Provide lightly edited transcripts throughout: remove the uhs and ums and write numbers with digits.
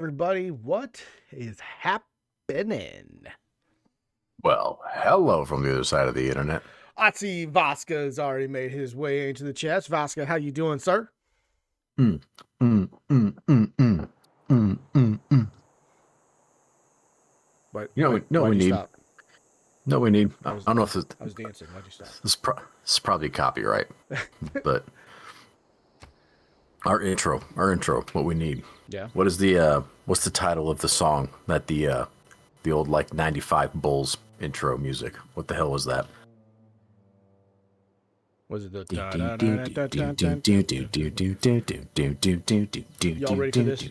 Everybody, what is happening? Well, hello from the other side of the internet. I see Vasca has already made his way into the chat. Vasca, how you doing, sir? Mm, mm, mm, mm, mm, mm, mm, mm. But You know, why'd we you need. stop? No, we need. I I was don't know if this, I was dancing. Why'd you stop? this, this is probably copyright, but our intro, what we need. Yeah. What is what's the title of the song that the old like 95 Bulls intro music? What the hell was that? Was it the y'all ready for this?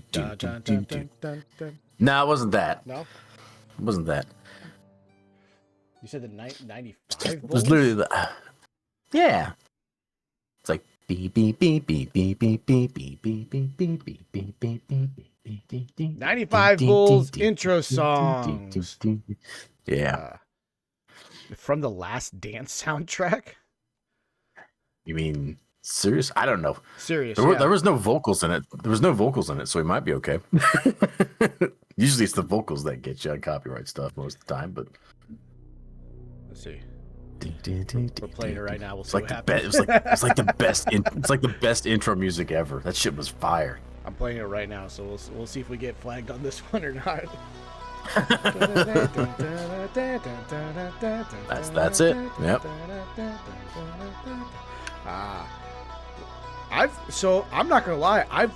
No, it wasn't that. No? It wasn't that. You said the 95 It Bulls? was literally the. Yeah. It's like beep beep beep beep beep beep beep beep beep beep beep beep beep beep beep 95 Bulls intro songs. Yeah. From the Last Dance soundtrack? You mean serious? I don't know. Serious. There was no vocals in it. There was no vocals in it, so we might be okay. Usually it's the vocals that get you on copyright stuff most of the time, but let's see. We're playing it right now. We'll see what happens. It's like the best. It's like the best intro music ever. That shit was fire. I'm playing it right now, so we'll see if we get flagged on this one or not. That's it. Yep. I'm not gonna lie. I've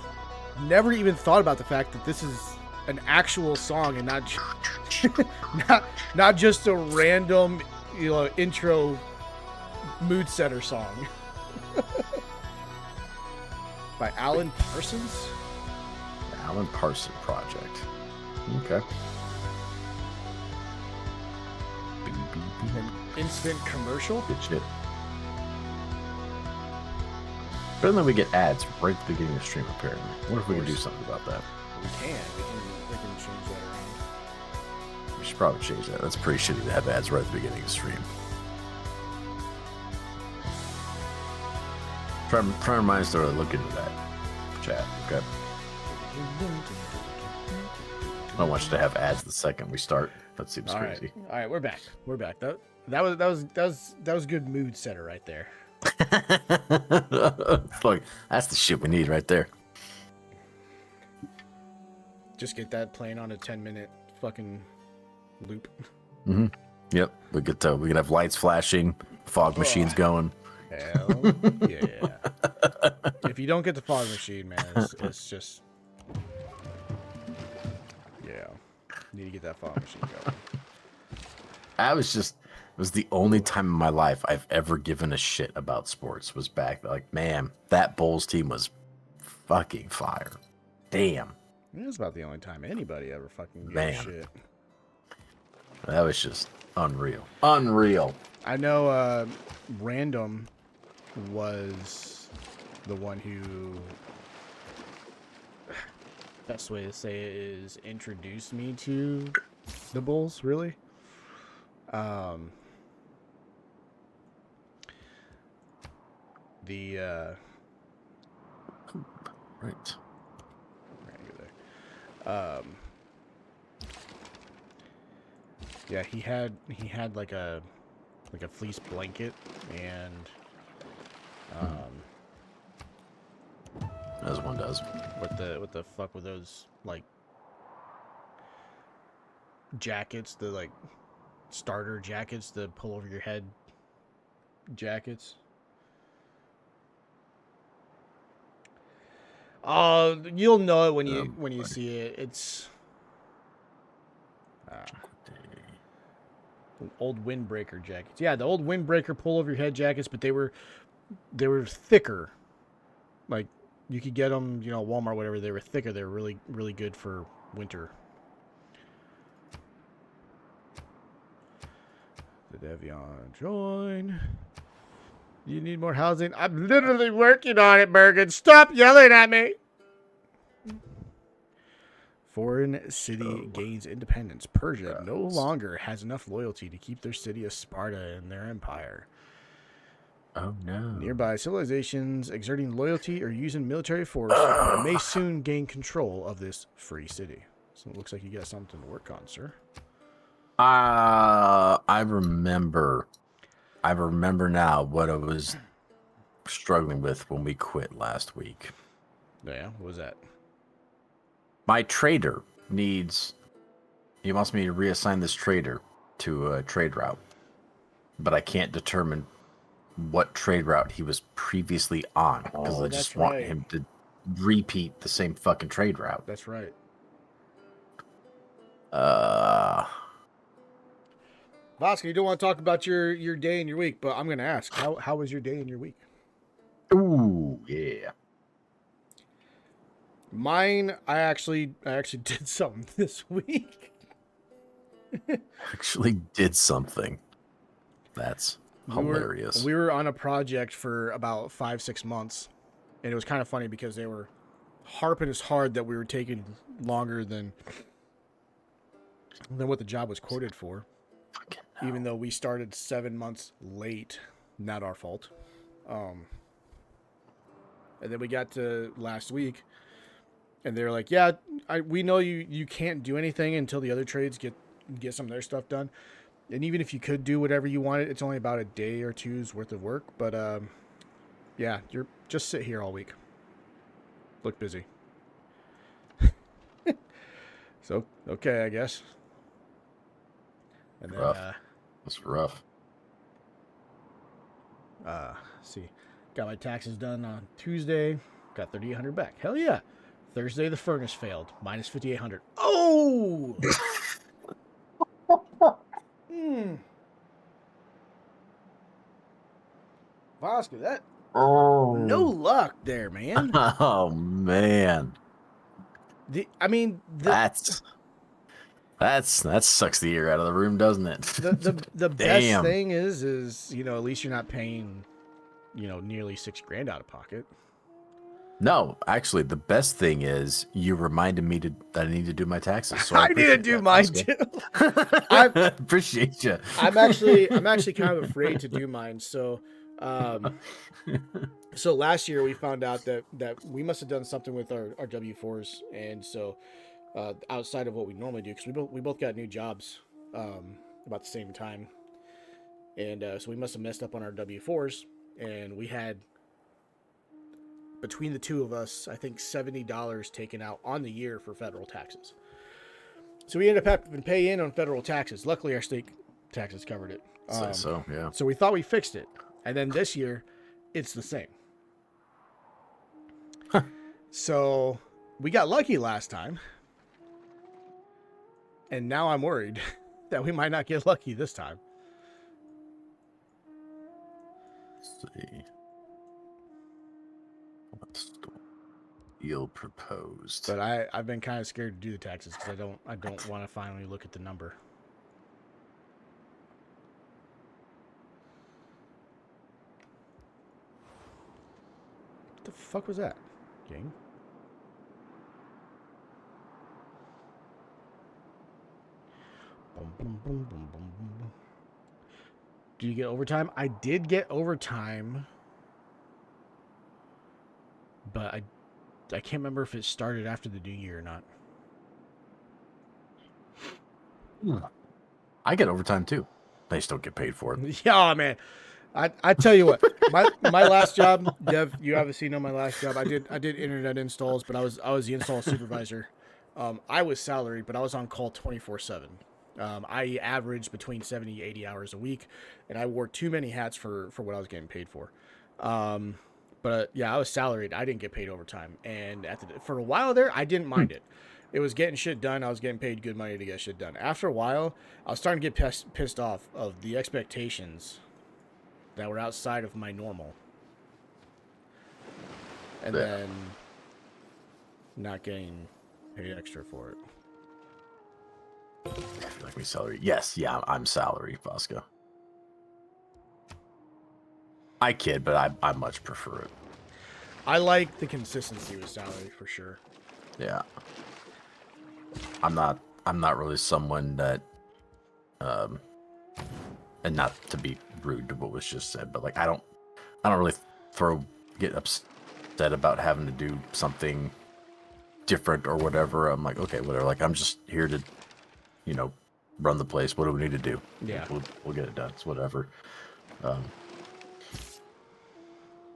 never even thought about the fact that this is an actual song and not just a random, intro mood setter song. By Alan Parsons? The Alan Parsons Project. Okay. An instant commercial? Good shit. Apparently we get ads right at the beginning of the stream, apparently. I wonder if we can do something about that. We can change that around. We should probably change that. That's pretty shitty to have ads right at the beginning of the stream. Try to remind us to look into that. Chat, okay? I don't want you to have ads the second we start. That seems crazy. All right, we're back. That was good mood setter right there. Fuck, that's the shit we need right there. Just get that playing on a 10-minute fucking loop. Mm-hmm. Yep, we could have lights flashing, fog machines going. Hell yeah! If you don't get the fog machine, man, it's just yeah. You need to get that fog machine going. It was the only time in my life I've ever given a shit about sports was back. Like, man, that Bulls team was fucking fire. Damn. It was about the only time anybody ever fucking gave a shit. That was just unreal. Unreal. I know Random was the one who, best way to say it is, introduced me to the Bulls, really. Right. Yeah, he had like a fleece blanket and as one does. What the fuck were those, like, jackets, the like starter jackets, the pull over your head jackets? Oh, you'll know it when you see it. It's old windbreaker jackets. Yeah, the old windbreaker pull over your head jackets, but they were thicker. Like, you could get them, Walmart or whatever. They were thicker. They were really, really good for winter. The Devionne join. You need more housing? I'm literally working on it, Bergen. Stop yelling at me. Foreign city gains independence. Persia no longer has enough loyalty to keep their city of Sparta in their empire. Oh no. Nearby civilizations exerting loyalty or using military force may soon gain control of this free city. So it looks like you got something to work on, sir. I remember now what I was struggling with when we quit last week. Yeah, what was that? My trader he wants me to reassign this trader to a trade route, but I can't determine what trade route he was previously on because I just want him to repeat the same fucking trade route. That's right. Vasco, you don't want to talk about your day and your week, but I'm going to ask, how was your day and your week? Ooh, yeah. Mine, I actually did something this week. Actually did something. That's hilarious. We were on a project for about 5-6 months, and it was kind of funny because they were harping us hard that we were taking longer than what the job was quoted for. Even though we started 7 months late, not our fault. And then we got to last week, and they were like, "Yeah, we know you can't do anything until the other trades get some of their stuff done. And even if you could do whatever you wanted, it's only about a day or two's worth of work. But yeah, you're just sit here all week. Look busy." So okay, I guess. And then that's rough. See, got my taxes done on Tuesday. Got $3,800 back. Hell yeah! Thursday the furnace failed. Minus $5,800. Oh. Vasco, that. Oh. No luck there, man. Oh man. That sucks the air out of the room, doesn't it? The best thing is at least you're not paying, nearly $6,000 out of pocket. No, actually, the best thing is you reminded me that I need to do my taxes. So I need to do mine too. I appreciate you. I'm actually kind of afraid to do mine. So, so last year we found out that we must have done something with our W-4s, and so outside of what we normally do, because we both got new jobs about the same time, and so we must have messed up on our W-4s, and we had, between the two of us, I think $70 taken out on the year for federal taxes. So we ended up having to pay in on federal taxes. Luckily, our state taxes covered it. Yeah. So we thought we fixed it, and then this year, it's the same. So we got lucky last time, and now I'm worried that we might not get lucky this time. Let's see. What's the deal proposed? But I've been kind of scared to do the taxes because I don't want to finally look at the number. What the fuck was that, gang? Boom, boom, boom, boom, boom, boom. Did you get overtime? I did get overtime, but I can't remember if it started after the new year or not. I get overtime too. I just don't get paid for it. Yeah, man. I tell you what, my last job, Dev, you obviously know my last job. I did internet installs, but I was the install supervisor. I was salaried, but I was on call 24/7. I averaged between 70 to 80 hours a week, and I wore too many hats for what I was getting paid for. But yeah, I was salaried. I didn't get paid overtime, and for a while there, I didn't mind it. It was getting shit done. I was getting paid good money to get shit done. After a while, I was starting to get pissed off of the expectations that were outside of my normal, and then not getting paid extra for it. I feel like we salary. Yes, yeah, I'm salary, Bosco. I kid, but I much prefer it. I like the consistency with salary for sure. Yeah. I'm not really someone that and not to be rude to what was just said, but like I I don't really get upset about having to do something different or whatever. I'm like, okay, whatever. Like, I'm just here to, run the place. What do we need to do? Yeah. We'll get it done. It's whatever.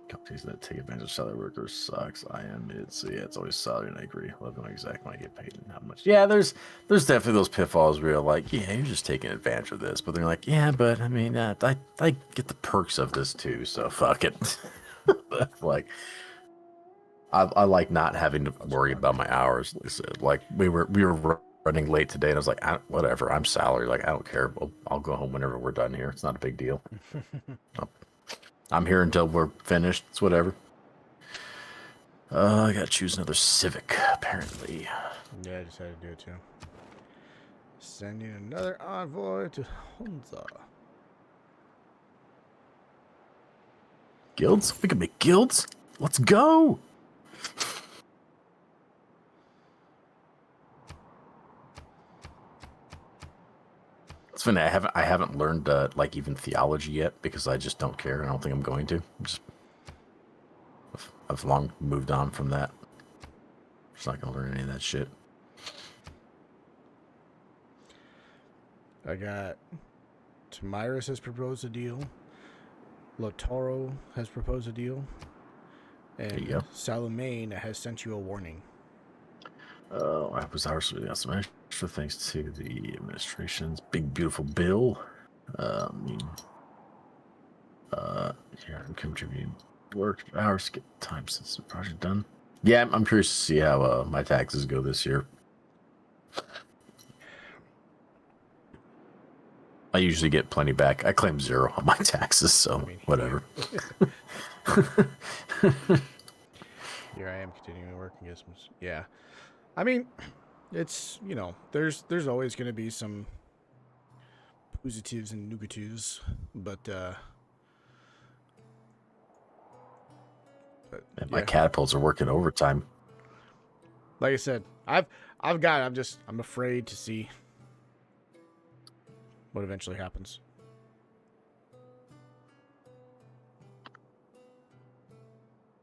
Companies that take advantage of salary workers sucks. It's always salary, and I agree. Love knowing exactly when I get paid and how much. Yeah, there's definitely those pitfalls where you're like, yeah, you're just taking advantage of this, but they're like, yeah, but I mean, I get the perks of this too, so fuck it. Like, I like not having to worry about my hours. Like we were running late today, and I was like, whatever, I'm salary. Like, I don't care. I'll go home whenever we're done here. It's not a big deal. I'm here until we're finished. It's whatever. I gotta choose another civic, apparently. Yeah, I just had to do it too. Sending another envoy to Hunza. Guilds? We can make guilds. Let's go. It's funny. I haven't learned like even theology yet because I just don't care. I don't think I'm going to. I've long moved on from that. Just not gonna learn any of that shit. I got Tamiris has proposed a deal. Lotaro has proposed a deal. And Salamane has sent you a warning. I was actually got some extra thanks to the administration's big beautiful bill. Here I'm contributing work hours to get time since the project done. Yeah, I'm curious to see how my taxes go this year. I usually get plenty back. I claim 0 on my taxes, so whatever. Here I am continuing working as yeah. I mean, it's there's always going to be some positives and negatives, but my catapults are working overtime. Like I said, I'm afraid to see what eventually happens.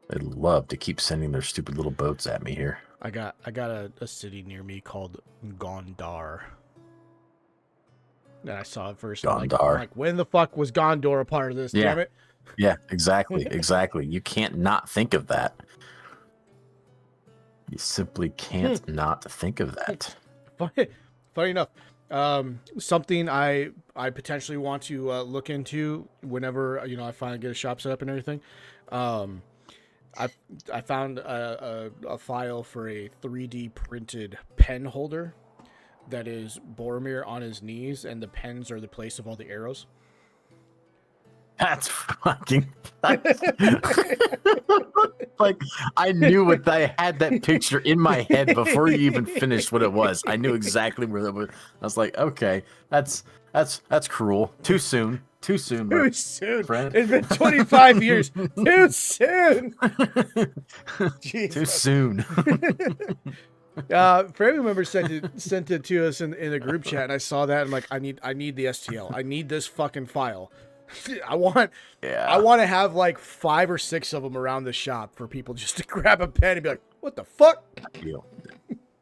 They'd love to keep sending their stupid little boats at me here. I got a city near me called Gondar. And I saw it first. Gondar. I'm like, when the fuck was Gondor a part of this? Yeah. Damn it. Yeah, exactly. You can't not think of that. You simply can't not think of that. Funny enough, something I potentially want to look into whenever I finally get a shop set up and everything. I found a file for a 3D printed pen holder that is Boromir on his knees, and the pens are the place of all the arrows. That's fucking. Like, I knew what I had that picture in my head before you even finished what it was. I knew exactly where that was. I was like, okay, that's cruel. Too soon. Too soon. Too soon. Friend. It's been 25 years. Too soon. Too soon. Family member sent it to us in a group chat, and I saw that. And I'm like, I need the STL. I need this fucking file. I want to have like 5 or 6 of them around the shop for people just to grab a pen and be like, "What the fuck?"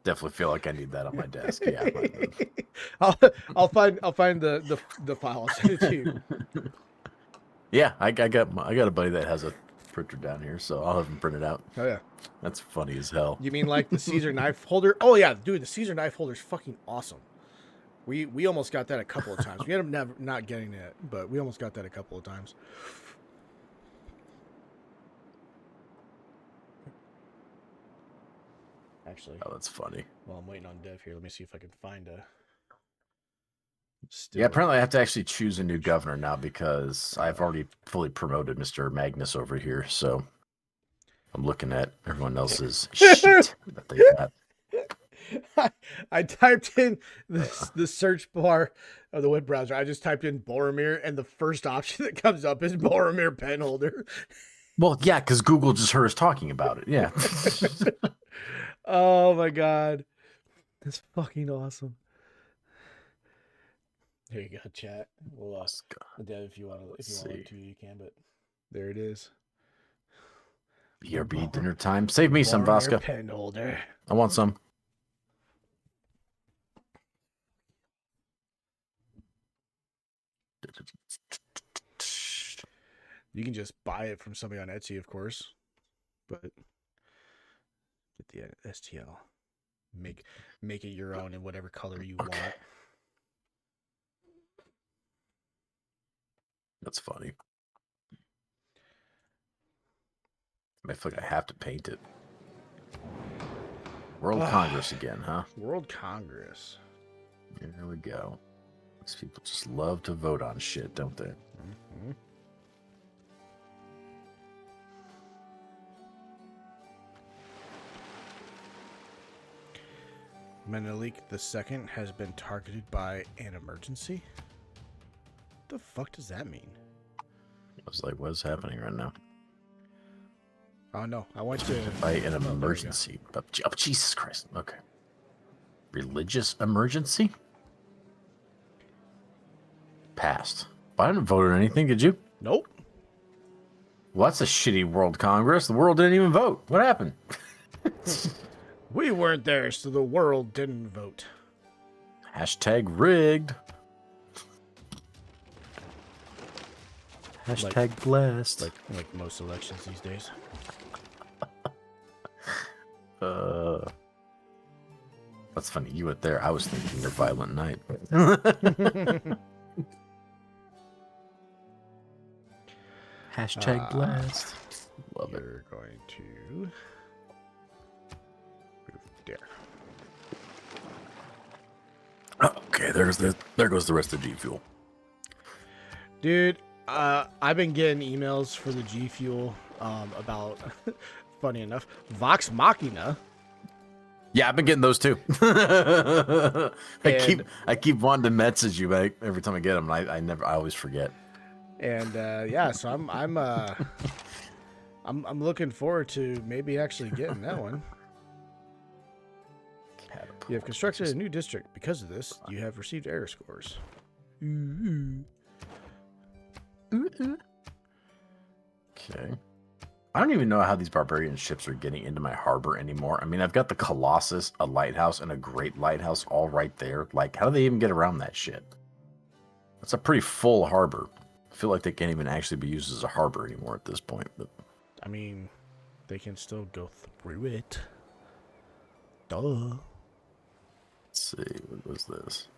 Definitely feel like I need that on my desk. Yeah, I'll find the file. I'll send it to you. Yeah, I got a buddy that has a printer down here, so I'll have him print it out. Oh yeah, that's funny as hell. You mean like the Caesar knife holder? Oh yeah, dude, the Caesar knife holder is fucking awesome. We almost got that a couple of times. We ended up not getting it, but we almost got that a couple of times. Actually, oh, that's funny. Well, I'm waiting on Dev here. Let me see if I can find a. Yeah, apparently I have to actually choose a new governor now because I've already fully promoted Mr. Magnus over here. So I'm looking at everyone else's shit that they got. I typed in the search bar of the web browser. I just typed in Boromir, and the first option that comes up is Boromir pen holder. Well, yeah, because Google just heard us talking about it. Yeah. Oh my god, that's fucking awesome. There you go, chat. Well, Dev, if you want to, you can, but There it is. BRB dinner time. Save me some, Borrow your Vasca. pen holder. I want some. You can just buy it from somebody on Etsy, of course. But get the STL. Make it your own in whatever color you want. That's funny. I feel like I have to paint it. World Congress again, huh? World Congress. There we go. These people just love to vote on shit, don't they? Mm-hmm. Menelik II has been targeted by an emergency? What the fuck does that mean? I was like, what is happening right now? Oh, no. I went to... By an emergency. Oh, Jesus Christ. Okay. Religious emergency? Passed. I didn't vote on anything, did you? Nope. Well, that's a shitty World Congress. The world didn't even vote. What happened? We weren't there, so the world didn't vote. Hashtag rigged. Hashtag blessed. Like most elections these days. That's funny. You went there. I was thinking your violent night. Hashtag blessed. Love it. You're going to move there. Okay, there goes the rest of G Fuel. Dude, I've been getting emails for the G Fuel about, funny enough, Vox Machina. Yeah, I've been getting those too. I keep wanting to message you back every time I get them. And I always forget. And yeah, so I'm looking forward to maybe actually getting that one. You have constructed a new district. Because of this, you have received error scores. Okay. I don't even know how these barbarian ships are getting into my harbor anymore. I mean, I've got the Colossus, a lighthouse, and a great lighthouse all right there. Like, how do they even get around that shit? That's a pretty full harbor. I feel like they can't even actually be used as a harbor anymore at this point. But I mean, they can still go through it. Duh. Let's see, what was this?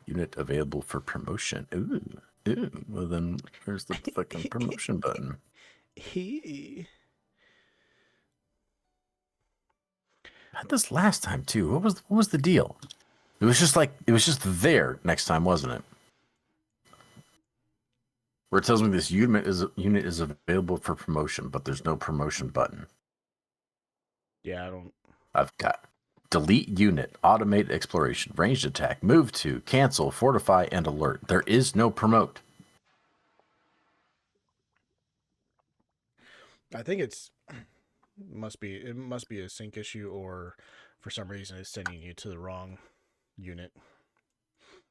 Unit available for promotion. Ooh. Well, then where's the fucking promotion button? Had this last time too. What was the deal? It was just there next time, wasn't it? Where it tells me this unit is available for promotion, but there's no promotion button. Yeah, I've got delete unit, automate exploration, ranged attack, move to, cancel, fortify, and alert. There is no promote. I think it must be a sync issue, or for some reason it's sending you to the wrong unit.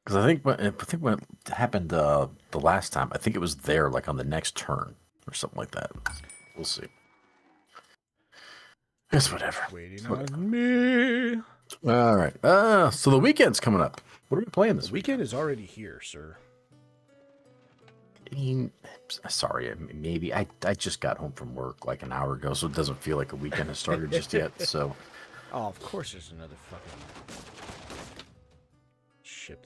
Because I think when it happened the last time, I think it was there like on the next turn or something like that. We'll see. It's whatever. Waiting on me. All right. So the weekend's coming up. What are we playing this weekend? Is already here, sir. I mean, sorry, maybe I just got home from work like an hour ago, so it doesn't feel like a weekend has started just yet. So, oh, of course, there's another fucking ship.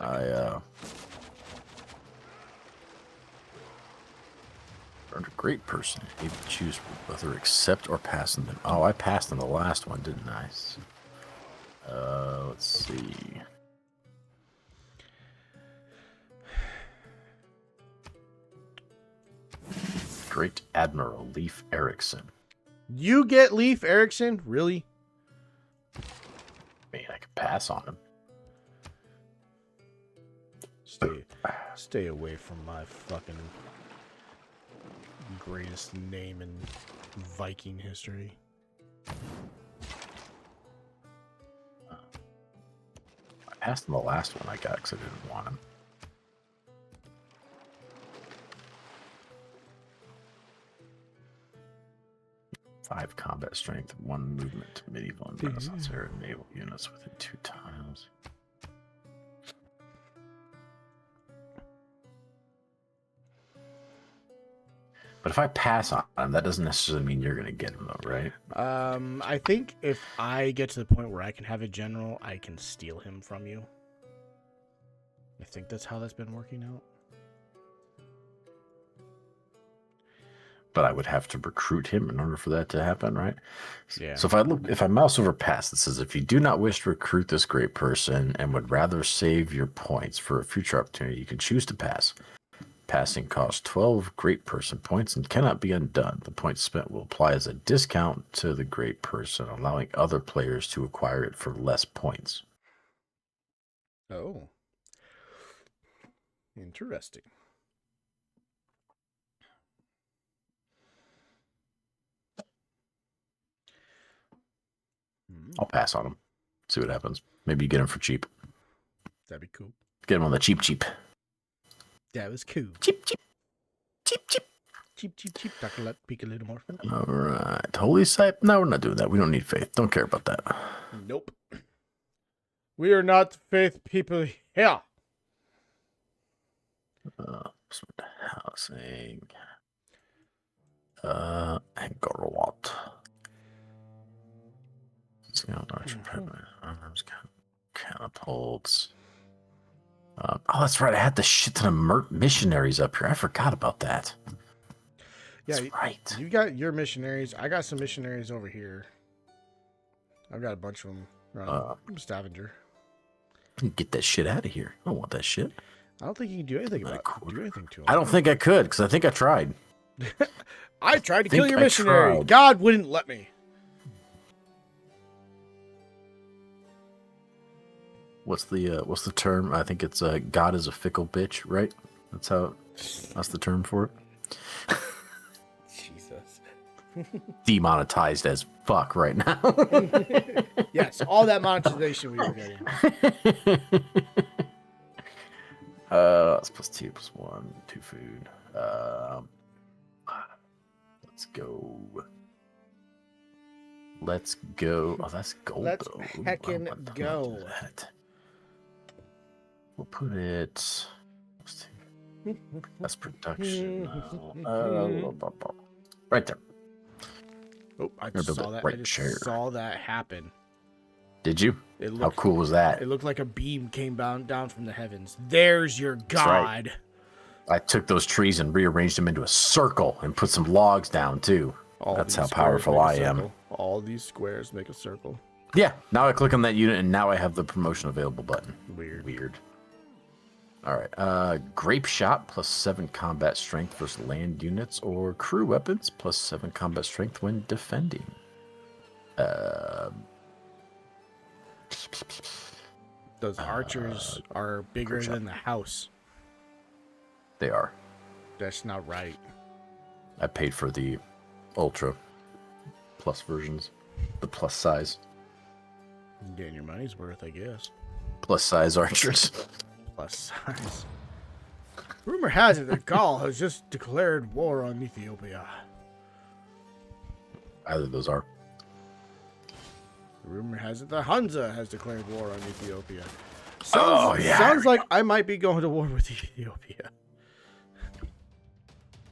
Earned a great person. Able to choose whether accept or pass in them. Oh, I passed in the last one, didn't I? Let's see. Great Admiral Leif Erikson. You get Leif Erikson? Really? I mean, I could pass on him. Stay away from my fucking greatest name in Viking history. I passed on the last one I got because I didn't want him. 5 combat strength, 1 movement to medieval and Renaissance era naval units within 2 tiles. But if I pass on him, that doesn't necessarily mean you're going to get him, though, right? I think if I get to the point where I can have a general, I can steal him from you. I think that's how that's been working out. But I would have to recruit him in order for that to happen, right? Yeah. So if I mouse over past, it says, if you do not wish to recruit this great person and would rather save your points for a future opportunity, you can choose to pass. Passing costs 12 great person points and cannot be undone. The points spent will apply as a discount to the great person, allowing other players to acquire it for less points. Oh. Interesting. I'll pass on him. See what happens. Maybe you get him for cheap. That'd be cool. Get him on the cheap. That was cool. Cheap. Cheap. Dr. Let peek a little more. All right. Holy sight. No, we're not doing that. We don't need faith. Don't care about that. Nope. We are not faith people here. Housing. And Gorwat. Arms, catapults. Oh, that's right. I had the shit ton of missionaries up here. I forgot about that. Yeah, that's right. You got your missionaries. I got some missionaries over here. I've got a bunch of them. I'm a scavenger. Get that shit out of here. I don't want that shit. I don't think you can do anything to him. I don't think I could, because I think I tried. I tried to kill your missionary. God wouldn't let me. What's the term? I think it's God is a fickle bitch, right? That's the term for it. Jesus. Demonetized as fuck right now. Yes, all that monetization we were getting. That's +2 +1, 2 food. Let's go. Oh, that's gold. Let's though. heckin' go. We'll put it. That's production. Right there. Oh, I just saw that. I just saw that happen. Did you? How cool was that? It looked like a beam came down from the heavens. There's your god. Right. I took those trees and rearranged them into a circle and put some logs down too. That's how powerful I am. All these squares make a circle. Yeah. Now I click on that unit and now I have the promotion available button. Weird. All right. Grape shot +7 combat strength versus land units or crew weapons +7 combat strength when defending. Those archers are bigger than the house. They are. That's not right. I paid for the ultra plus versions, the plus size. Getting your money's worth, I guess. Plus size archers. Plus size. Rumor has it that Gaul has just declared war on Ethiopia. Either of those are. Rumor has it that Hunza has declared war on Ethiopia. Sounds like I might be going to war with Ethiopia.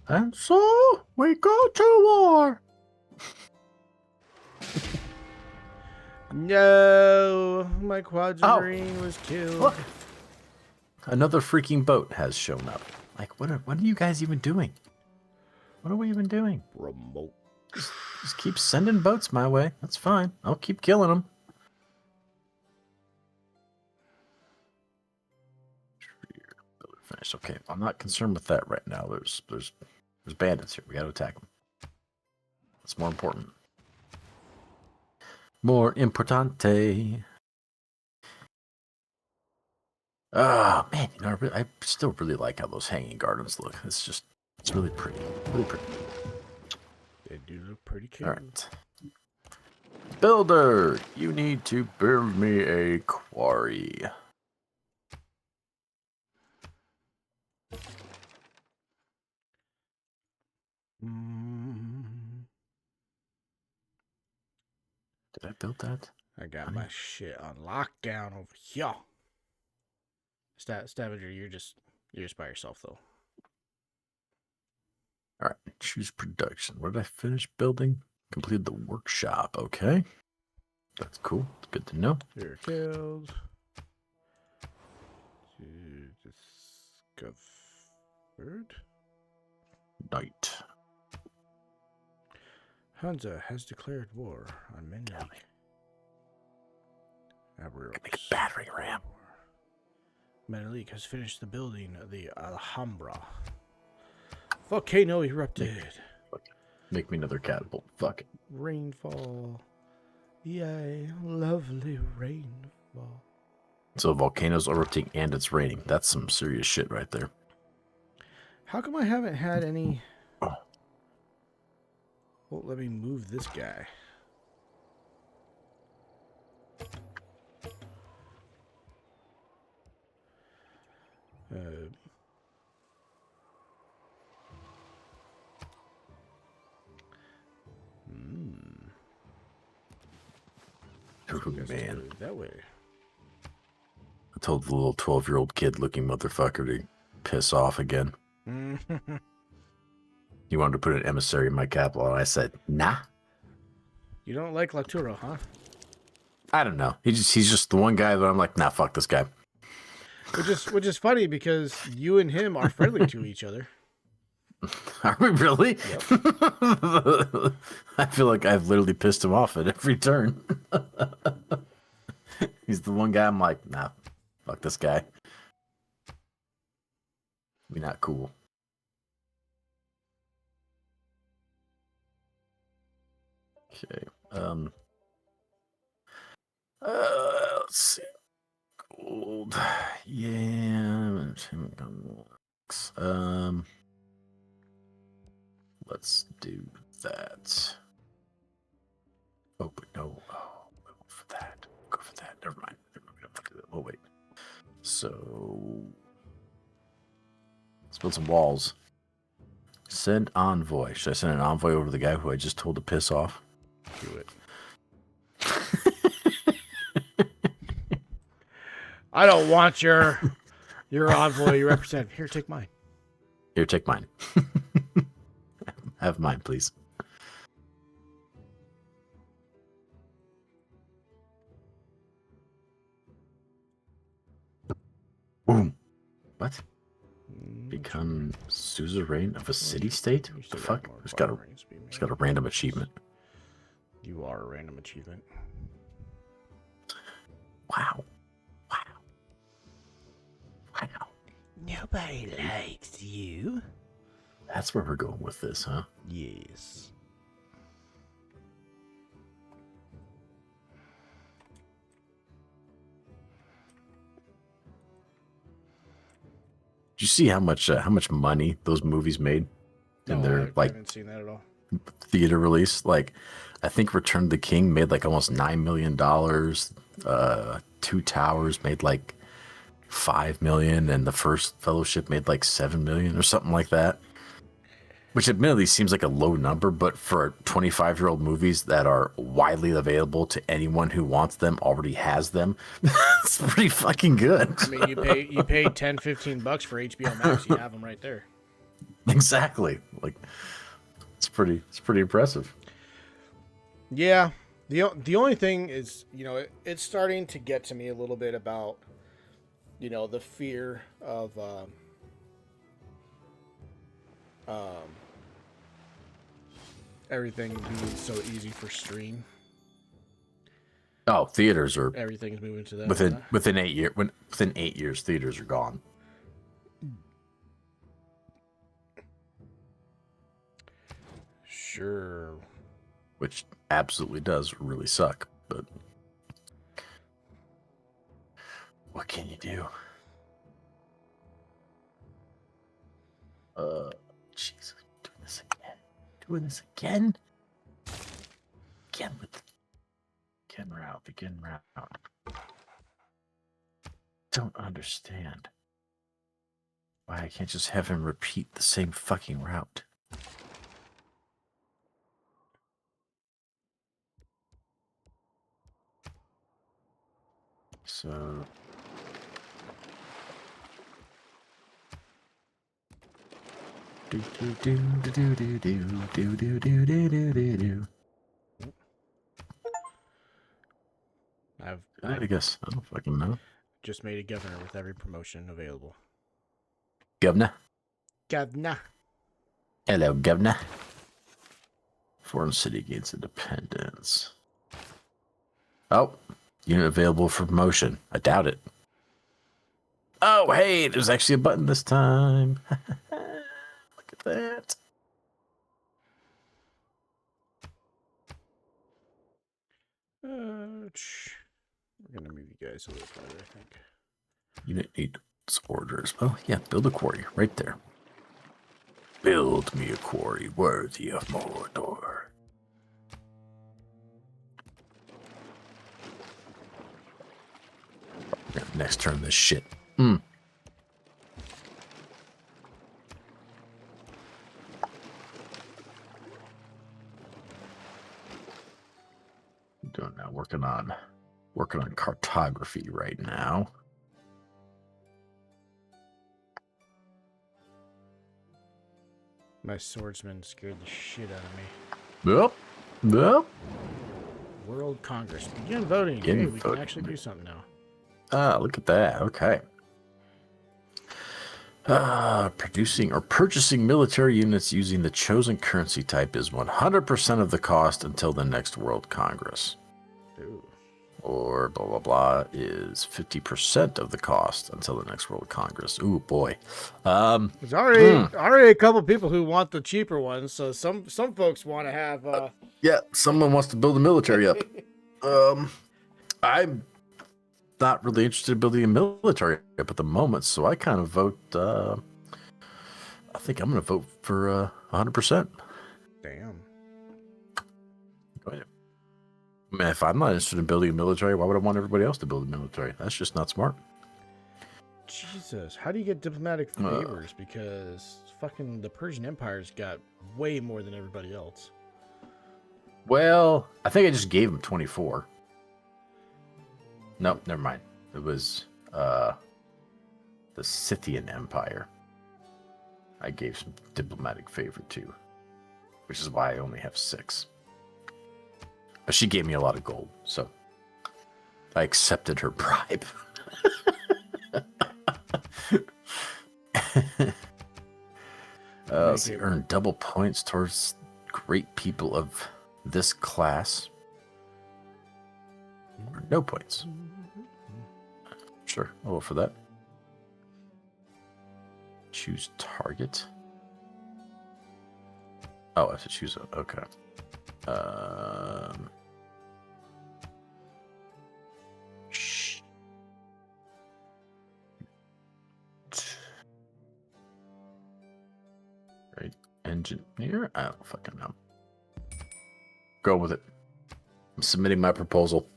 And so we go to war. No, my quadrine was killed. Look. Another freaking boat has shown up. Like, what are you guys even doing? What are we even doing? Remote. Just keep sending boats my way. That's fine. I'll keep killing them. Finished. Okay, I'm not concerned with that right now. There's bandits here. We got to attack them. That's more important. More importante. Oh man, I still really like how those hanging gardens look. It's really pretty. Really pretty. They do look pretty cute. All right. Builder, you need to build me a quarry. built that? I got my shit on lockdown over here. Stavager, you're just by yourself though. All right, choose production. What did I finish building? Completed the workshop. Okay, that's cool. It's good to know. You're killed. Discovered. Night. Hansa has declared war on Menlik. Make a battering ram. Menlik has finished the building of the Alhambra. Volcano erupted. Make me another catapult. Fuck it. Rainfall. Yay, lovely rainfall. So volcanoes erupting and it's raining. That's some serious shit right there. How come I haven't had any... Well, let me move this guy. Oh, man. That way. I told the little 12-year-old kid looking motherfucker to piss off again. He wanted to put an emissary in my capital, and I said, nah. You don't like Laturo, huh? I don't know. He's just the one guy that I'm like, nah, fuck this guy. Which is funny because you and him are friendly to each other. Are we really? Yep. I feel like I've literally pissed him off at every turn. He's the one guy I'm like, nah, fuck this guy. Be not cool. Okay. Let's see. Gold. Yeah. Let's do that. Oh, but no. Oh, go for that. Go for that. Never mind. We don't have to do that. Oh, wait. So, let's build some walls. Send envoy. Should I send an envoy over the guy who I just told to piss off? Do it. I don't want your envoy, your representative. Here, take mine. Here, take mine. Have mine, please. Boom. What? Become suzerain of a city-state? What the fuck? Just got a random achievement. You are a random achievement. Wow. Wow. Wow. Nobody likes you. That's where we're going with this, huh? Yes. Did you see how much money those movies made in their I haven't seen that at all. Theater release? Like, I think Return of the King made like almost $9 million. Two Towers made like $5 million, and the First Fellowship made like $7 million or something like that. Which admittedly seems like a low number, but for 25-year-old movies that are widely available to anyone who wants them, already has them, it's pretty fucking good. I mean, you pay $10-15 for HBO Max, you have them right there. Exactly. Like, it's pretty impressive. Yeah. The only thing is, it's starting to get to me a little bit about, the fear of everything being so easy for stream. Oh, theaters are everything's moving to that within 8 years. Within 8 years, theaters are gone. Sure. Which absolutely does really suck, but what can you do? Jesus, doing this again. Begin route. Don't understand why I can't just have him repeat the same fucking route. So. Do do do do do do do do do do do do do. I guess I don't fucking know. Just made a governor with every promotion available. Governor. Governor. Hello, governor. Foreign city gains independence. Oh, unit available for promotion. I doubt it. Oh, hey, there's actually a button this time. Look at that. We're going to move you guys a little further, I think. Unit needs orders. Oh, yeah, build a quarry right there. Build me a quarry worthy of Mordor. Next turn, this shit. Doing that. Working on cartography right now. My swordsman scared the shit out of me. Yep. World Congress. Begin voting. Hey, we can actually do something now. Ah, look at that. Okay. Producing or purchasing military units using the chosen currency type is 100% of the cost until the next World Congress. Ooh. Or blah, blah, blah is 50% of the cost until the next World Congress. Ooh, boy. There's already a couple people who want the cheaper ones, so some folks want to have... Yeah, someone wants to build a military up. I'm not really interested in building a military up at the moment, so I kind of vote... I think I'm going to vote for 100%. Damn. Go ahead. I mean, if I'm not interested in building a military, why would I want everybody else to build a military? That's just not smart. Jesus, how do you get diplomatic favors? Because fucking the Persian Empire's got way more than everybody else. Well, I think I just gave him 24. Nope, never mind. It was the Scythian Empire. I gave some diplomatic favor to, which is why I only have 6. But she gave me a lot of gold, so I accepted her bribe. So you earn double points towards great people of this class. Or no points. Sure, I'll go for that. Choose target. Oh, I have to choose a... Okay. Right, engineer? I don't fucking know. Go with it. I'm submitting my proposal.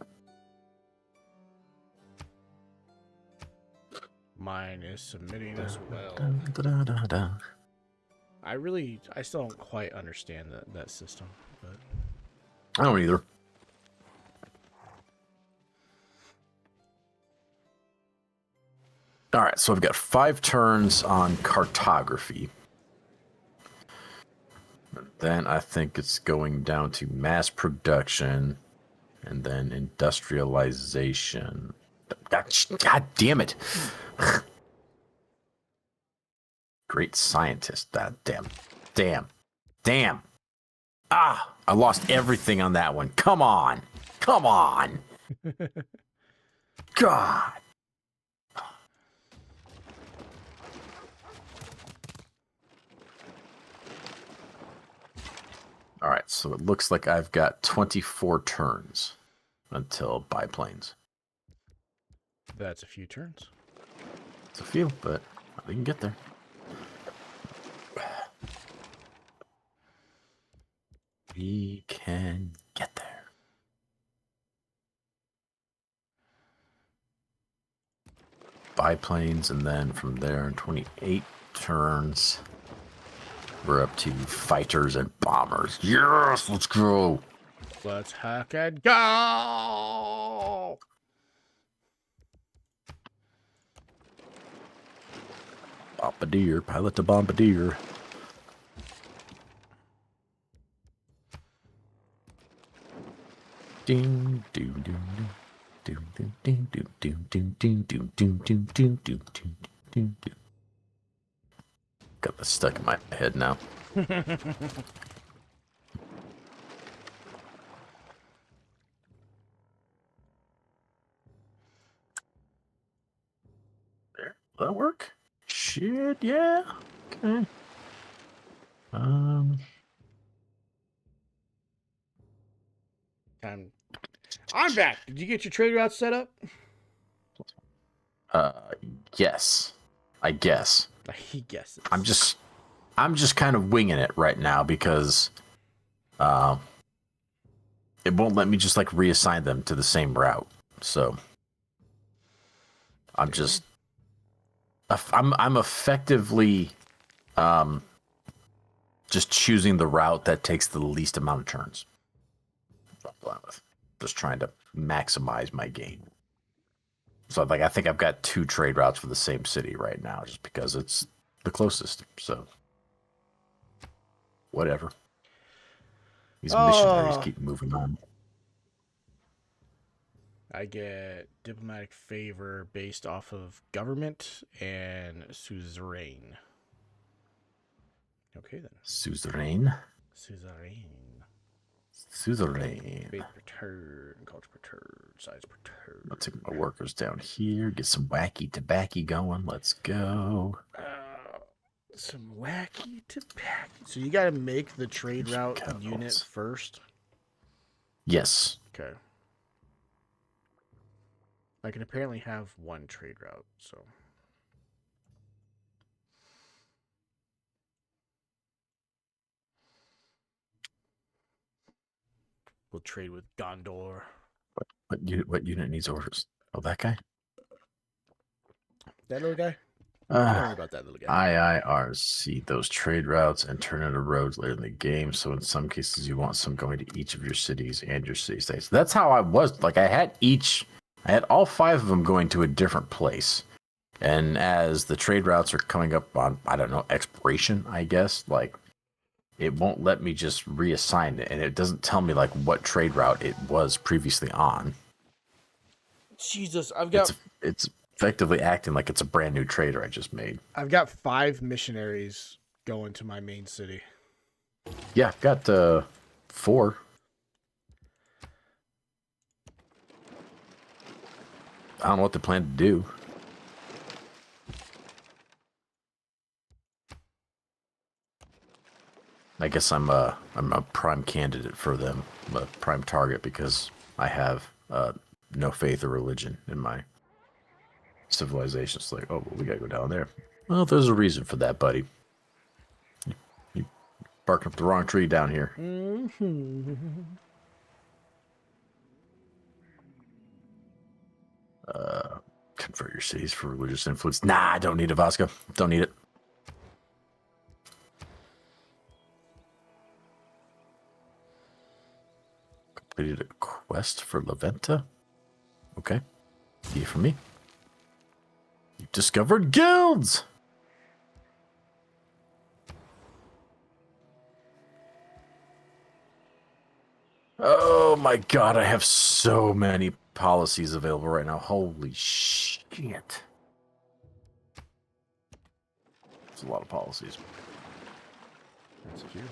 Mine is submitting as well. I still don't quite understand that system, but I don't either. All right, so I've got 5 turns on cartography. Then I think it's going down to mass production and then industrialization. God damn it. Great scientist. Damn. Ah, I lost everything on that one. Come on. God. All right, so it looks like I've got 24 turns until biplanes. that's a few turns. It's a few, but we can get there. We can get there. Biplanes, and then from there in 28 turns, we're up to fighters and bombers. Yes, let's go. Let's hack and go! Bombardier, pilot to bombardier. Ding, ding, ding, ding, ding, ding, ding, ding, ding, ding, ding, ding, ding, ding, ding, ding, ding, ding. Got this stuck in my head now. There, will that work? Shit, yeah. Okay. I'm back. Did you get your trade route set up? Yes, I guess. He guesses. I'm just kind of winging it right now because, it won't let me just like reassign them to the same route. So I'm just, I'm effectively, just choosing the route that takes the least amount of turns. That's what I'm playing with. Just trying to maximize my gain. So like I think I've got 2 trade routes for the same city right now, just because it's the closest. So whatever. These missionaries keep moving on. I get diplomatic favor based off of government and suzerain. Okay then. Suzerain. Faith per turn, culture per turn, size per turn. I'll take my workers down here, get some wacky tobacco going. Let's go. Some wacky tobacco. So you got to make the trade route unit first? Yes. Okay. I can apparently have 1 trade route, so. We'll trade with Gondor. What unit needs orders? Oh, that guy? That little guy? Don't worry about that little guy. IIRC those trade routes and turn into roads later in the game. So in some cases, you want some going to each of your cities and your city states. That's how I was. Like I had all 5 of them going to a different place. And as the trade routes are coming up on, I don't know, expiration, I guess, like it won't let me just reassign it. And it doesn't tell me like what trade route it was previously on. Jesus, I've got... It's effectively acting like it's a brand new trader I just made. I've got 5 missionaries going to my main city. Yeah, I've got 4. I don't know what they plan to do. I guess I'm a prime candidate for them, I'm a prime target because I have no faith or religion in my civilization. It's like, oh, well, we gotta go down there. Well, there's a reason for that, buddy. You barking up the wrong tree down here. Convert your cities for religious influence. Nah, I don't need it, Vasco. Don't need it. Completed a quest for Laventa. Okay. Hear from me. You've discovered guilds! Oh my god, I have so many policies available right now. Holy shit. It's a lot of policies. That's a few.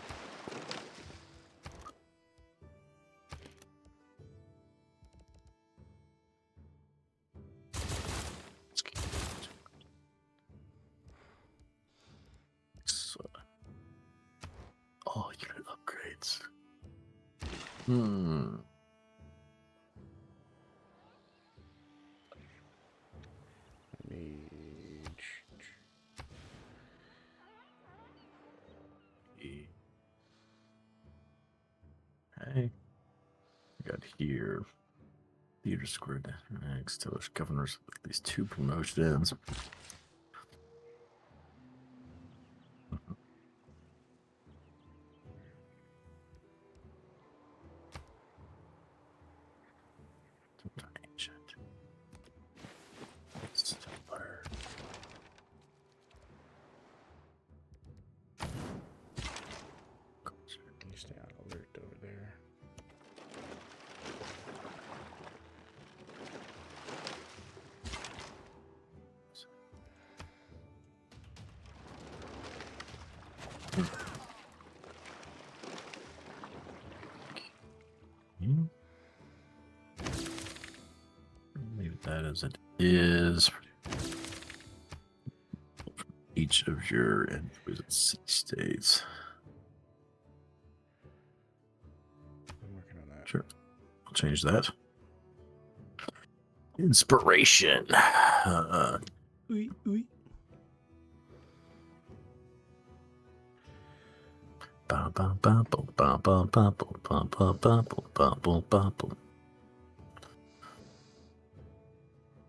Oh, unit upgrades. Hey. I got here. Theater Square next. Tell governors with at least 2 promotions. Leave that as it is. Each of your city states. I'm working on that. Sure. I'll change that. Inspiration. Ooey, ooey.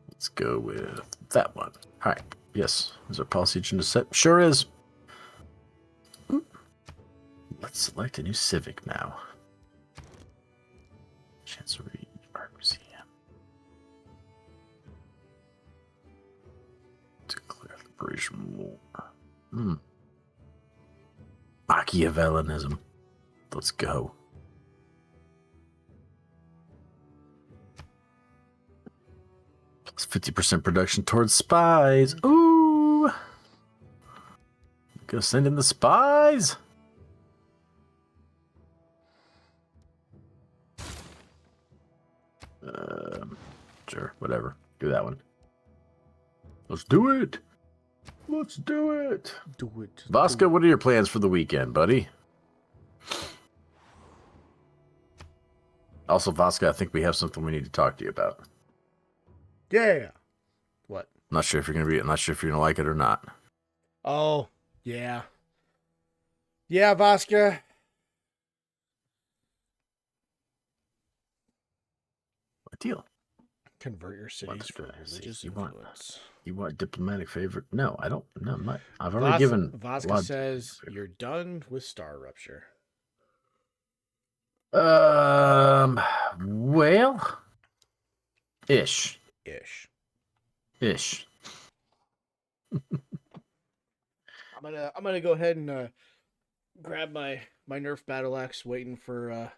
Let's go with that one. All right. Yes. Is our policy agenda set? Sure is. Let's select a new civic now. Chancery Art Museum. Declare Liberation War. Machiavellianism. Let's go. Plus 50% production towards spies. Ooh. Go send in the spies. Sure, whatever. Do that one. Let's do it. Let's do it. Do it. Vasca, what are your plans for the weekend, buddy? Also, Vasca, I think we have something we need to talk to you about. Yeah. What? I'm not sure if you're gonna like it or not. Oh, yeah. Yeah, Vasca. What deal? Convert your cities for religious influence. You want diplomatic favor? No, I don't. No, I'm not. I've already given. Vasca says you're done with Star Rupture. Well, ish. I'm gonna go ahead and grab my Nerf battle axe, waiting for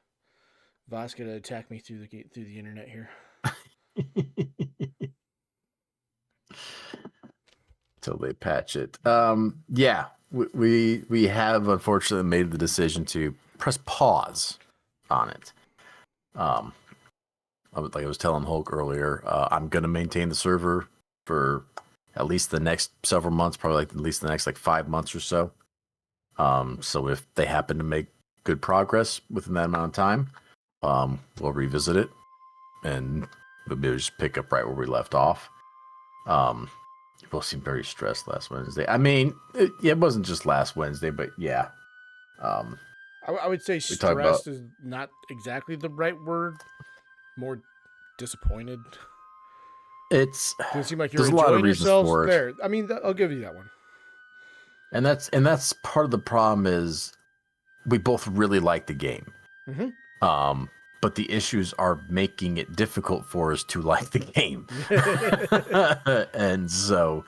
Vasca to attack me through the internet here. Till they patch it. Yeah, we have unfortunately made the decision to press pause on it. Like I was telling Hulk earlier, I'm gonna maintain the server for at least the next several months, probably like at least the next like 5 months or so. So if they happen to make good progress within that amount of time, we'll revisit it and we'll just pick up right where we left off. You both seemed very stressed last Wednesday. I mean, it wasn't just last Wednesday, but yeah. I would say stressed is not exactly the right word. More disappointed. It seem like you're enjoying yourselves for it. There. I mean, I'll give you that one. And that's part of the problem is we both really like the game. Mm-hmm. But the issues are making it difficult for us to like the game. And so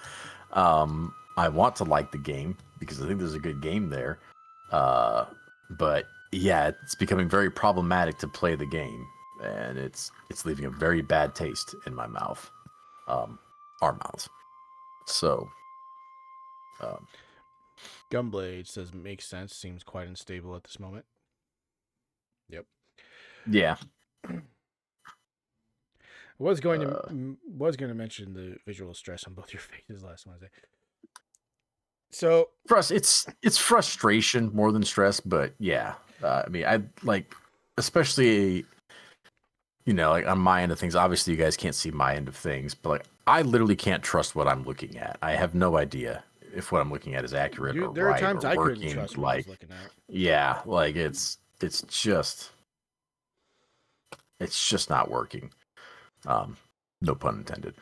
I want to like the game because I think there's a good game there. But yeah, it's becoming very problematic to play the game. And it's leaving a very bad taste in my mouth. Our mouths. So Gunblade says makes sense. Seems quite unstable at this moment. Yep. Yeah. I was going to mention the visual stress on both your faces last Wednesday. So for us, it's frustration more than stress, but yeah. I mean, I like, especially, you know, like on my end of things. Obviously, you guys can't see my end of things, but like, I literally can't trust what I'm looking at. I have no idea if what I'm looking at is accurate or there right are times or I working. Couldn't trust what I was looking at. Yeah, like it's just not working. No pun intended.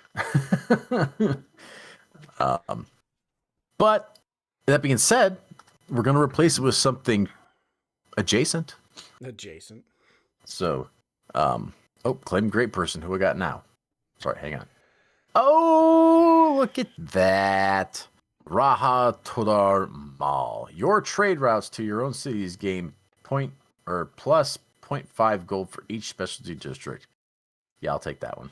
But that being said, we're going to replace it with something adjacent. So, claim great person. Who we got now? Sorry, hang on. Oh, look at that. Raha Todar Mall. Your trade routes to your own cities gain plus 0.5 gold for each specialty district. Yeah, I'll take that one.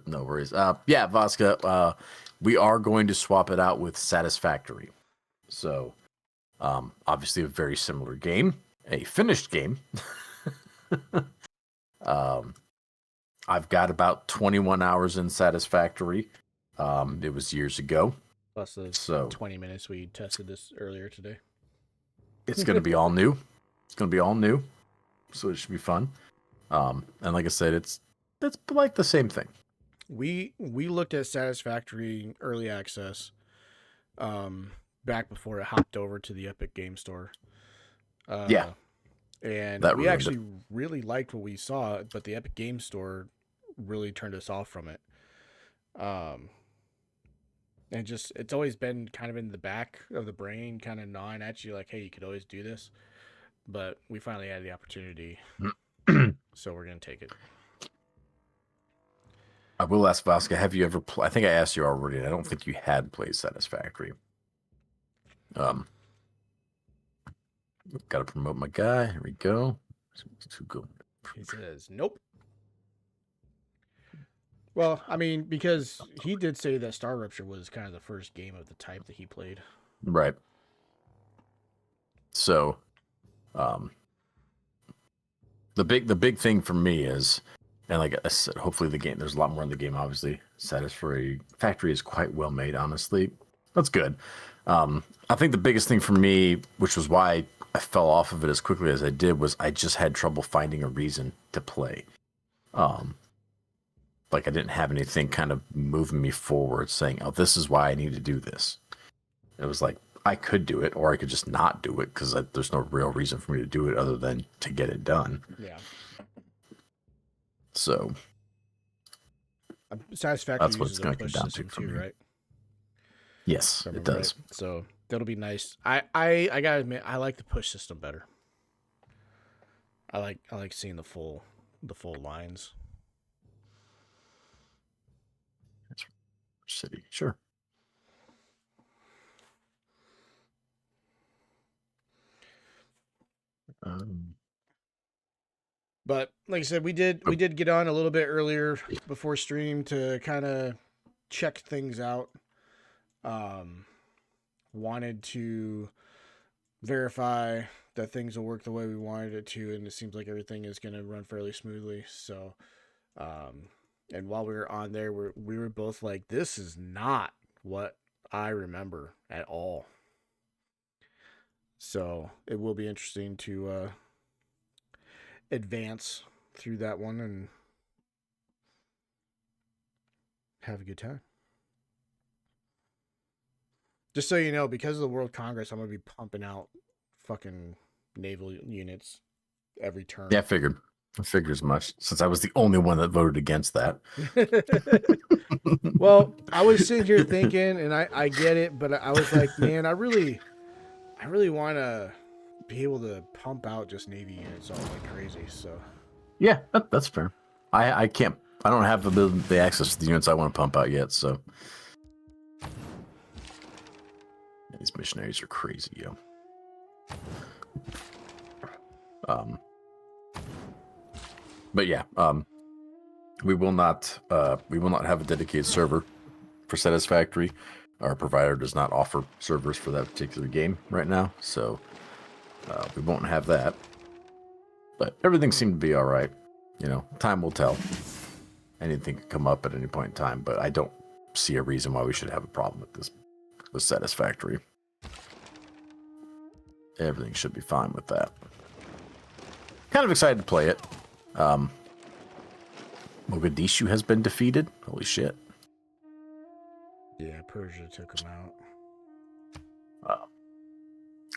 No worries. Yeah, Vasca, we are going to swap it out with Satisfactory. So, obviously a very similar game, a finished game. um, I've got about 21 hours in Satisfactory. It was years ago. Plus the So 20 minutes we tested this earlier today. it's going to be all new. It's going to be all new. So it should be fun. And like I said, it's like the same thing. We looked at Satisfactory early access back before it hopped over to the Epic Game Store. Yeah. And That we ruined actually really liked what we saw, but the Epic Game Store really turned us off from it. And just, it's always been kind of in the back of the brain, kind of gnawing at you, like, hey, you could always do this. But we finally had the opportunity, so we're going to take it. I will ask Vasca, have you ever I think I asked you already, and I don't think you had played Satisfactory. Gotta promote my guy. Here we go. Too good. He says, nope. Well, I mean, because he did say that Star Rupture was kind of the first game of the type that he played. Right. So, the big thing for me is, and like I said, hopefully the game, there's a lot more in the game, obviously. Satisfactory is quite well made, honestly. That's good. I think the biggest thing for me, which was why I fell off of it as quickly as I did, was I just had trouble finding a reason to play. Like I didn't have anything kind of moving me forward saying, oh, this is why I need to do this. It was like, I could do it, or I could just not do it because there's no real reason for me to do it other than to get it done. Yeah. So Satisfactory that's what it's uses going a to push come down to system for too, me. right? Yes, it does. Right? So that'll be nice. I gotta admit, I like the push system better. I like seeing the full lines. City, sure. But like I said, we did get on a little bit earlier before stream to kind of check things out. Wanted to verify that things will work the way we wanted it to, and it seems like everything is going to run fairly smoothly. So, and while we were on there, we were both like, this is not what I remember at all. So it will be interesting to advance through that one and have a good time. Just so you know, because of the World Congress, I'm going to be pumping out fucking naval units every turn. Yeah, I figured as much, since I was the only one that voted against that. Well, I was sitting here thinking, and I get it, but I was like, man, I really want to be able to pump out just Navy units all like crazy. So yeah, that's fair. I can't. I don't have the access to the units I want to pump out yet. So these missionaries are crazy, yo. But yeah, we will not have a dedicated server for Satisfactory. Our provider does not offer servers for that particular game right now, so we won't have that. But everything seemed to be all right. You know, time will tell. Anything could come up at any point in time, but I don't see a reason why we should have a problem with this with Satisfactory. Everything should be fine with that. Kind of excited to play it. Mogadishu has been defeated. Holy shit. yeah, Persia took them out.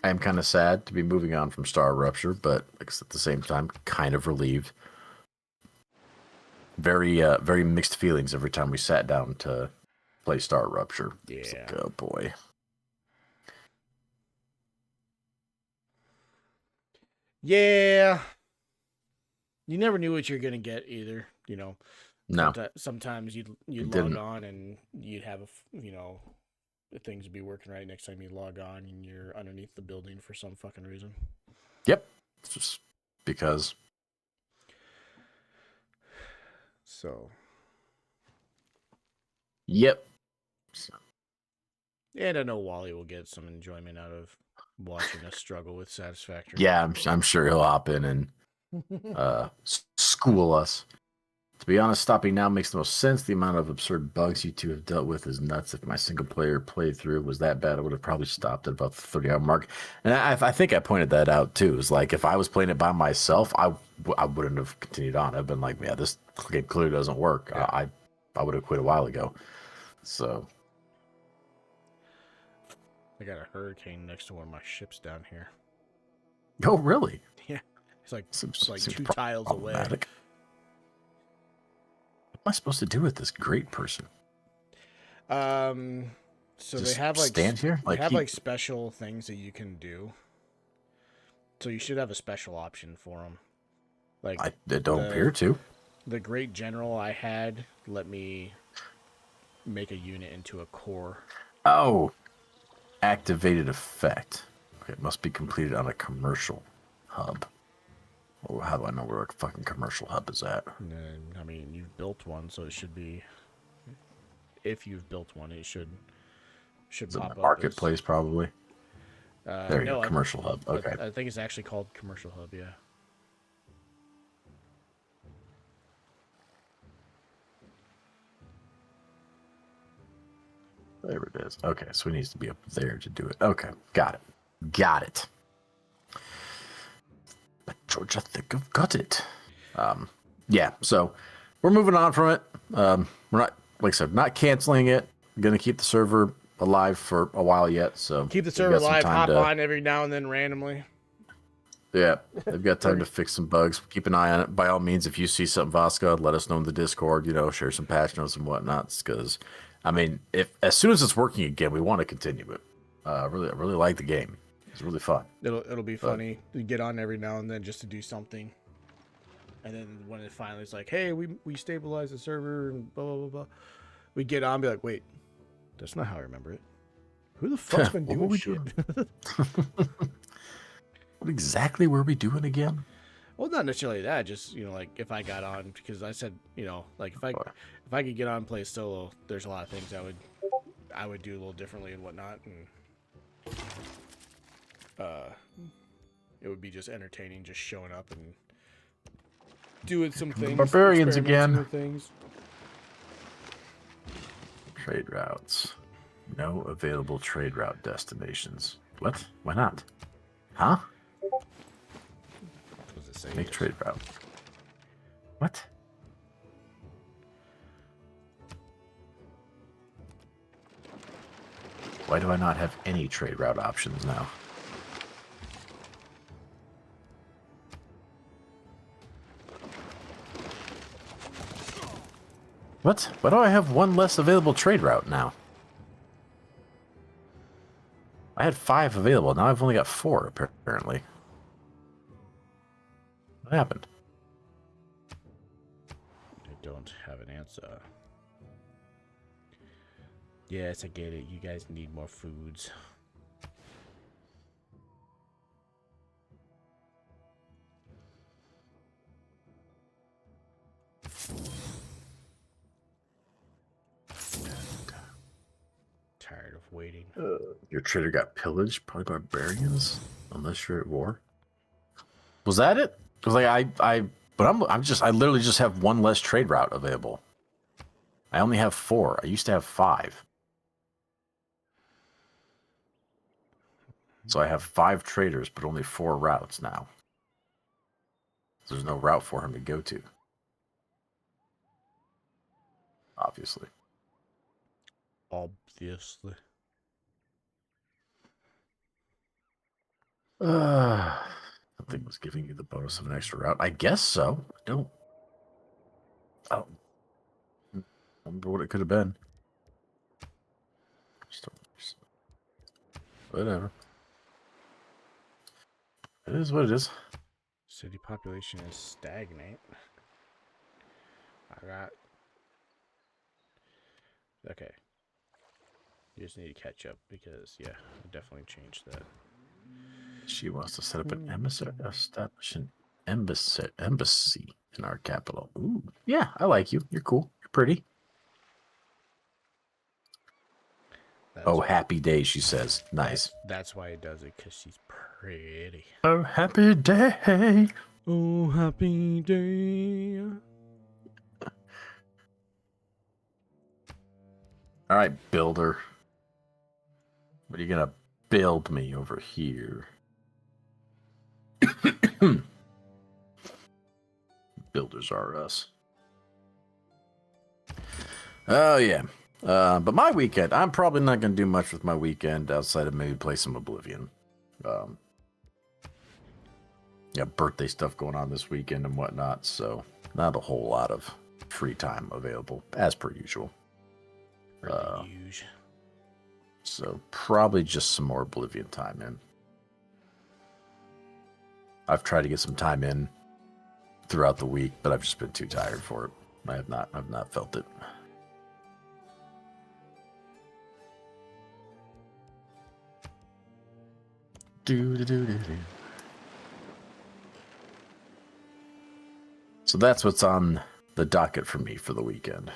I am kind of sad to be moving on from Star Rupture, but at the same time, kind of relieved. Very mixed feelings every time we sat down to play Star Rupture. Yeah. It's like, oh boy. Yeah. You never knew what you're gonna get either. You know. No. Sometimes you'd log on and you'd have things would be working right. Next time you log on and you're underneath the building for some fucking reason. Yep. It's just because. So, Yep. So, And I know Wally will get some enjoyment out of watching us struggle with Satisfactory. yeah, I'm sure he'll hop in and school us. To be honest, stopping now makes the most sense. The amount of absurd bugs you two have dealt with is nuts. If my single player playthrough was that bad, I would have probably stopped at about the 30-hour mark. And I think I pointed that out too. It's like if I was playing it by myself, I wouldn't have continued on. I've been like, yeah, this game clearly doesn't work. Yeah. I would have quit a while ago. So I got a hurricane next to one of my ships down here. oh, really? Yeah. It's like Seems 2 tiles away. problematic. What am I supposed to do with this great person? So Just they have like stand here? They Like have like special things that you can do. So you should have a special option for them. Like I don't appear to. The Great General I had let me make a unit into a core. Oh, activated effect. Okay, it must be completed on a commercial hub. Well, how do I know where a fucking commercial hub is at? And, I mean, you've built one, so it should be. If you've built one, it should Is pop it up. marketplace, probably. There you go, no, commercial hub. Okay. I think it's actually called Commercial Hub. Yeah. There it is. Okay, so it needs to be up there to do it. Okay, got it. Got it. But George, I think I've got it. Yeah, so we're moving on from it. We're not, like I said, not canceling it. Gonna keep the server alive for a while yet. So Keep the server alive. Hop on every now and then randomly. Yeah, they've got time to fix some bugs. Keep an eye on it. By all means, if you see something, Vasca, let us know in the Discord. Share some patch notes and whatnots. Because, I mean, if as soon as it's working again, we want to continue it. I really like the game. It's really fun. It'll be funny to get on every now and then just to do something. And then when it finally is like, hey, we stabilize the server and blah, blah, blah, blah. We get on and be like, wait, that's not how I remember it. Who the fuck's been doing shit? What exactly were we doing again? Well, not necessarily that. Just, like if I got on, because I said, like if I could get on and play solo, there's a lot of things I would do a little differently and whatnot. And it would be just entertaining, just showing up and doing some things. Barbarians again. With things. Trade routes. No available trade route destinations. What? Why not? Huh? What does it say? Make trade route. What? Why do I not have any trade route options now? What? Why do I have one less available trade route now? I had 5 available. Now I've only got 4, apparently. What happened? I don't have an answer. Yes, I get it. You guys need more foods. Tired of waiting. Your trader got pillaged by barbarians? Unless you're at war? Was that it? Because like I literally just have 1 less trade route available. I only have 4. I used to have 5. So I have 5 traders, but only 4 routes now. So there's no route for him to go to. Obviously. Obviously. Something was giving you the bonus of an extra route. I guess so. I don't remember what it could have been. Whatever. It is what it is. City population is stagnant. I got... Okay. You just need to catch up because, yeah, I definitely changed that. She wants to set up an emissary, establish an embassy in our capital. Ooh, yeah, I like you. You're cool. You're pretty. Oh, happy day, she says. Nice. That's why it does it, because she's pretty. Oh, happy day. Oh, happy day. All right, builder. What are you going to build me over here? Builders are us. Oh, yeah. But my weekend, I'm probably not going to do much with my weekend outside of maybe play some Oblivion. Yeah, birthday stuff going on this weekend and whatnot, so not a whole lot of free time available, as per usual. So probably just some more Oblivion time in. I've tried to get some time in throughout the week, but I've just been too tired for it. I've not felt it. So that's what's on the docket for me for the weekend.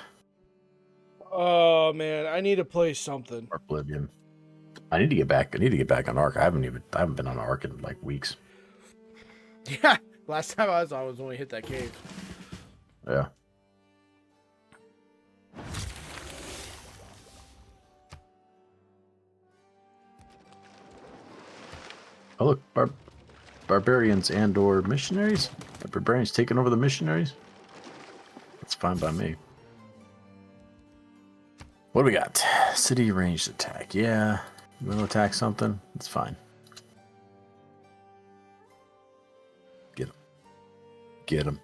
Oh man, I need to play something. Oblivion. I need to get back on Ark. I haven't been on Ark in like weeks. Yeah, last time I was only hit that cave. Yeah. Oh look, barbarians and/or missionaries. The barbarians taking over the missionaries. That's fine by me. What do we got? City ranged attack. Yeah, you want to attack something? It's fine. Get him. Get him.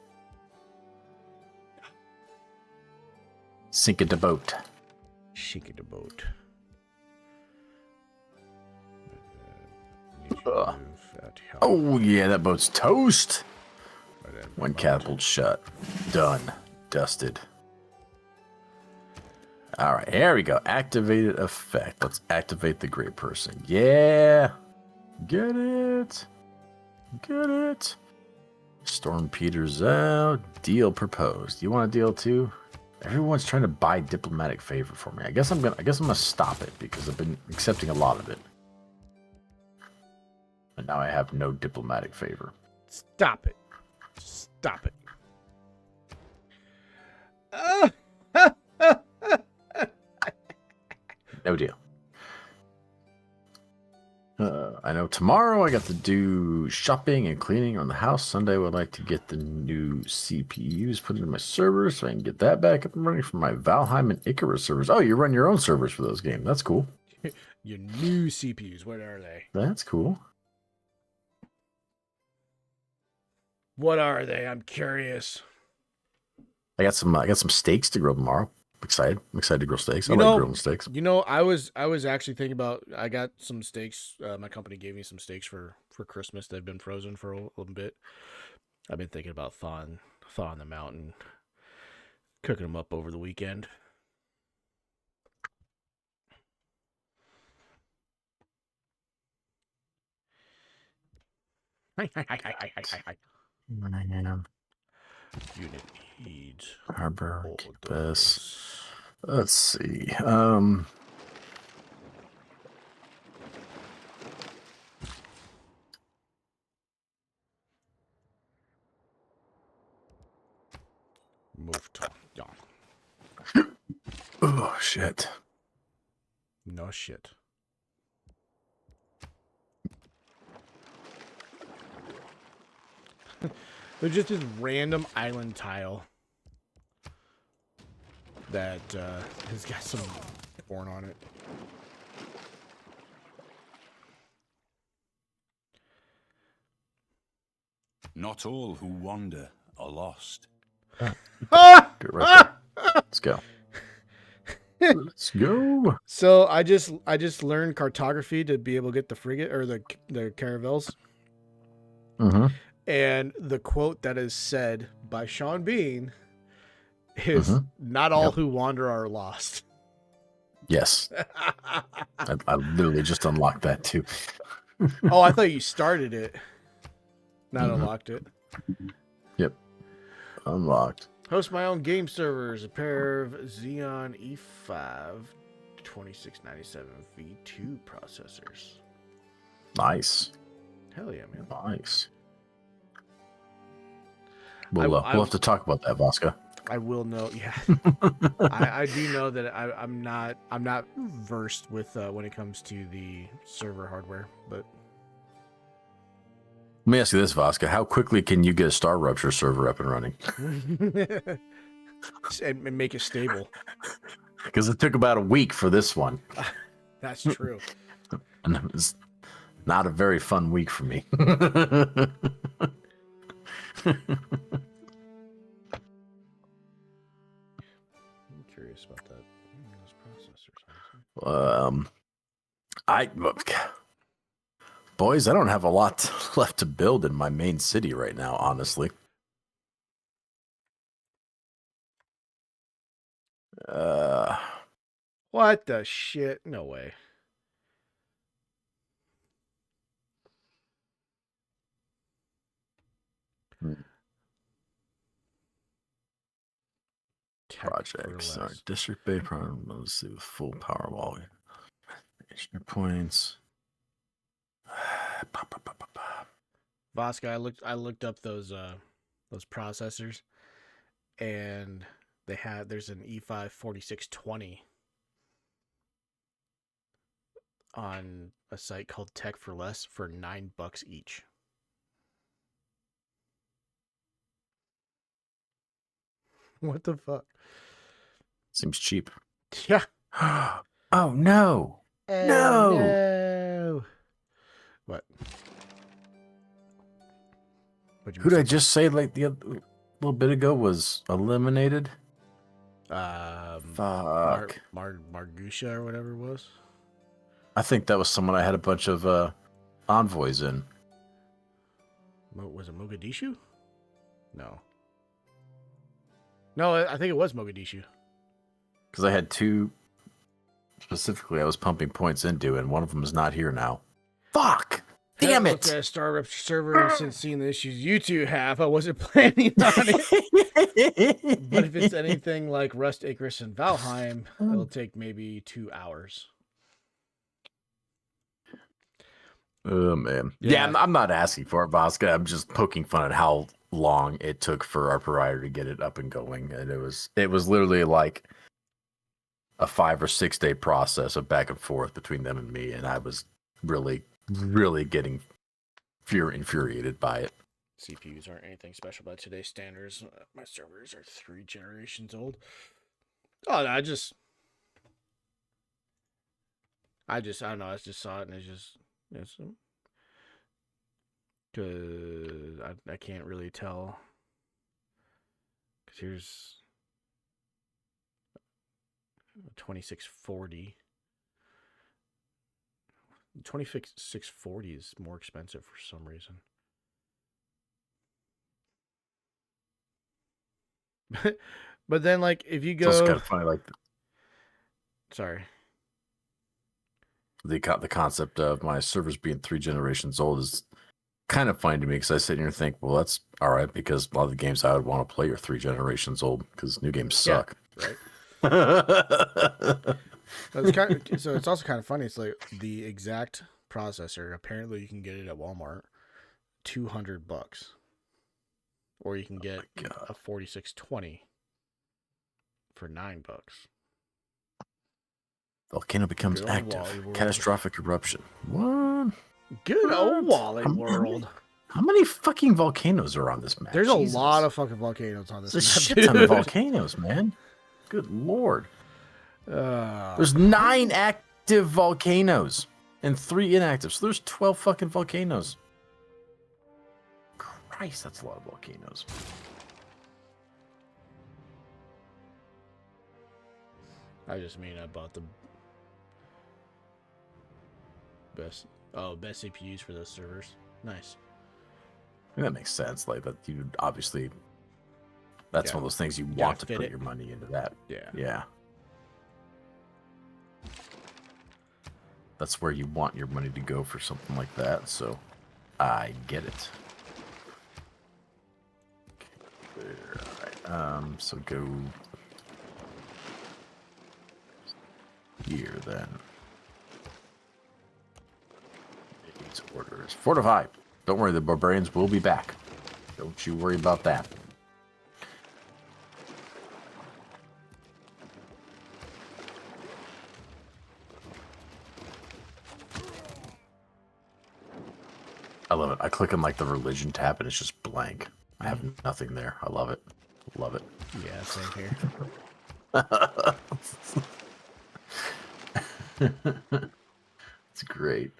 Sink it the boat. Sink it the boat. Oh yeah, that boat's toast. One catapult shut. Done. Dusted. All right, here we go. Activated effect. Let's activate the great person. Yeah. Get it. Get it. Storm Peters out. Deal proposed. You want a deal too? Everyone's trying to buy diplomatic favor for me. I guess I'm gonna stop it because I've been accepting a lot of it. And now I have no diplomatic favor. Stop it. Stop it. No deal. I know tomorrow I got to do shopping and cleaning on the house. Sunday I would like to get the new CPUs put into my servers so I can get that back up and running for my Valheim and Icarus servers. Oh, you run your own servers for those games. That's cool. Your new CPUs, what are they? That's cool. What are they? I'm curious. I got some steaks to grill tomorrow. I'm excited to grill steaks. I like grilling steaks. You know, I was actually thinking about. I got some steaks. My company gave me some steaks for Christmas. They've been frozen for a little bit. I've been thinking about thawing them out and cooking them up over the weekend. Hi. Unit needs Harbor, Campus. Let's see. Move to yeah. Oh shit. No shit. There's just this random island tile that has got some corn on it. Not all who wander are lost. Get right there. Let's go. Let's go. So I just learned cartography to be able to get the frigate or the caravels. Mm-hmm. And the quote that is said by Sean Bean is not all who wander are lost. Yes. I literally just unlocked that too. Oh, I thought you started it. Not unlocked it. Yep. Unlocked. Host my own game servers. A pair of Xeon E5 2697 V2 processors. Nice. Hell yeah, man. Nice. We'll have to talk about that, Vasca. I will know. Yeah, I do know that I'm not versed with when it comes to the server hardware, but Let me ask you this, Vasca. How quickly can you get a Star Rupture server up and running? and make it stable. Because it took about a week for this one. That's true. And it was not a very fun week for me. I'm curious about that. Those processors. Boys, I don't have a lot left to build in my main city right now, honestly. What the shit? No way. Projects. Sorry, district bay problem. Let's see with full power wall. Points. Vasca, I looked up those processors, and there's an E5 4620 on a site called Tech for Less for $9 each. What the fuck? Seems cheap. Yeah. Oh no. No. What? Who did I just say like the other, little bit ago was eliminated? Fuck. Margusha or whatever it was. I think that was someone I had a bunch of envoys in. Was it Mogadishu? No. No, I think it was Mogadishu. Because I had two specifically I was pumping points into, and one of them is not here now. Fuck! Damn it! Looked at a Star Rupture server, and since seeing the issues you two have, I wasn't planning on it. But if it's anything like Rust, Icarus, and Valheim, it'll take maybe 2 hours. Oh man. Yeah, I'm not asking for it, Vasca. I'm just poking fun at how long it took for our provider to get it up and going. And it was literally like a 5 or 6 day process of back and forth between them and me, and I was really getting infuriated by it. CPUs aren't anything special by today's standards. My servers are 3 generations old. Oh, I don't know. I just saw it, and it's because I can't really tell. Because here's 2640. 2640 is more expensive for some reason. But then, like, if you go, it's kind of funny, like, sorry, the concept of my servers being 3 generations old is kind of funny to me, because I sit here and think, well, that's all right, because a lot of the games I would want to play are 3 generations old, because new games suck. Yeah, right. So it's also kind of funny. It's like the exact processor. Apparently, you can get it at Walmart, $200, or you can get a 4620 for $9. Volcano becomes active. Catastrophic eruption. What? Good old Wally World. How many fucking volcanoes are on this map? There's a lot of fucking volcanoes on this map. There's a shit ton of volcanoes, man. Good lord. There's 9 active volcanoes and 3 inactive. So there's 12 fucking volcanoes. Christ, that's a lot of volcanoes. I just mean I bought the best CPUs for those servers. Nice. I mean, that makes sense. Like, that, you obviously, that's one of those things you want to put your money into. That. Yeah. That's where you want your money to go for something like that. So, I get it. Okay, all right. So go. here then. These orders. Fortify. Don't worry, the barbarians will be back. Don't you worry about that. I love it. I click on like the religion tab and it's just blank. I have nothing there. I love it. Love it. Yeah, same here. It's great.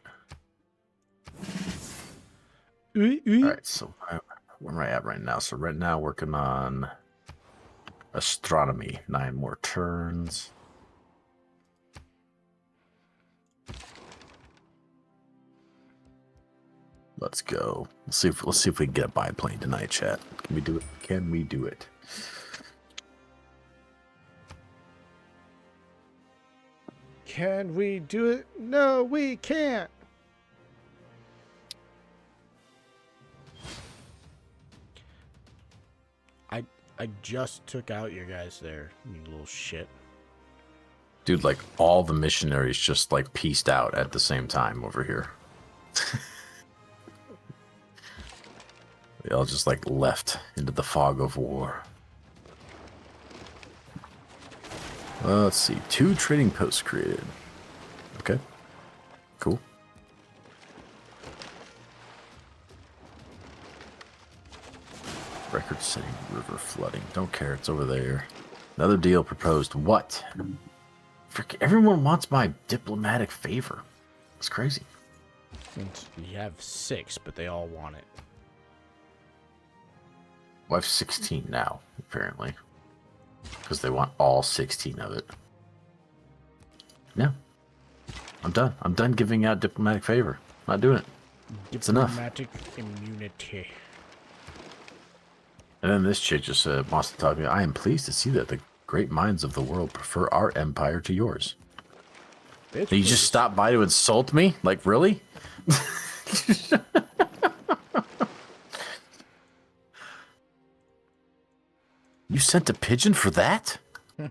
All All right, so where am I at right now? So right now working on astronomy. 9 more turns. Let's go. Let's see if we can get a biplane tonight, chat. Can we do it? Can we do it? Can we do it? No, we can't. I just took out your guys there, you little shit. Dude, like all the missionaries just like pieced out at the same time over here. They all just like left into the fog of war. Let's see. 2 trading posts created. Okay. Cool. Record-setting river flooding. Don't care. It's over there. Another deal proposed. What? Frick, everyone wants my diplomatic favor. It's crazy. And you have 6, but they all want it. Well, I have 16 now, apparently. Because they want all 16 of it. Yeah. I'm done. I'm done giving out diplomatic favor. Not doing it. It's enough. Diplomatic immunity. And then this chick just wants to talk to me. I am pleased to see that the great minds of the world prefer our empire to yours. Bitch, You just stopped by to insult me? Like, really? You sent a pigeon for that? All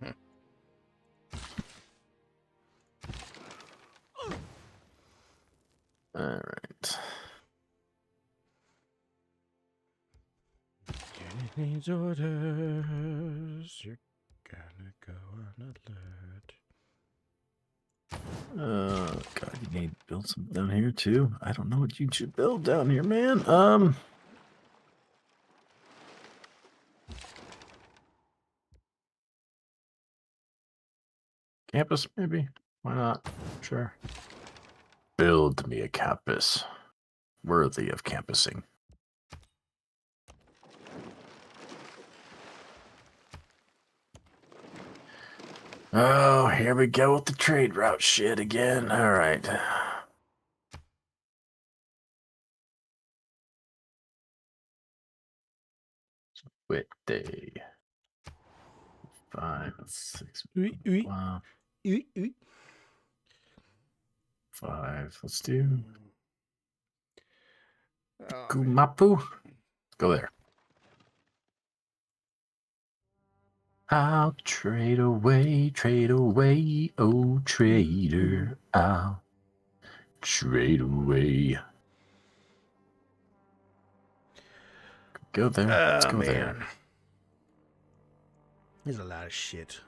right. These orders, you're gonna go on alert. God, you need to build something down here too. I don't know what you should build down here, man. Campus, maybe? Why not? Sure. Build me a campus worthy of campusing. Oh, here we go with the trade route shit again. All right. Wait, day. 5, 6, wow. 5. Let's do Kumapu. Go there. I'll trade away, oh trader. I'll trade away. Go there. Let's go there. There's a lot of shit.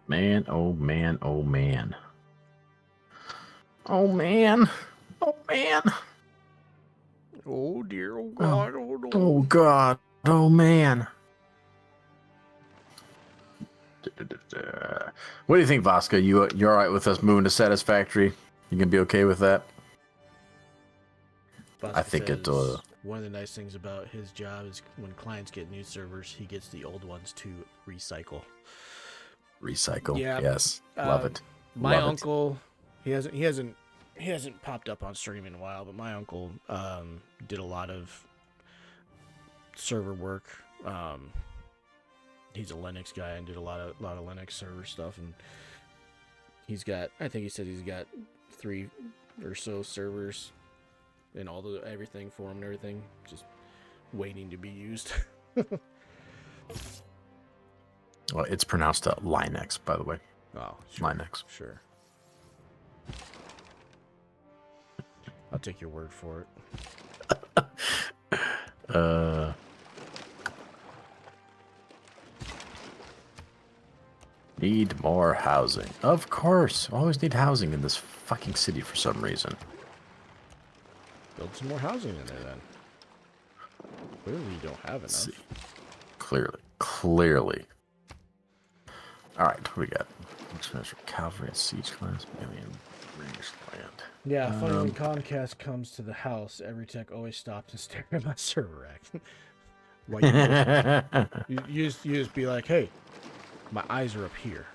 Man, oh man, oh man. Oh man. Oh man. Oh dear, oh god, oh no. Oh god. Oh man. What do you think, Vasca? You're all right with us moving to Satisfactory? You gonna be okay with that? Buster I think it. One of the nice things about his job is when clients get new servers, he gets the old ones to recycle. Recycle. Yeah. Yes. Love it. My Love uncle, he hasn't popped up on stream in a while, but my uncle did a lot of server work. He's a Linux guy and did a lot of Linux server stuff, and I think he said he's got 3 or so servers and everything for him and everything, just waiting to be used. Well, it's pronounced Linux, by the way. Oh, sure, Linux. sure. I'll take your word for it. Need more housing. Of course. Always need housing in this fucking city for some reason. Build some more housing in there then. Clearly you don't have enough. See. Clearly. Alright, what do we got? Cavalry and siege class, alien rangeland. Yeah, funny when Comcast comes to the house, every tech always stops and stares at my server rack. While you just be like, hey, my eyes are up here.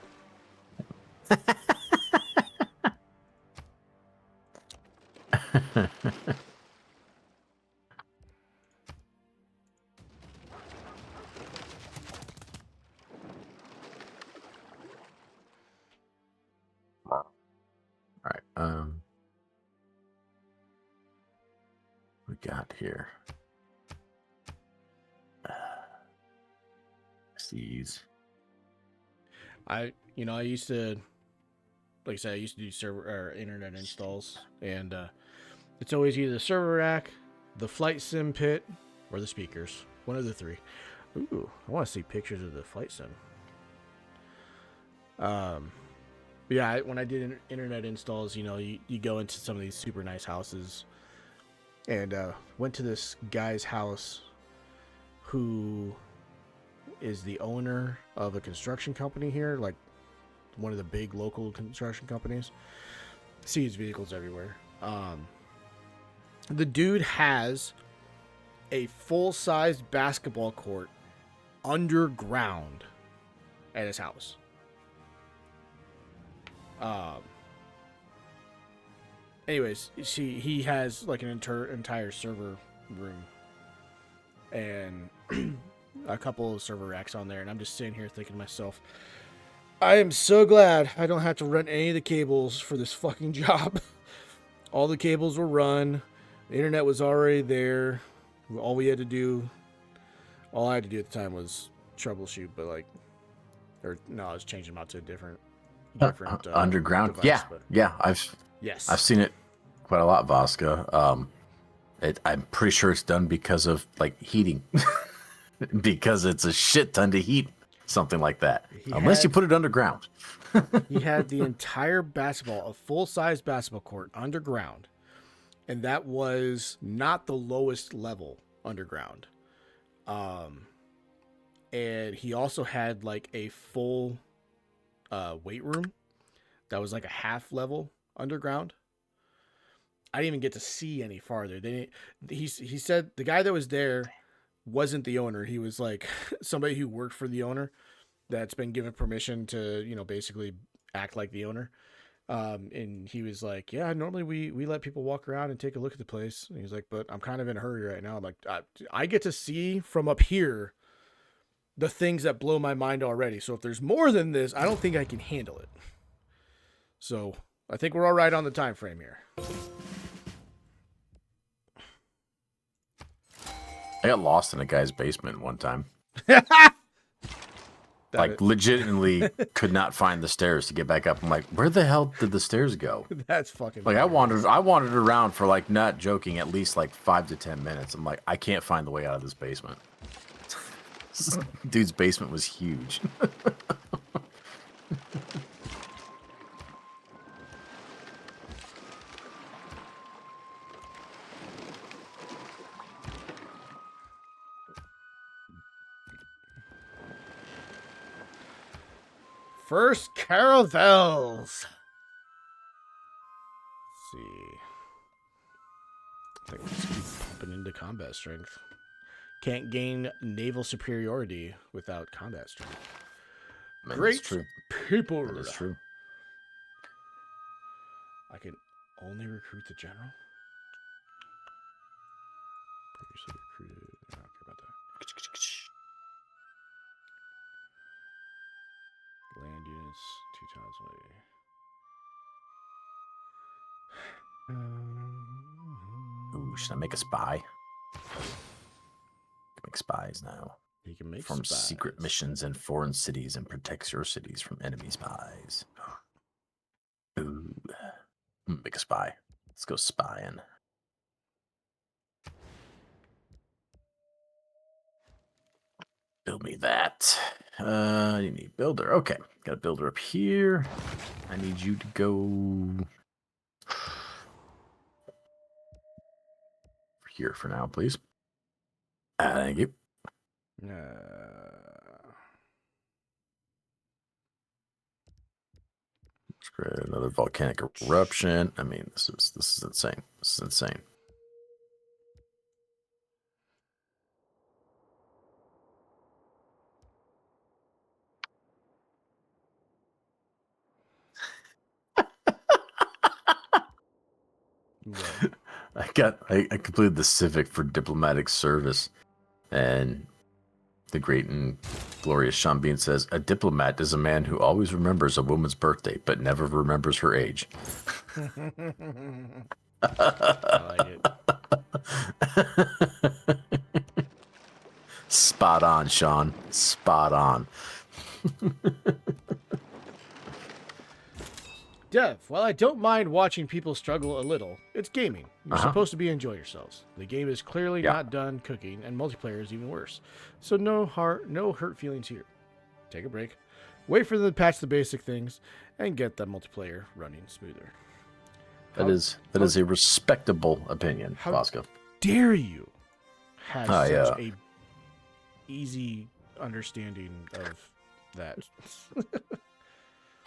Alright, we got here. These. I used to, like I said, I used to do server or internet installs, and it's always either the server rack, the flight sim pit, or the speakers. One of the three. Ooh, I want to see pictures of the flight sim. But yeah, when I did internet installs, you go into some of these super nice houses, and went to this guy's house who is the owner of a construction company here, like one of the big local construction companies. See his vehicles everywhere. The dude has a full-size basketball court underground at his house. Anyways, see, he has like an entire server room and a couple of server racks on there, and I'm just sitting here thinking to myself, I am so glad I don't have to run any of the cables for this fucking job. All the cables were run. The internet was already there. All I had to do at the time was troubleshoot, but I was changing them out to a different underground. device, Yeah, I've seen it quite a lot, Vasca. I'm pretty sure it's done because of heating, because it's a shit ton to heat something like that. Unless you put it underground. He had the entire a full-size basketball court underground, and that was not the lowest level underground. And he also had a full weight room that was a half level underground. I didn't even get to see any farther. He said the guy that was there wasn't the owner. He was somebody who worked for the owner that's been given permission to, basically act like the owner. And he was like, yeah, normally we let people walk around and take a look at the place. And he's like, but I'm kind of in a hurry right now. I'm like, I get to see from up here the things that blow my mind already. So if there's more than this, I don't think I can handle it. So I think we're all right on the time frame here. I got lost in a guy's basement one time. Legitimately could not find the stairs to get back up. I'm like, where the hell did the stairs go? That's fucking I wandered around for not joking, at least 5 to 10 minutes. I'm like, I can't find the way out of this basement. Dude's basement was huge. First caravels. Let's see. I think let's keep pumping into combat strength. Can't gain naval superiority without combat strength. Man, Great that's true. people. That is true. I can only recruit the general. Previously recruited. I don't care about that. Land units 2 times away. Ooh, should I make a spy? Make spies now. You can make Forms spies. secret missions in foreign cities and protects your cities from enemy spies. Ooh. Make a spy. Let's go spying. Build me that. You need builder. Okay, got a builder up here. I need you to go here for now, please. Thank you. Let's create another volcanic eruption. I mean, this is insane. This is insane. What? I completed the civic for diplomatic service, and the great and glorious Sean Bean says, a diplomat is a man who always remembers a woman's birthday, but never remembers her age. I like it. Spot on, Sean. Spot on. Dev, while I don't mind watching people struggle a little, it's gaming. You're supposed to be enjoying yourselves. The game is clearly not done cooking, and multiplayer is even worse. So no hurt feelings here. Take a break, wait for them to patch the basic things, and get that multiplayer running smoother. That is a respectable opinion, Bosco. Dare you have such yeah. a easy understanding of that?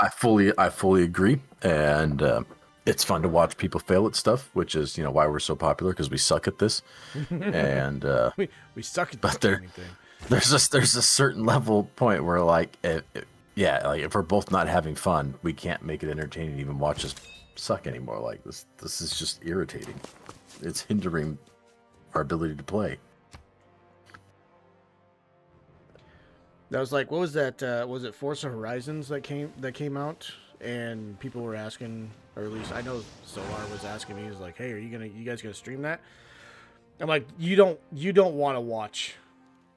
I fully agree, and it's fun to watch people fail at stuff, which is why we're so popular, because we suck at this, and we suck at but this thing. There's a certain level point where like if we're both not having fun, we can't make it entertaining to even watch us suck anymore. Like this is just irritating. It's hindering our ability to play. That was like, what was that? Was it Forza Horizons that came out, and people were asking, or at least I know Solar was asking me, he's like, "Hey, you guys gonna stream that?" I'm like, "You don't want to watch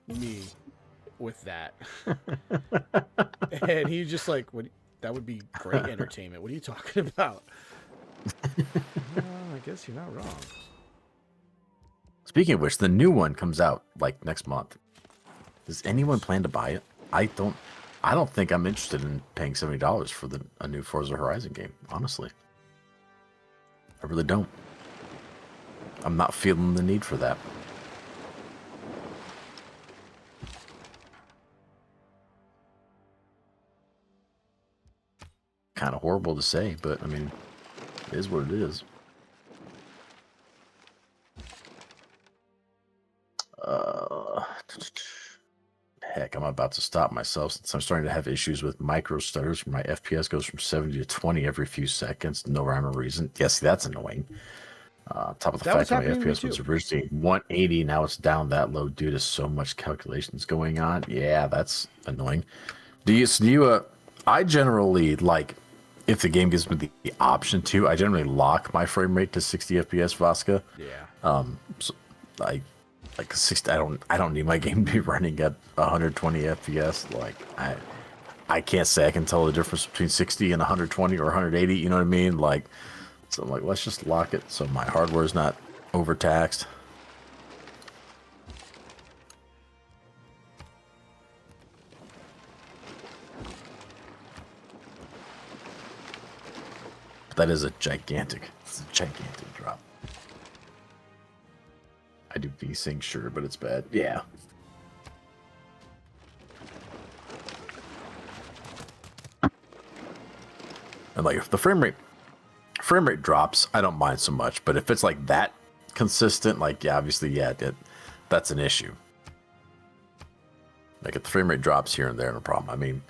me with that." And he's just like, "What? That would be great entertainment. What are you talking about?" Well, I guess you're not wrong. Speaking of which, the new one comes out like next month. Does anyone plan to buy it? I don't think I'm interested in paying $70 for a new Forza Horizon game, honestly. I really don't. I'm not feeling the need for that. Kind of horrible to say, but I mean, it is what it is. Heck, I'm about to stop myself since I'm starting to have issues with micro stutters where my FPS goes from 70 to 20 every few seconds. No rhyme or reason. Yes, that's annoying. Top of the fact that my FPS was originally 180, now it's down that low due to so much calculations going on. Yeah, that's annoying. I generally, like, if the game gives me the option to, I generally lock my frame rate to 60 FPS, Vasca. Yeah. So like 60, I don't need my game to be running at 120 FPS. Like I can't say I can tell the difference between 60 and 120 or 180. You know what I mean? Like, so I'm like, let's just lock it so my hardware is not overtaxed. But that is a gigantic drop. I do VSync, sure, but it's bad. Yeah. And like if the frame rate drops, I don't mind so much. But if it's like that consistent, like obviously, that's an issue. Like if the frame rate drops here and there, no problem. I mean,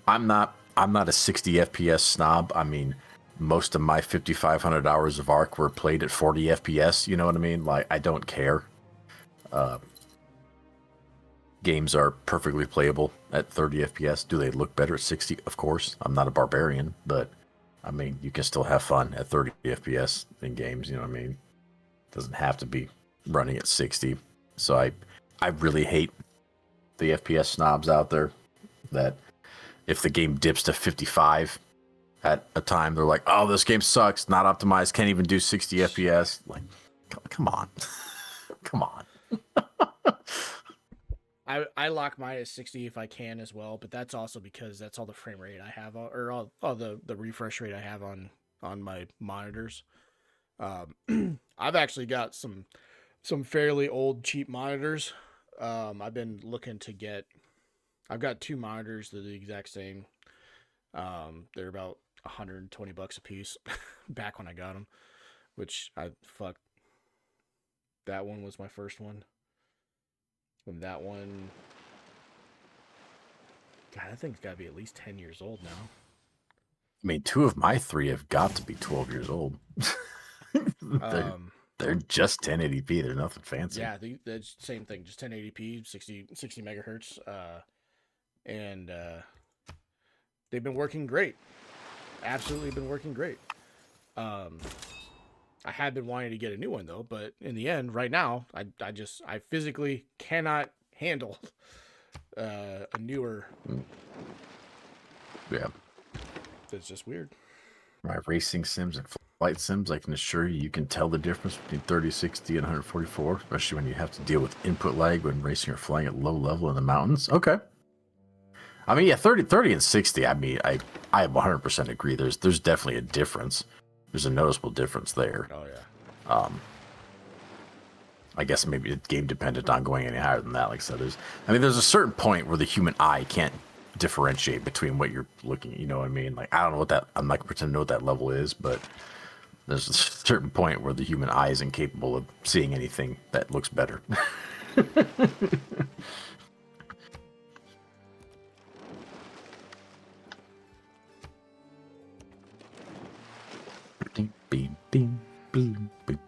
I'm not a 60 FPS snob. I mean, most of my 5,500 hours of ARC were played at 40 FPS. You know what I mean? Like I don't care. Games are perfectly playable at 30 FPS. Do they look better at 60? Of course. I'm not a barbarian, but I mean, you can still have fun at 30 FPS in games, you know what I mean? It doesn't have to be running at 60. So I really hate the FPS snobs out there that if the game dips to 55 at a time, they're like, oh, this game sucks, not optimized, can't even do 60 FPS. Like, come on. Come on. I lock mine at 60 if I can as well, but that's also because that's all the frame rate I have, or all the refresh rate I have on my monitors. I've actually got some fairly old cheap monitors. I've been looking to get. I've got two monitors that are the exact same. They're about $120 a piece back when I got them, which I fuck. That one was my first one. And that one, God, that thing's got to be at least 10 years old now. I mean, 2 of my 3 have got to be 12 years old. They're just 1080p. They're nothing fancy. Yeah, the same thing, just 1080p, 60 megahertz, and they've been working great. Absolutely been working great. I had been wanting to get a new one though, but in the end, right now, I physically cannot handle a newer. Yeah, it's just weird. My racing sims and flight sims, I can assure you, you can tell the difference between 3060 and 144, especially when you have to deal with input lag when racing or flying at low level in the mountains. Okay. I mean, yeah, 30 and 60. I mean, I 100% agree. There's definitely a difference. There's a noticeable difference there. Oh yeah. I guess maybe it's game dependent on going any higher than that. Like I said, there's a certain point where the human eye can't differentiate between what you're looking at. You know what I mean? Like, I don't know what that. I'm not gonna pretend to know what that level is, but there's a certain point where the human eye is incapable of seeing anything that looks better. Beep, beep, beep, beep.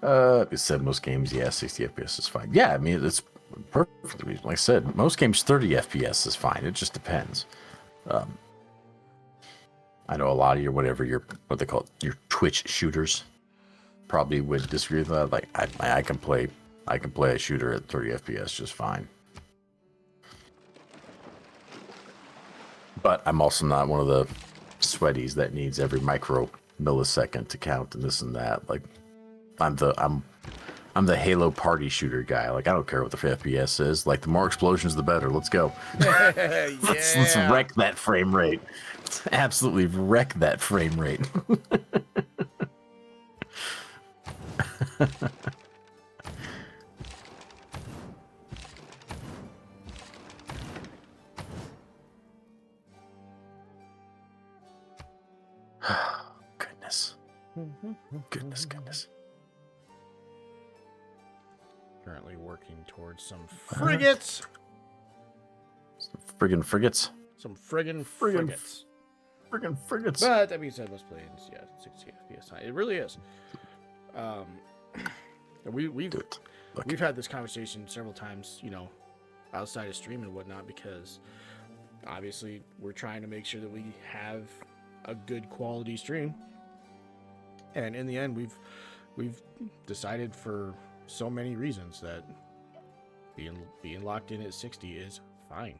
It said most games, yeah, 60 FPS is fine. Yeah, I mean, it's perfect. Like I said, most games 30 FPS is fine. It just depends. I know a lot of what they call it, your Twitch shooters probably would disagree with that. Like, I can play a shooter at 30 FPS just fine. But I'm also not one of the sweaties that needs every micro millisecond to count and this and that. Like, I'm the Halo party shooter guy. Like, I don't care what the FPS is. Like, the more explosions, the better. Let's go. Yeah. let's wreck that frame rate. Let's absolutely wreck that frame rate. Goodness. Currently working towards some frigates. Some friggin' frigates. Some friggin' frigates. Friggin' frigates. But that being said, most planes, yeah, 60 FPS high. It really is. We've had this conversation several times, you know, outside of stream and whatnot, because obviously we're trying to make sure that we have a good quality stream. And in the end, we've decided for so many reasons that being locked in at 60 is fine.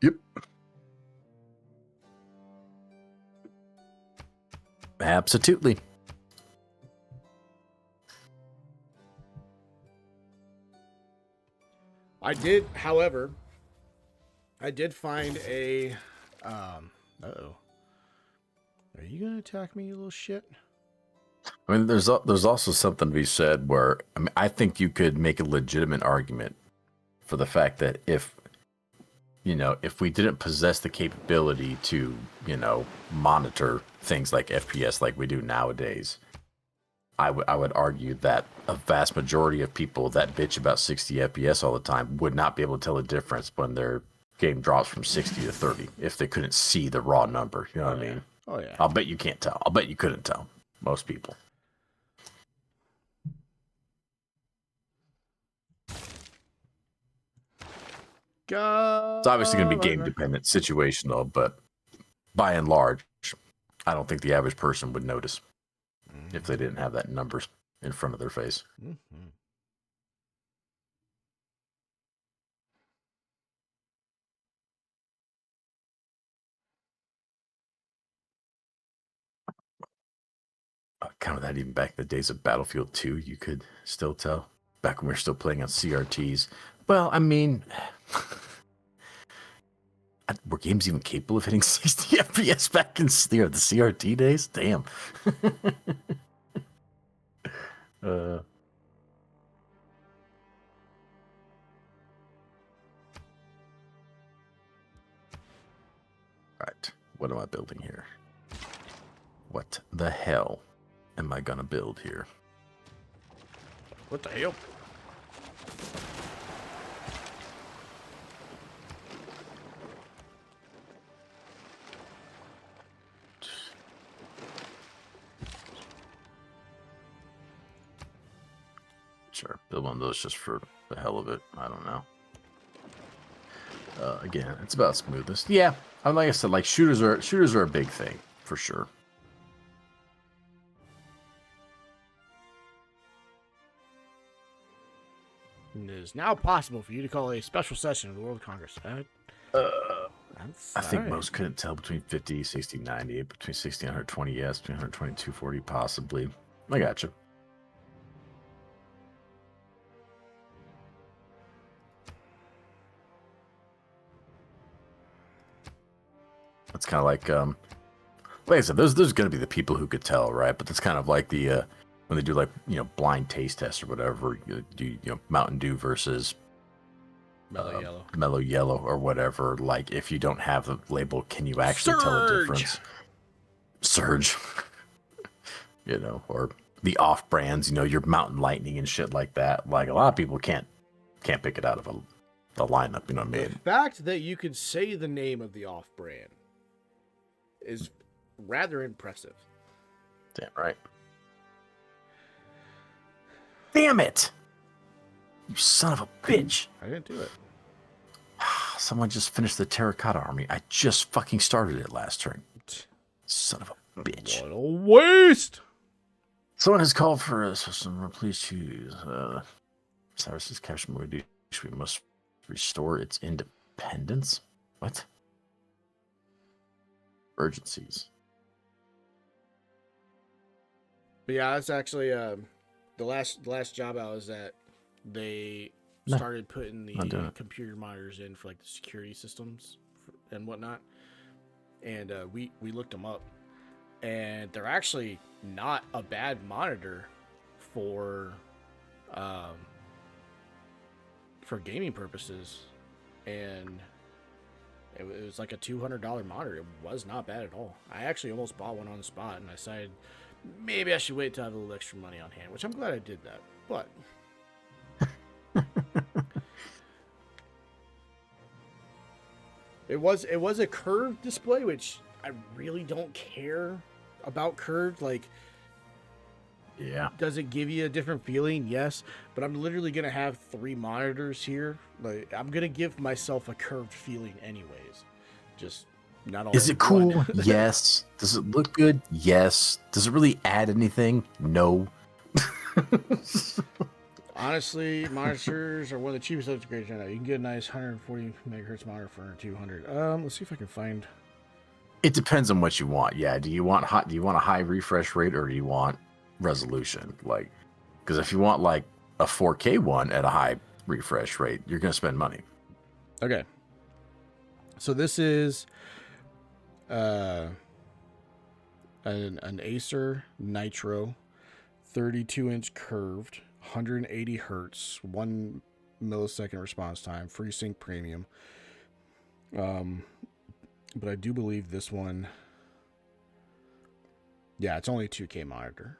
Yep. Absolutely. I did, however, find a uh-oh. Are you gonna attack me, you little shit? I mean, there's also something to be said where, I mean, I think you could make a legitimate argument for the fact that if we didn't possess the capability to, monitor things like FPS like we do nowadays, I would argue that a vast majority of people that bitch about 60 FPS all the time would not be able to tell the difference when their game drops from 60 to 30 if they couldn't see the raw number. You know what I mean? Oh, yeah. I'll bet you can't tell. I'll bet you couldn't tell. Most people. It's obviously going to be game dependent situation though, but by and large, I don't think the average person would notice if they didn't have that numbers in front of their face. Mm-hmm. Kind of that even back in the days of Battlefield 2, you could still tell. Back when we were still playing on CRTs, Well, I mean, were games even capable of hitting 60 FPS back in the CRT days? Damn. Right. What am I building here? What the hell am I gonna build here? What the hell? Sure, build one of those just for the hell of it. I don't know. Again, it's about smoothness. Yeah, like I said, like shooters are a big thing for sure. It is now possible for you to call a special session of the World Congress. I think most couldn't tell between 50, 60, 90, between 60 and 120, yes, between 120 and 240, possibly. I got you. That's kind of like I said, there's going to be the people who could tell, right? But that's kind of like the when they do like blind taste tests or whatever. You do Mountain Dew versus mellow yellow or whatever. Like if you don't have the label, can you actually tell the difference? Surge, or the off brands, your Mountain Lightning and shit like that. Like a lot of people can't pick it out of the lineup. You know what I mean? The fact that you could say the name of the off brand is rather impressive. Damn right. Damn it! You son of a bitch! I didn't do it. Someone just finished the Terracotta Army. I just fucking started it last turn. Son of a bitch. What a waste! Someone has called for a system. Please choose. Cyrus's cash moody. We must restore its independence. What? Urgencies. But yeah, that's actually the last job I was at. They started putting the computer monitors in for like the security systems and whatnot, and we looked them up, and they're actually not a bad monitor for gaming purposes, and it was like a $200 monitor. It was not bad at all. I actually almost bought one on the spot, and I decided maybe I should wait till I have a little extra money on hand, which I'm glad I did that. But it was a curved display, which I really don't care about curved. Like, yeah, does it give you a different feeling? Yes, but I'm literally gonna have 3 monitors here. Like, I'm gonna give myself a curved feeling anyways. Just not all. Is it cool? Yes. Does it look good? Yes. Does it really add anything? No. Honestly, monitors are one of the cheapest upgrades right now. You can get a nice 140 megahertz monitor for under 200. Let's see if I can find. It depends on what you want. Yeah. Do you want a high refresh rate or do you want resolution? Like, because if you want like a 4K one at a high refresh rate, you're gonna spend money. Okay. So this is an Acer Nitro 32-inch curved, 180 hertz, 1 millisecond response time, FreeSync Premium. But I do believe this one, yeah, it's only a 2K monitor.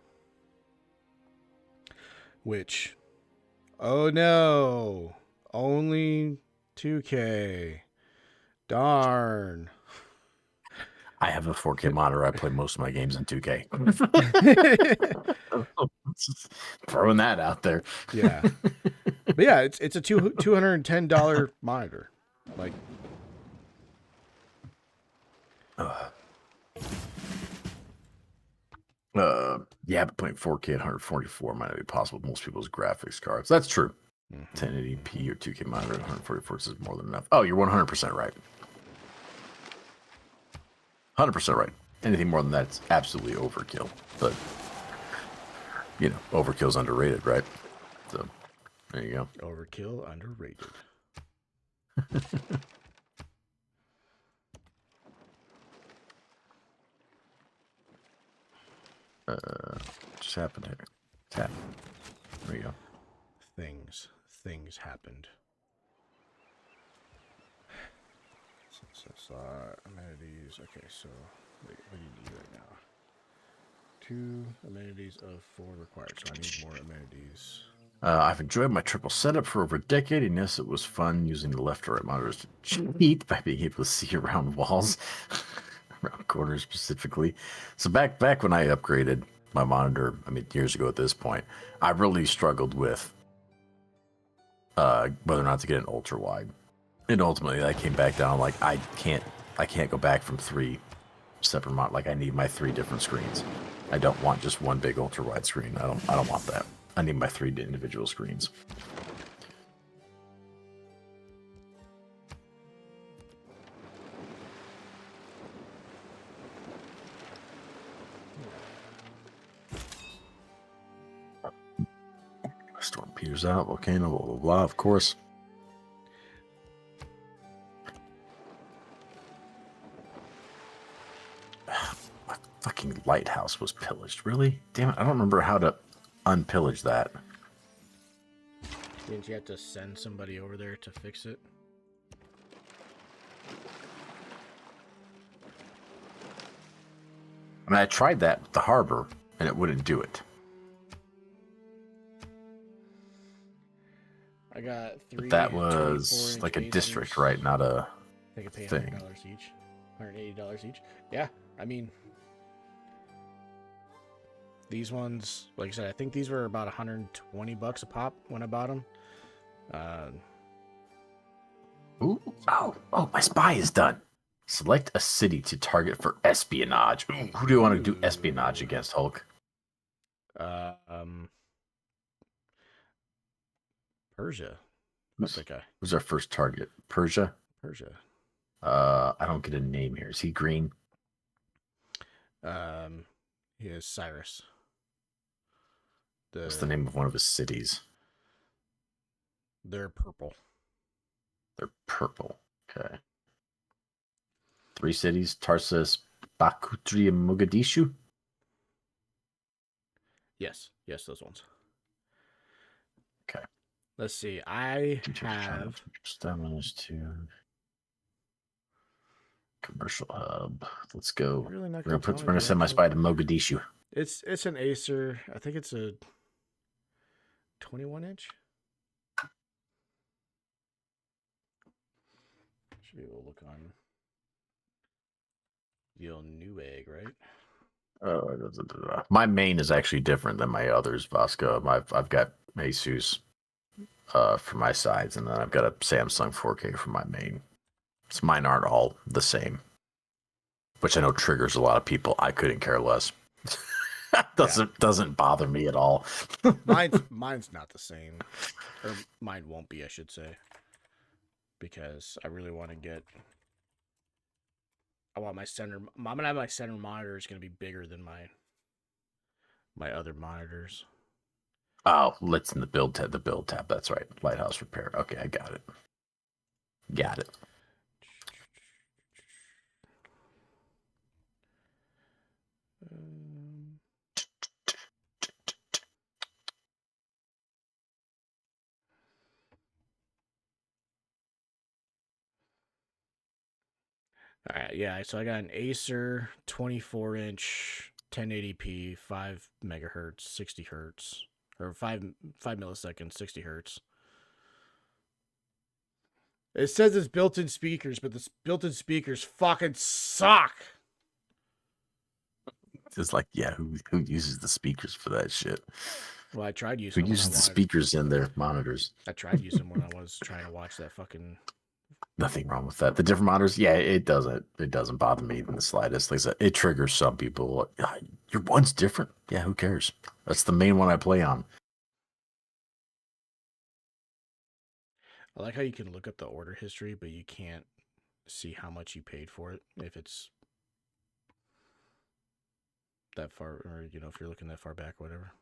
Which, oh no, only 2K. Darn. I have a 4K monitor. I play most of my games in 2K. Throwing that out there. Yeah. But yeah, it's a $210 monitor. Like, yeah, but playing 4K at 144 might not be possible with most people's graphics cards. That's true. 1080p or 2K monitor at 144 is more than enough. Oh, you're 100% right. 100% right. Anything more than that's absolutely overkill. But, overkill's underrated, right? So, There you go. Overkill, underrated. Just happened here. It's happened. There you go. Things happened. So amenities. Okay, so wait, what do you need right now? 2 amenities of 4 required, so I need more amenities. I've enjoyed my triple setup for over a decade, and yes, it was fun using the left or right monitors to cheat by being able to see around walls, around corners specifically. So back when I upgraded my monitor, I mean years ago at this point, I really struggled with whether or not to get an ultra wide, and ultimately I came back down like I can't go back from 3 separate like I need my 3 different screens. I don't want just one big ultra wide screen. I don't want that. I need my 3 individual screens. Storm peters out, volcano, blah, blah, blah, of course. My fucking lighthouse was pillaged. Really? Damn it, I don't remember how to unpillage that. Didn't you have to send somebody over there to fix it? I mean, I tried that with the harbor, and it wouldn't do it. I got 3. But that was like a district, right? Not a they could pay thing. $100 each, $180 each. Yeah, I mean, these ones, like I said, I think these were about $120 a pop when I bought them. Ooh, oh, my spy is done. Select a city to target for espionage. Ooh, who do you want to do espionage against, Hulk? Persia. What's that guy? Who's our first target? Persia? Persia. I don't get a name here. Is he green? He is Cyrus. What's the name of one of his cities? They're purple. They're purple. Okay. 3 cities: Tarsus, Bakutri, and Mogadishu. Yes, those ones. Okay. Let's see. I have established to commercial hub. Let's go. Really not We're gonna send my spy to Mogadishu. It's an Acer. I think it's a 21-inch. Should be able to look on Deal Newegg, right? My main is actually different than my others, Vasco. I've got Asus for my sides, and then I've got a Samsung 4K for my main. So mine aren't all the same, which I know triggers a lot of people. I couldn't care less. Doesn't bother me at all. mine's not the same, or mine won't be, I should say, because I really want to get. I want my center. I'm gonna have my center monitor is gonna be bigger than my other monitors. Oh, let's in the build tab. The build tab. That's right. Lighthouse repair. Okay, I got it. Got it. All right, yeah. So I got an Acer 24-inch 1080p 5 megahertz 60 hertz or 5 milliseconds 60 hertz. It says it's built-in speakers, but the built-in speakers fucking suck. It's like, yeah, who uses the speakers for that shit? Well, I tried using who uses the speakers in their monitors. I tried using them when I was trying to watch that fucking. Nothing wrong with that. The different monitors, yeah, it doesn't bother me in the slightest. Like I said, it triggers some people. Your one's different. Yeah, who cares? That's the main one I play on. I like how you can look up the order history, but you can't see how much you paid for it if it's that far, or if you're looking that far back, whatever.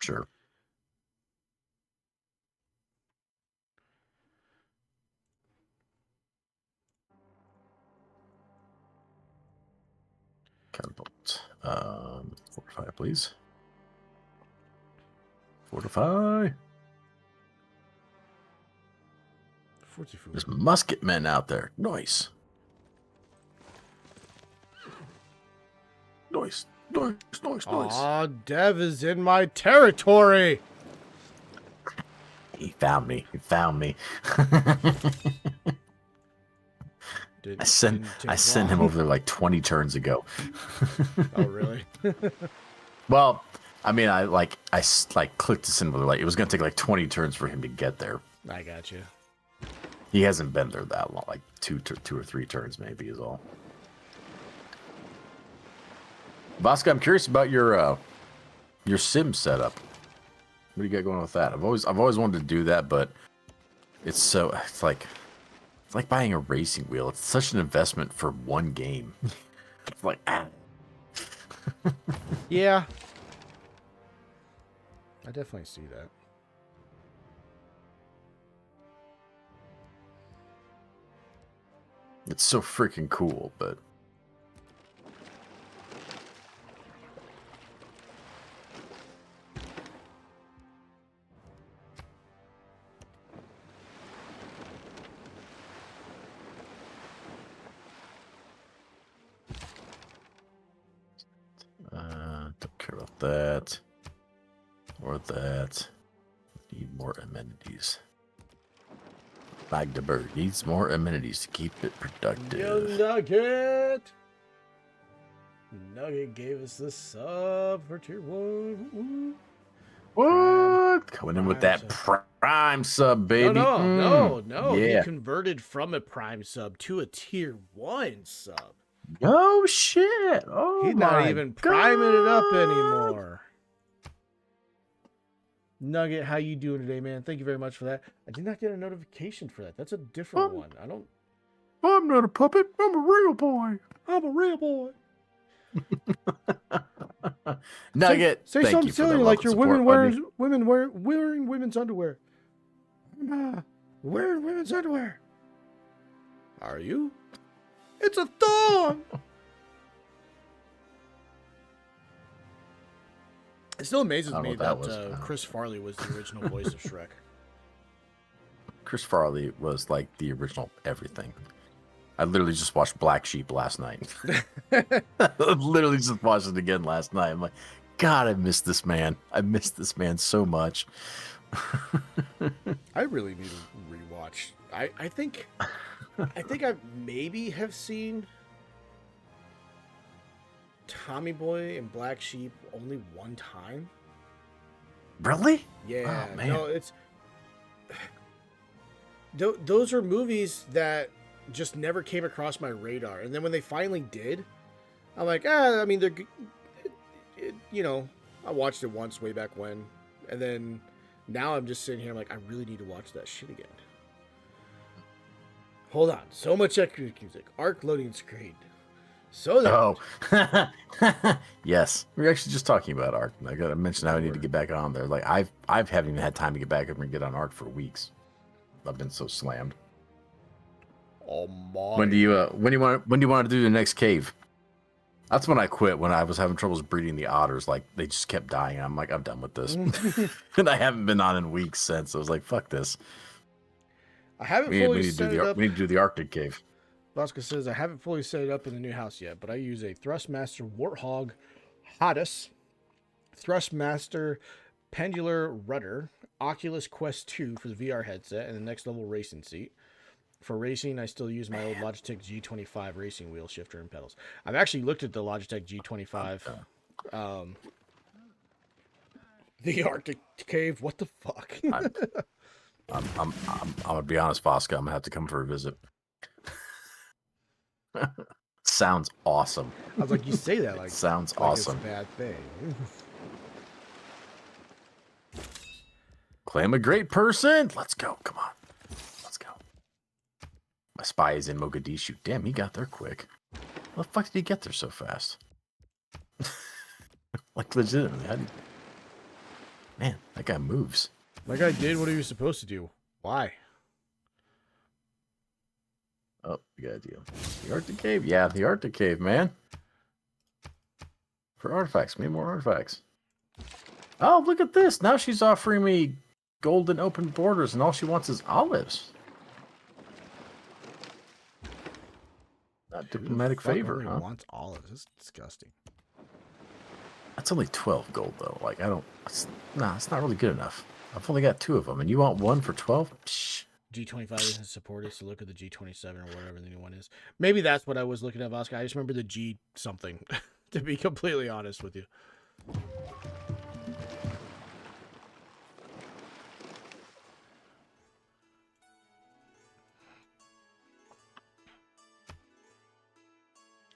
Sure. Catapult. Fortify, please. Fortify. There's musket men out there. Nice. Nice. Aw, Dev is in my territory. He found me. I sent him over there like 20 turns ago. Oh, really? Well, I mean, I clicked this in with like it was gonna take like 20 turns for him to get there. I got you. He hasn't been there that long, like two or three turns maybe is all. Bosca, I'm curious about your sim setup. What do you got going on with that? I've always wanted to do that, but it's like buying a racing wheel. It's such an investment for one game. It's like Yeah. I definitely see that. It's so freaking cool, but don't care about that or that. Need more amenities. Magdeburg needs more amenities to keep it productive. Yo, Nugget! Nugget gave us the sub for tier 1. What? Coming in with that prime sub, baby. No. Yeah. He converted from a prime sub to a tier 1 sub. Oh, shit. Oh, He's not even priming it up anymore. Nugget, how you doing today, man? Thank you very much for that. I did not get a notification for that. That's a different one. I'm not a puppet. I'm a real boy. I'm a real boy. Nugget, say thank something you for silly the like love you're and support, wearing women's underwear. I'm wearing women's underwear. Are you? It's a thong. It still amazes me that Chris Farley was the original voice of Shrek. Chris Farley was like the original everything. I literally just watched Black Sheep last night. I literally just watched it again last night. I'm like, God, I miss this man. I miss this man so much. I really need to rewatch. I think I maybe have seen Tommy Boy and Black Sheep only one time. Really? Yeah. Oh, man. No, it's those are movies that just never came across my radar. And then when they finally did, I'm like, I mean, I watched it once way back when. And then now I'm just sitting here, I'm like, I really need to watch that shit again. Hold on. So much extra music. Arc loading screen. So that. Oh. Yes. We were actually just talking about Arc. I got to mention how I need to get back on there. Like, I haven't even had time to get back up and get on Arc for weeks. I've been so slammed. Oh my. When do you want to do the next cave? That's when I quit, when I was having troubles breeding the otters. Like, they just kept dying. I'm like, I'm done with this. And I haven't been on in weeks since. I was like, fuck this. I haven't fully set it up. We need to do the Arctic cave. Bosca says, I haven't fully set it up in the new house yet, but I use a Thrustmaster Warthog Hodis, Thrustmaster Pendular Rudder, Oculus Quest 2 for the VR headset, and the next level racing seat. For racing, I still use my old Logitech G25 racing wheel shifter and pedals. I've actually looked at the Logitech G25. The Arctic cave. What the fuck? I'm gonna be honest, Fosca. I'm gonna have to come for a visit. Sounds awesome. I was like, you say that like sounds like awesome. It's a bad thing. Claim a great person. Let's go. Come on. Let's go. My spy is in Mogadishu. Damn, he got there quick. How the fuck did he get there so fast? Like, legitimately. Man, that guy moves. That guy did what he was supposed to do. Why? Oh, we got a deal. The Arctic Cave? Yeah, the Arctic Cave, man. For artifacts. Give me more artifacts. Oh, look at this. Now she's offering me golden open borders, and all she wants is olives. Not diplomatic favor, huh? Wants olives. It's disgusting. That's only 12 gold, though. Like, I don't... It's not really good enough. I've only got 2 of them, and you want 1 for 12? Psh. G25 isn't supported, so look at the G27 or whatever the new one is. Maybe that's what I was looking at, Oscar. I just remember the G something, to be completely honest with you.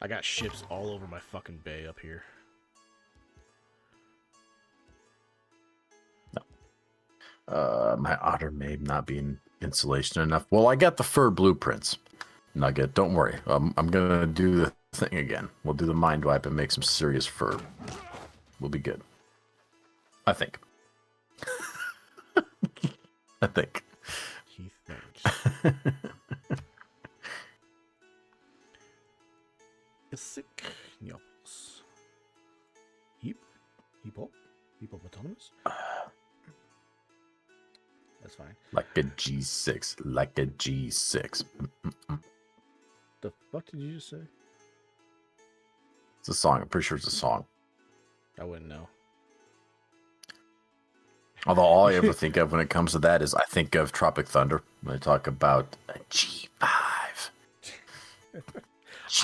I got ships all over my fucking bay up here. My otter may not be in insulation enough. Well, I got the fur blueprints. Nugget, don't worry. I'm gonna do the thing again. We'll do the mind wipe and make some serious fur. We'll be good. I think. I think. He thinks. Sick. Yos. Hippopotamus. That's fine. Like a G6. Like a G6. The fuck did you just say? It's a song. I'm pretty sure it's a song. I wouldn't know. Although all I ever think of when it comes to that is I think of Tropic Thunder when I talk about a G5.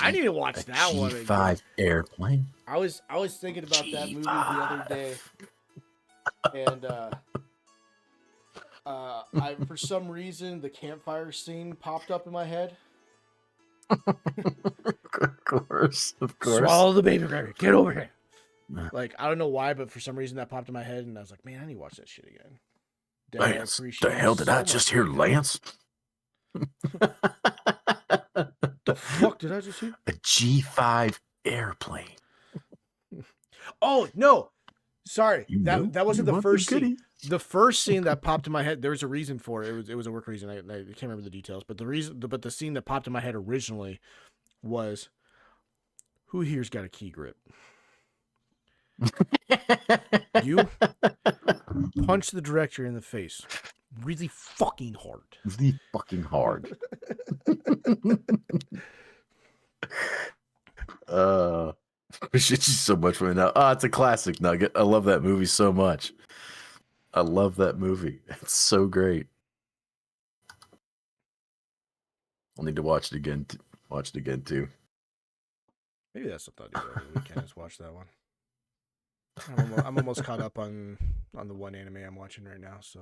I need to watch that one again. G5 airplane. I was thinking about that movie the other day, and I for some reason the campfire scene popped up in my head. Of course. Swallow the baby rabbit. Get over here. Like, I don't know why, but for some reason that popped in my head, and I was like, man, I need to watch that shit again. Lance, the hell did I just hear, Lance? The fuck did I just hear? A G5 airplane. Oh no, sorry, that wasn't the first scene. The first scene that popped in my head, there was a reason for it. It was a work reason. I can't remember the details, but the scene that popped in my head originally was, who here's got a key grip? You punch the director in the face really fucking hard. Really fucking hard. Appreciate you so much right now. Oh, it's a classic, Nugget. I love that movie so much. I love that movie. It's so great. I'll need to watch it again. Watch it again too. Maybe that's something I'll do over the weekend. Is watch that one. I'm almost caught up on the one anime I'm watching right now. So.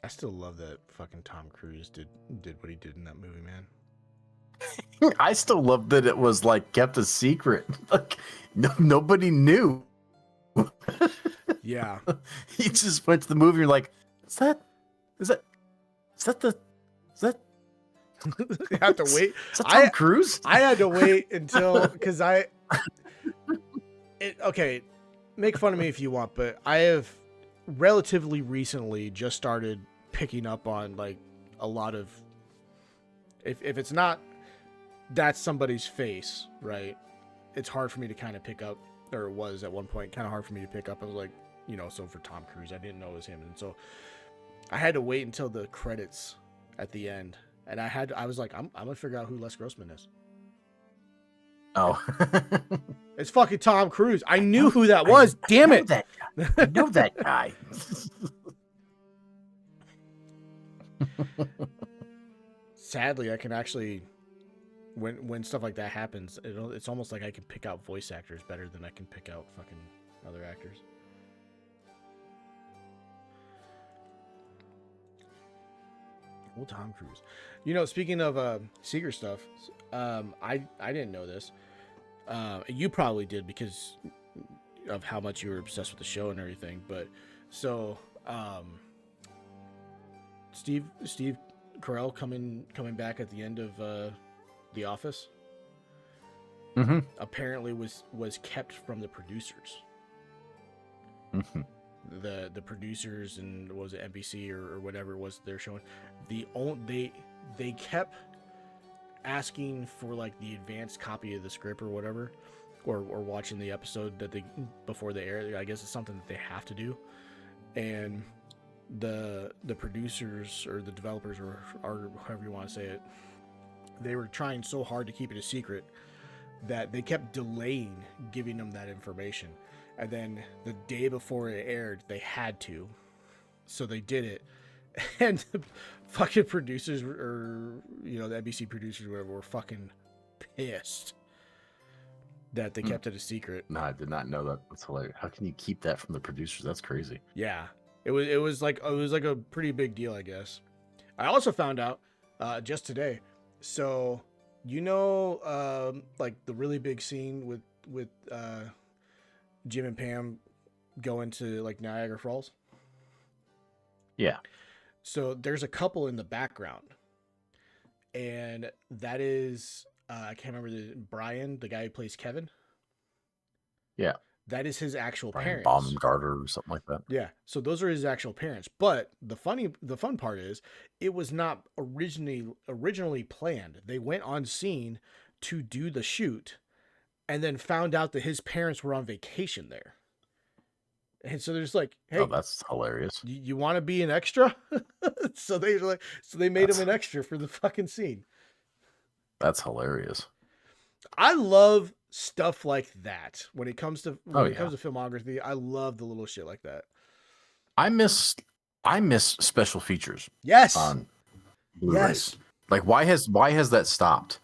I still love that fucking Tom Cruise did what he did in that movie, man. I still love that it was like kept a secret. Like nobody knew. Yeah. He just went to the movie and like, is that You have to wait. Is that Tom Cruise? I had to wait until because okay, make fun of me if you want, but I have relatively recently just started picking up on like a lot of if it's not that's somebody's face, right? It's hard for me to kind of pick up, or it was at one point kind of hard for me to pick up. I was like, so for Tom Cruise, I didn't know it was him, and so I had to wait until the credits at the end, and I was like, I'm gonna figure out who Les Grossman is. Oh. It's fucking Tom Cruise. I knew who that was. Damn it. I know that guy. Sadly, I can actually, when stuff like that happens, it's almost like I can pick out voice actors better than I can pick out fucking other actors. Old Tom Cruise. Speaking of secret stuff, I didn't know this. You probably did because of how much you were obsessed with the show and everything. But so, Steve Carell coming back at the end of The Office. Mm-hmm. Apparently was kept from the producers. Mm-hmm. the producers and was it NBC or whatever it was they're showing, they kept asking for like the advanced copy of the script or whatever, or watching the episode that they before they air. I guess it's something that they have to do, and the producers or the developers or however you want to say it, they were trying so hard to keep it a secret that they kept delaying giving them that information. And then the day before it aired, they had to. So they did it. And the fucking producers, or, you know, the NBC producers or whatever, were fucking pissed that they kept it a secret. No, I did not know that. That's hilarious. How can you keep that from the producers? That's crazy. Yeah. It was like a pretty big deal, I guess. I also found out just today. So, you know, like the really big scene with Jim and Pam going to like Niagara Falls. Yeah. So there's a couple in the background, and that is I can't remember Brian, the guy who plays Kevin. Yeah. That is his actual Brian parents. Baumgartner or something like that. Yeah. So those are his actual parents. But the fun part is it was not originally planned. They went on scene to do the shoot and then found out that his parents were on vacation there. And so they're just like, hey, oh, that's hilarious. You want to be an extra? so they made him an extra for the fucking scene. That's hilarious. I love stuff like that when it comes to comes to filmography. I love the little shit like that. I miss special features. Yes. On Blu-rays. Yes. Like why has that stopped?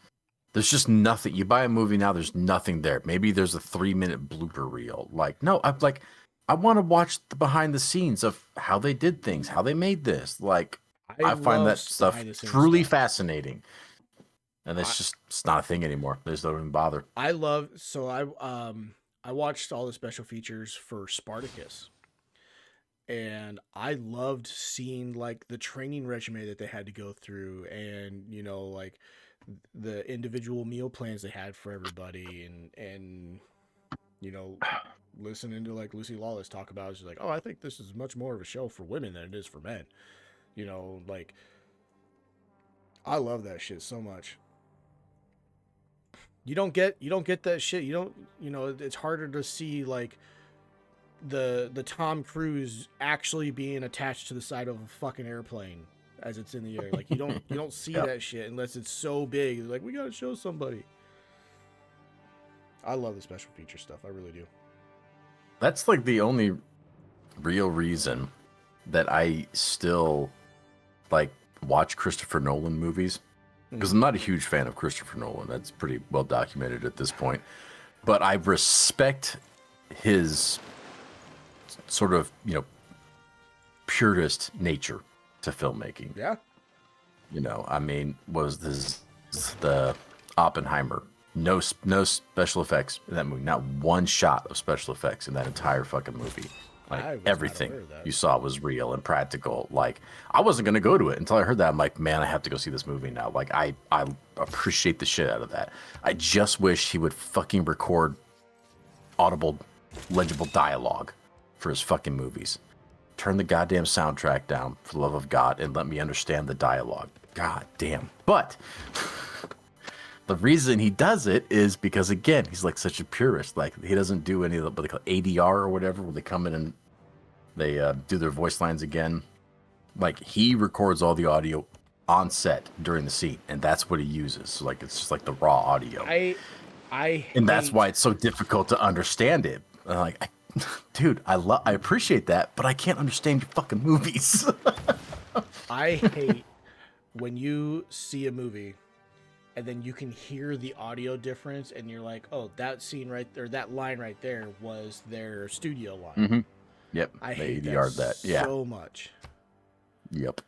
There's just nothing. You buy a movie now, there's nothing there. Maybe there's a 3-minute blooper reel. Like, no, I want to watch the behind the scenes of how they did things, how they made this. Like, I find that stuff truly fascinating. And it's not a thing anymore. They just don't even bother. I watched all the special features for Spartacus. And I loved seeing like the training regimen that they had to go through, and you know, like the individual meal plans they had for everybody, and you know, listening to like Lucy Lawless talk about it, she's like, oh, I think this is much more of a show for women than it is for men. You know, like I love that shit so much. You don't get that shit. You know, it's harder to see like the Tom Cruise actually being attached to the side of a fucking airplane as it's in the air. Like you don't see that shit unless it's so big. Like, we gotta show somebody. I love the special feature stuff. I really do. That's like the only real reason that I still like watch Christopher Nolan movies, because I'm not a huge fan of Christopher Nolan. That's pretty well documented at this point. But I respect his sort of, you know, purist nature to filmmaking. Yeah. You know, I mean, the Oppenheimer? No special effects in that movie. Not one shot of special effects in that entire fucking movie. Like, everything you saw was real and practical. Like, I wasn't going to go to it until I heard that. I'm like, man, I have to go see this movie now. Like, I appreciate the shit out of that. I just wish he would fucking record audible, legible dialogue for his fucking movies. Turn the goddamn soundtrack down, for the love of God, and let me understand the dialogue. God damn. But the reason he does it is because, again, he's like such a purist. Like, he doesn't do any of what they call ADR or whatever, where they come in and they do their voice lines again. Like, he records all the audio on set during the scene, and that's what he uses. So, like, it's just like the raw audio. And that's why it's so difficult to understand it. Like, dude, I appreciate that, but I can't understand your fucking movies. I hate when you see a movie and then you can hear the audio difference, and you're like, "Oh, that scene right there, that line right there was their studio line." Mm-hmm. Yep, I they hate ADR'd that. Yeah, so much. Yep.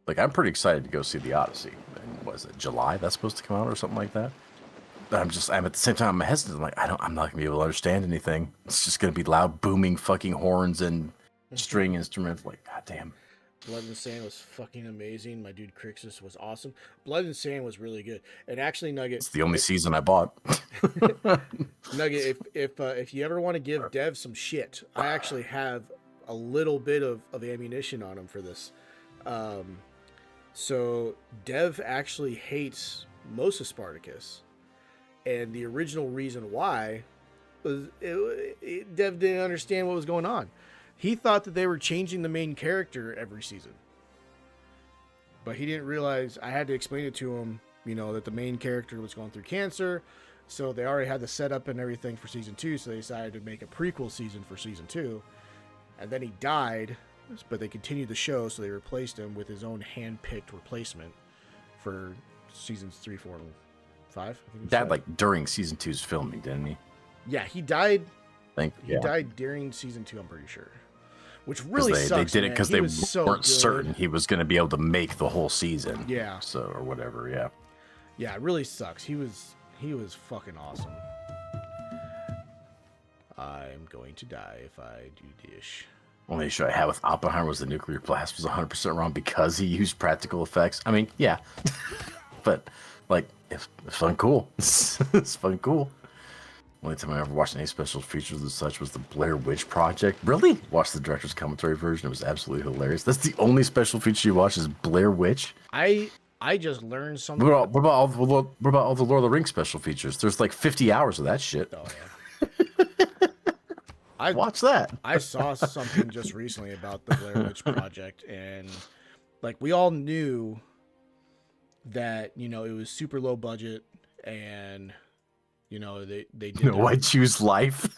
Like, I'm pretty excited to go see The Odyssey. Was it July that's supposed to come out or something like that? But I'm at the same time, I'm hesitant. I'm like, I'm not gonna be able to understand anything. It's just gonna be loud, booming fucking horns and string instruments. Like, goddamn. Blood and Sand was fucking amazing. My dude Crixus was awesome. Blood and Sand was really good. And actually, Nugget, It's the only season I bought. Nugget, if you ever want to give Dev some shit, I actually have a little bit of ammunition on him for this. So Dev actually hates most of Spartacus, and the original reason why was Dev didn't understand what was going on. He thought that they were changing the main character every season, but he didn't realize. I had to explain it to him, that the main character was going through cancer, so they already had the setup and everything for season 2. So they decided to make a prequel season for season 2, and then he died. But they continued the show, so they replaced him with his own hand-picked replacement for seasons 3, 4, and 5. Died like during season 2's filming, didn't he? Yeah, he died. He died during season 2. I'm pretty sure. Which really sucks. They did it because they weren't so certain he was going to be able to make the whole season. Yeah. So or whatever. Yeah. Yeah, it really sucks. He was fucking awesome. I'm going to die if I do dish. Only issue I had with Oppenheimer was the nuclear blast was 100% wrong because he used practical effects. I mean, yeah, but like it's fun, cool. It's fun, cool. Only time I ever watched any special features and such was the Blair Witch Project. Really? Watched the director's commentary version. It was absolutely hilarious. That's the only special feature you watch is Blair Witch. I just learned something. What about all the Lord of the Rings special features? There's like 50 hours of that shit. Oh yeah. Watch that. I saw something just recently about the Blair Witch Project, and like we all knew that it was super low budget, and they did. No, I choose life.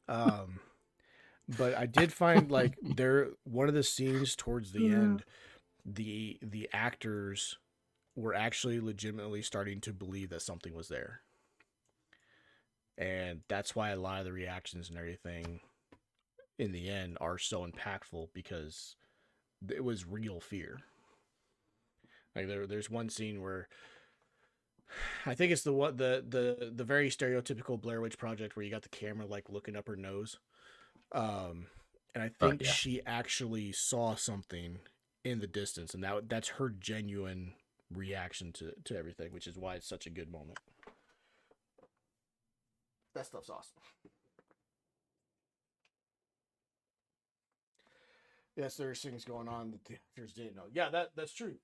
But I did find like one of the scenes towards the end, the actors were actually legitimately starting to believe that something was there. And that's why a lot of the reactions and everything in the end are so impactful, because it was real fear. Like there's one scene where I think it's the very stereotypical Blair Witch Project where you got the camera like looking up her nose. And I think she actually saw something in the distance, and that's her genuine reaction to everything, which is why it's such a good moment. That stuff's awesome. Yes, there's things going on that the actors didn't know. Yeah, that's true.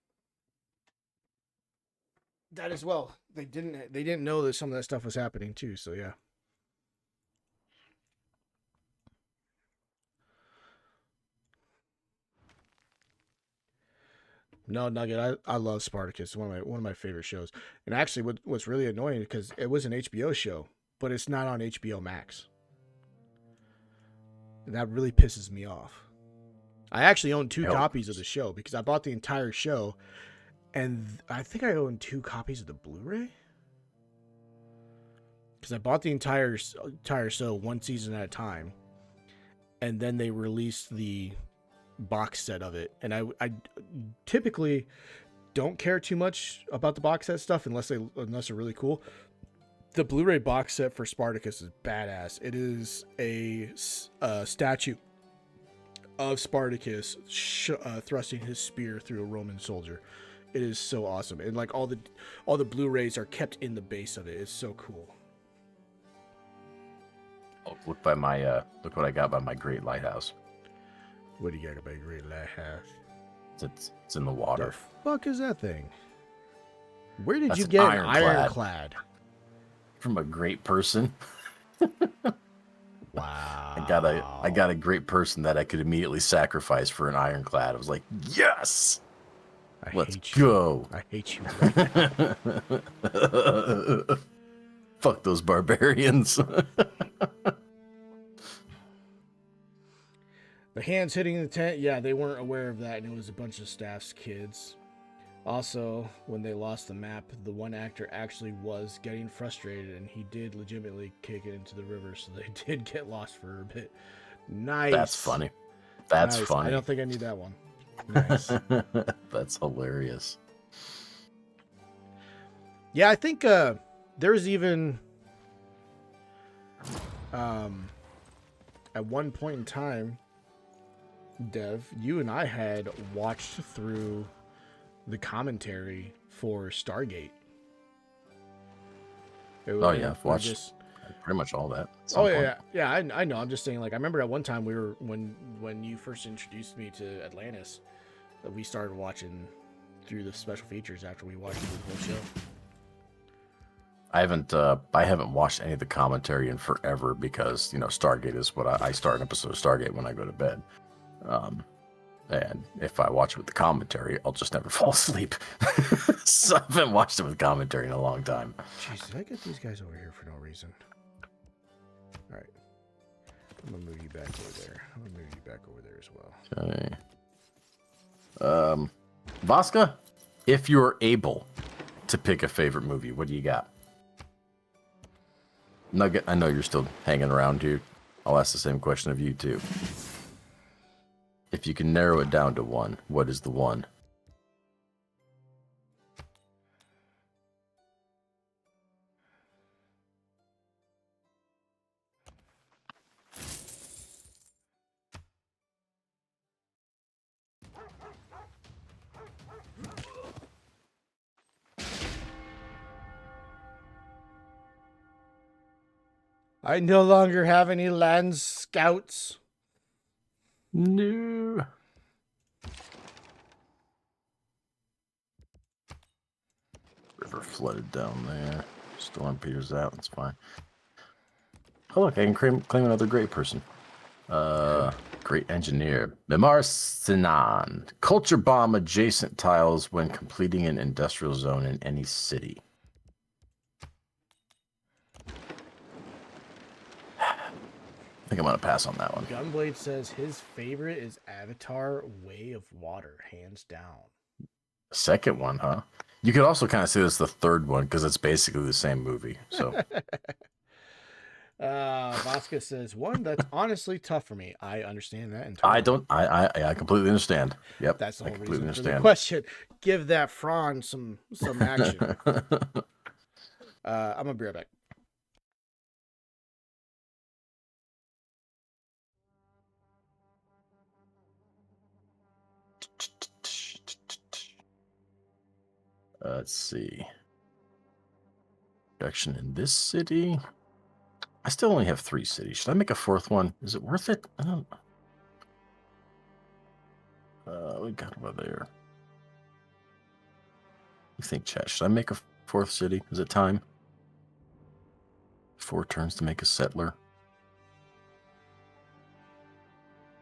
That as well. They didn't know that some of that stuff was happening too, so yeah. No, Nugget, I love Spartacus. It's one of my favorite shows. And actually what's really annoying, because it was an HBO show, but it's not on HBO Max. And that really pisses me off. I actually own 2 copies of the show because I bought the entire show, and I think I own 2 copies of the Blu-ray. Because I bought the entire show one season at a time, and then they released the box set of it. And I typically don't care too much about the box set stuff unless they're really cool. The Blu-ray box set for Spartacus is badass. It is a statue of Spartacus thrusting his spear through a Roman soldier. It is so awesome, and like all the Blu-rays are kept in the base of it. It's so cool. Oh, look what I got by my Great Lighthouse. What do you got by Great Lighthouse? It's in the water. The fuck is that thing? Where did That's you get an ironclad. ironclad? From a great person. Wow. I got a great person that I could immediately sacrifice for an ironclad. I was like, yes! Let's go. I hate you right now. Fuck those barbarians. The hands hitting the tent, yeah, they weren't aware of that, and it was a bunch of staff's kids. Also, when they lost the map, the one actor actually was getting frustrated, and he did legitimately kick it into the river, so they did get lost for a bit. Nice. That's funny. That's nice. funny. I don't think I need that one. Nice. That's hilarious. Yeah, I think there's even at one point in time, Dev, you and I had watched through the commentary for Stargate. Oh yeah, I've we watched just pretty much all that. At Oh some point. yeah. I know. I'm just saying. Like I remember at one time we were when you first introduced me to Atlantis, that we started watching through the special features after we watched the whole show. I haven't watched any of the commentary in forever because Stargate is what I start an episode of Stargate when I go to bed. And if I watch it with the commentary, I'll just never fall asleep. So I haven't watched it with commentary in a long time. Jeez, did I get these guys over here for no reason? All right, I'm gonna move you back over there. I'm gonna move you back over there as well. Okay. Vasca, if you're able to pick a favorite movie, what do you got? Nugget, I know you're still hanging around, dude. I'll ask the same question of you too. If you can narrow it down to one, what is the one? I no longer have any land scouts. No. River flooded down there. Storm peters out. That's fine. Oh, look, I can claim another great person. Great engineer. Mimar Sinan. Culture bomb adjacent tiles when completing an industrial zone in any city. I think I'm going to pass on that one. Gunblade says his favorite is Avatar Way of Water, hands down. Second one, huh? You could also kind of say this the third one because it's basically the same movie. So, Vasca says one that's honestly tough for me. I understand that entirely. I completely understand. Yep, That's the I whole completely reason for understand. the question. Give that Fran some action. I'm gonna be right back. Let's see. Production in this city. I still only have 3 cities. Should I make a 4th one? Is it worth it? I don't. We got over there. You think, chat? Should I make a 4th city? Is it time? 4 turns to make a settler.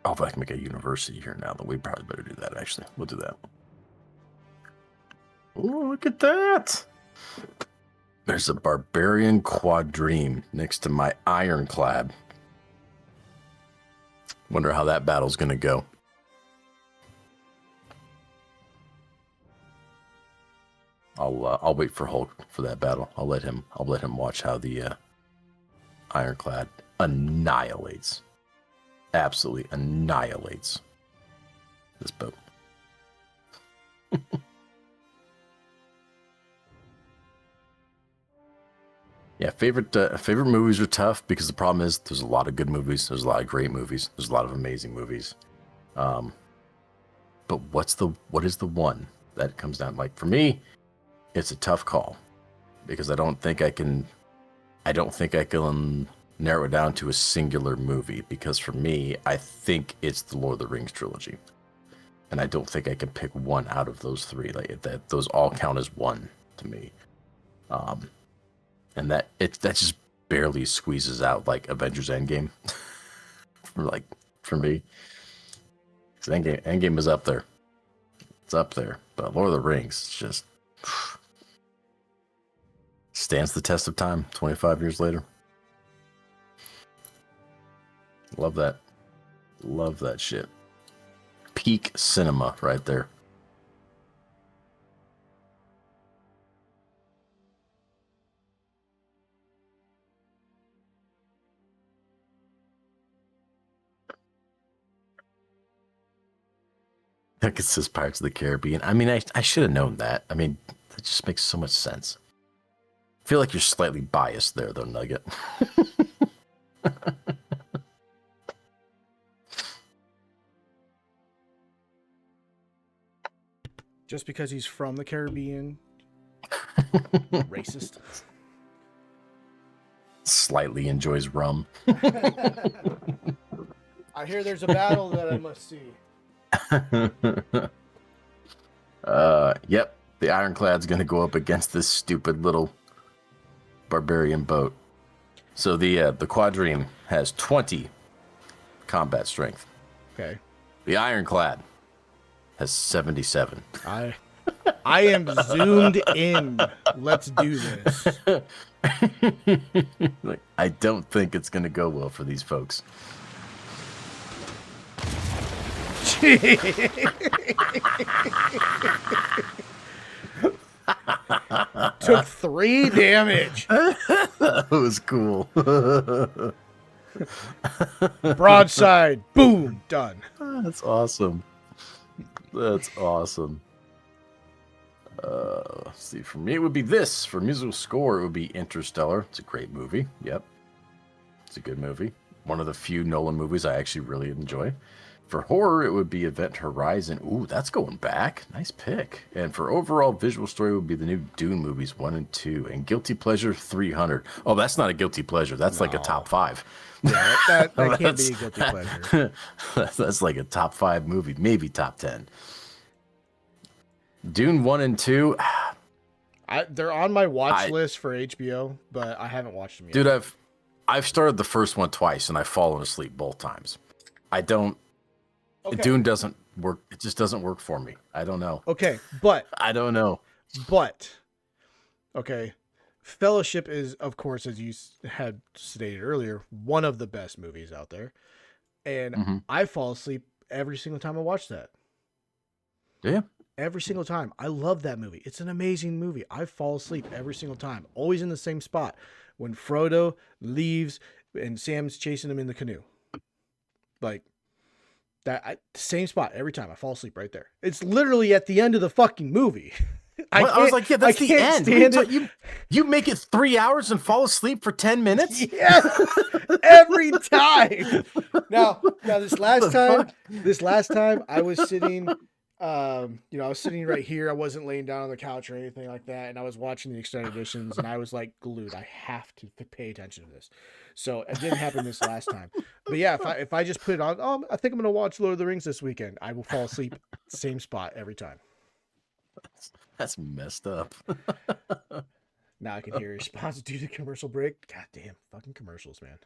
Oh, but I can make a university here now. Then we probably better do that. Actually, we'll do that. Oh, look at that! There's a barbarian quadrime next to my ironclad. Wonder how that battle's gonna go. I'll wait for Hulk for that battle. I'll let him watch how the ironclad annihilates, absolutely annihilates this boat. Yeah, favorite movies are tough because the problem is there's a lot of good movies, there's a lot of great movies, there's a lot of amazing movies. But what is the one that comes down? Like for me, it's a tough call because I don't think I can narrow it down to a singular movie because for me, I think it's the Lord of the Rings trilogy. And I don't think I can pick one out of those 3. Like that those all count as one to me. And that just barely squeezes out like Avengers Endgame for me. So Endgame is up there. It's up there. But Lord of the Rings just stands the test of time 25 years later. Love that. Love that shit. Peak cinema right there. Look, it says Pirates of the Caribbean. I mean, I should have known that. I mean, that just makes so much sense. I feel like you're slightly biased there, though, Nugget. Just because he's from the Caribbean. Racist. Slightly enjoys rum. I hear there's a battle that I must see. Yep. The Ironclad's going to go up against this stupid little barbarian boat. So the Quadrime has 20 combat strength. Okay. The Ironclad has 77. I am zoomed in. Let's do this. Like, I don't think it's going to go well for these folks. Took 3 damage. That was cool. Broadside. Boom. Done. That's awesome. That's awesome. Let's see. For me, it would be this. For musical score, it would be Interstellar. It's a great movie. Yep. It's a good movie. One of the few Nolan movies I actually really enjoy. For horror, it would be Event Horizon. Ooh, that's going back. Nice pick. And for overall visual story, it would be the new Dune movies 1 and 2. And Guilty Pleasure 300. Oh, that's not a guilty pleasure. That's like a top 5. Yeah, that can't be a guilty pleasure. That's like a top 5 movie, maybe top 10. Dune 1 and 2. They're on my watch list for HBO, but I haven't watched them yet. Dude, I've started the first one twice and I've fallen asleep both times. Okay. Dune doesn't work. It just doesn't work for me. I don't know. Okay, but I don't know. Okay, Fellowship is, of course, as you had stated earlier, one of the best movies out there, and I fall asleep every single time I watch that. Yeah. Every single time. I love that movie. It's an amazing movie. I fall asleep every single time, always in the same spot. When Frodo leaves and Sam's chasing him in the canoe, like. Same spot every time. I fall asleep right there. It's literally at the end of the fucking movie. I was like, yeah, that's the end. You make it 3 hours and fall asleep for 10 minutes? Yes, every time. Now this last time I was sitting, I was sitting right here. I wasn't laying down on the couch or anything like that. And I was watching the extended editions and I was like glued. I have to pay attention to this. So it didn't happen this last time. But yeah, if I just put it on, I think I'm going to watch Lord of the Rings this weekend. I will fall asleep same spot every time. That's messed up. Now I can hear your response due to commercial break. God damn, fucking commercials, man.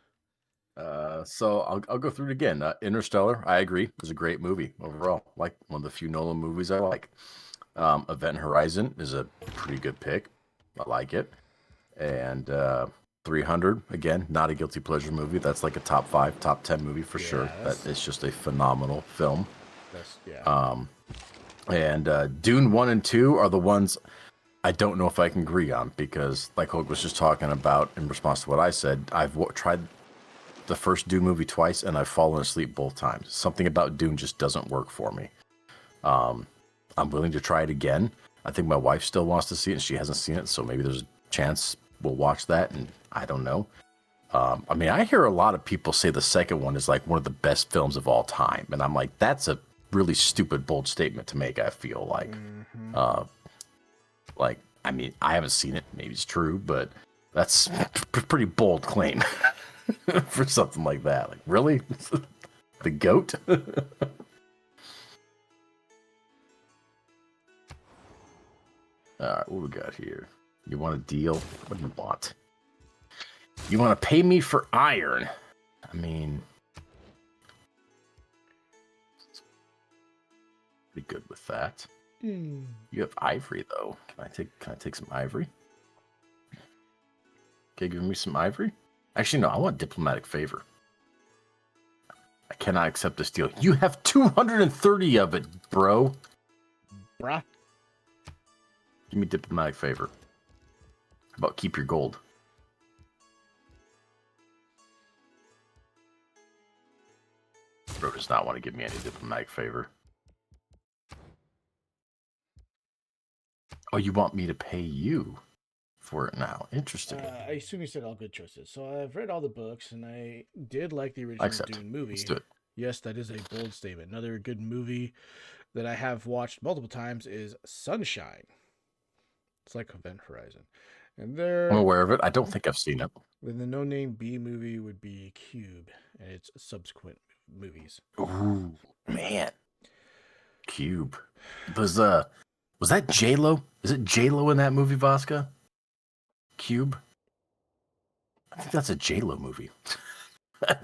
So I'll go through it again. Interstellar, I agree, was a great movie overall. Like one of the few Nolan movies I like. Event Horizon is a pretty good pick. I like it. And 300, again, not a guilty pleasure movie. That's like a top 5, top 10 movie for sure. That is just a phenomenal film. And Dune 1 and 2 are the ones I don't know if I can agree on because, like Hulk was just talking about in response to what I said, I've tried the first Dune movie twice and I've fallen asleep both times. Something about Dune just doesn't work for me. I'm willing to try it again. I think my wife still wants to see it and she hasn't seen it, so maybe there's a chance we'll watch that, and I don't know. I mean, I hear a lot of people say the second one is like one of the best films of all time, and I'm like, that's a really stupid, bold statement to make, I feel like. I mean, I haven't seen it, maybe it's true, but that's a pretty bold claim for something like that. Like, really? The GOAT? Alright, what we got here? You want a deal? What do you want? You want to pay me for iron? I mean, pretty good with that. You have ivory though. Can I take some ivory? Okay, give me some ivory. Actually, no. I want diplomatic favor. I cannot accept this deal. You have 230 of it, bro. Bruh. Give me diplomatic favor. How about keep your gold? Bro does not want to give me any diplomatic favor. Oh, you want me to pay you for it now? Interesting. I assume you said all good choices. So I've read all the books, and I did like the original Dune movie. Let's do it. Yes, that is a bold statement. Another good movie. that I have watched multiple times is Sunshine. It's like Event Horizon. And I'm there, aware of it. I don't think I've seen it. then the no-name B movie would be Cube and its subsequent movies. Ooh, man. Cube. Was that J-Lo? Is it J-Lo in that movie, Vasca? Cube? I think that's a J-Lo movie.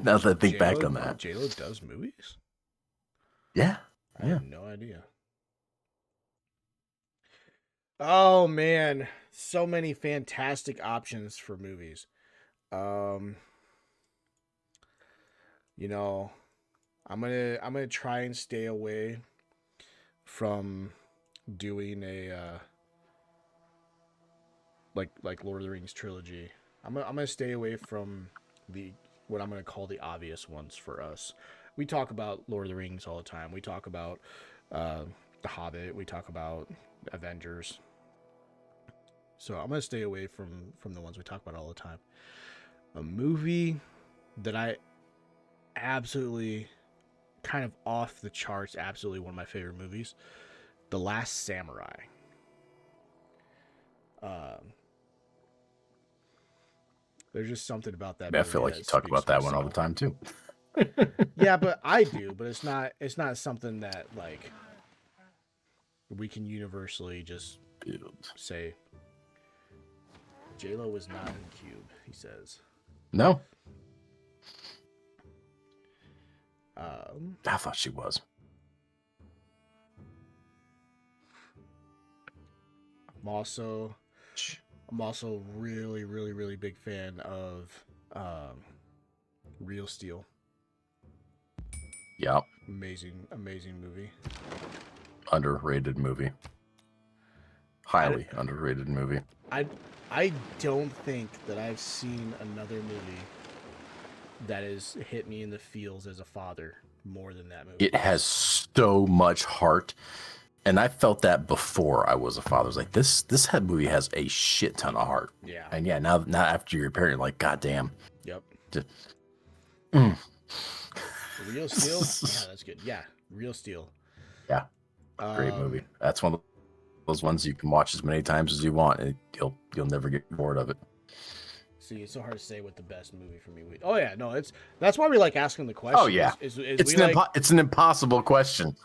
Now that I think back on that. J-Lo does movies? Yeah. I Yeah. have no idea. Oh man, so many fantastic options for movies. You know, I'm gonna try and stay away from doing a like Lord of the Rings trilogy. I'm gonna stay away from the what I'm gonna call the obvious ones for us. We talk about Lord of the Rings all the time. We talk about The Hobbit. We talk about Avengers. So I'm gonna stay away from the ones we talk about all the time. A movie that I absolutely kind of off the charts, absolutely one of my favorite movies, The Last Samurai. There's just something about that movie. I feel like you talk about that one all the time too. Yeah, but I do, but it's not something that like we can universally just say. J-Lo was not in Cube, he says. No. I thought she was. I'm also really, really, really big fan of Real Steel. Yep. Amazing movie. Underrated movie. Highly underrated movie. I don't think that I've seen another movie that has hit me in the feels as a father more than that movie. It has so much heart. And I felt that before I was a father. I was like, this movie has a shit ton of heart. Yeah. And yeah, now after you're a parent, you're like, God damn. Yep. Just, Real Steel? Yeah, that's good. Yeah, Real Steel. Yeah. Great movie. That's one of those ones you can watch as many times as you want, and you'll never get bored of it. See, it's so hard to say what the best movie for me would. Oh yeah, no, that's why we like asking the question. Oh yeah, it's an impossible question.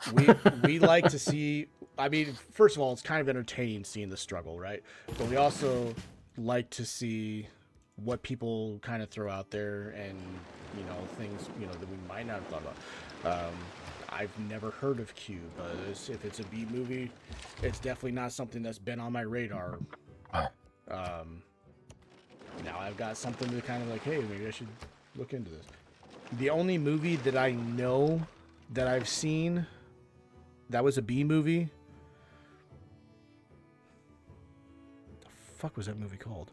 we like to see. I mean, first of all, it's kind of entertaining seeing the struggle, right? But we also like to see what people kind of throw out there, and things that we might not have thought about. I've never heard of Cube. If it's a B movie, it's definitely not something that's been on my radar. Now I've got something to kind of like, hey, maybe I should look into this. The only movie that I know that I've seen that was a B movie. The fuck was that movie called?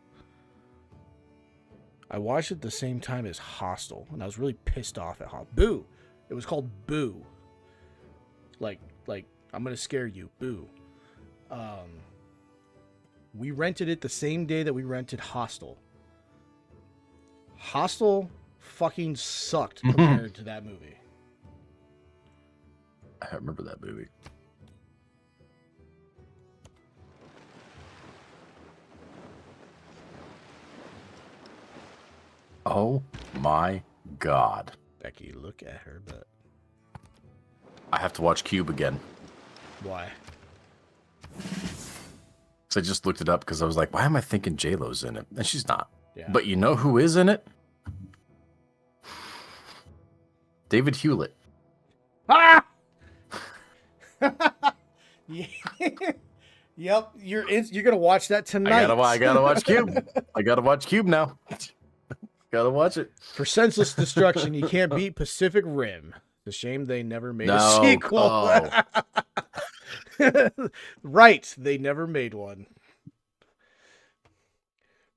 I watched it at the same time as Hostel, and I was really pissed off at Boo. It was called Boo. Like I'm gonna scare you, Boo. We rented it the same day that we rented Hostel. Hostel fucking sucked compared to that movie. I remember that movie. Oh my God. Becky, look at her butt. I have to watch Cube again. Why? So I just looked it up because I was like, why am I thinking J-Lo's in it? And she's not. Yeah. But you know who is in it? David Hewlett. Ah! Yep, you're gonna watch that tonight. I gotta watch Cube. I gotta watch Cube now. Gotta watch it. For senseless destruction, you can't beat Pacific Rim. It's a shame they never made a sequel. Oh. Right, they never made one.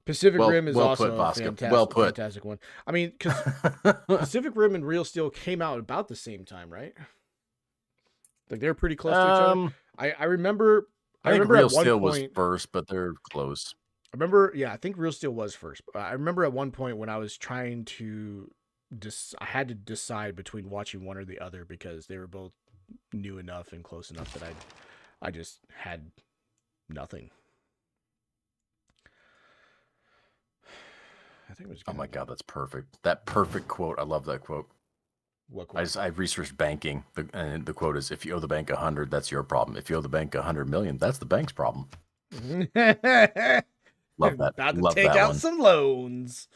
Pacific Rim is also a fantastic one. I mean, because Pacific Rim and Real Steel came out about the same time, right? Like they're pretty close to each other. I remember. I think Real Steel was first, but they're close. I remember, I think Real Steel was first. I remember at one point when I was trying to, I had to decide between watching one or the other because they were both knew enough and close enough that I just had nothing. I think it was. Oh my God, that's perfect. That perfect quote. I love that quote. What quote? I researched banking, and the quote is: "If you owe the bank 100, that's your problem. If you owe the bank 100 million, that's the bank's problem." Love that. About to Love take that out one. some loans.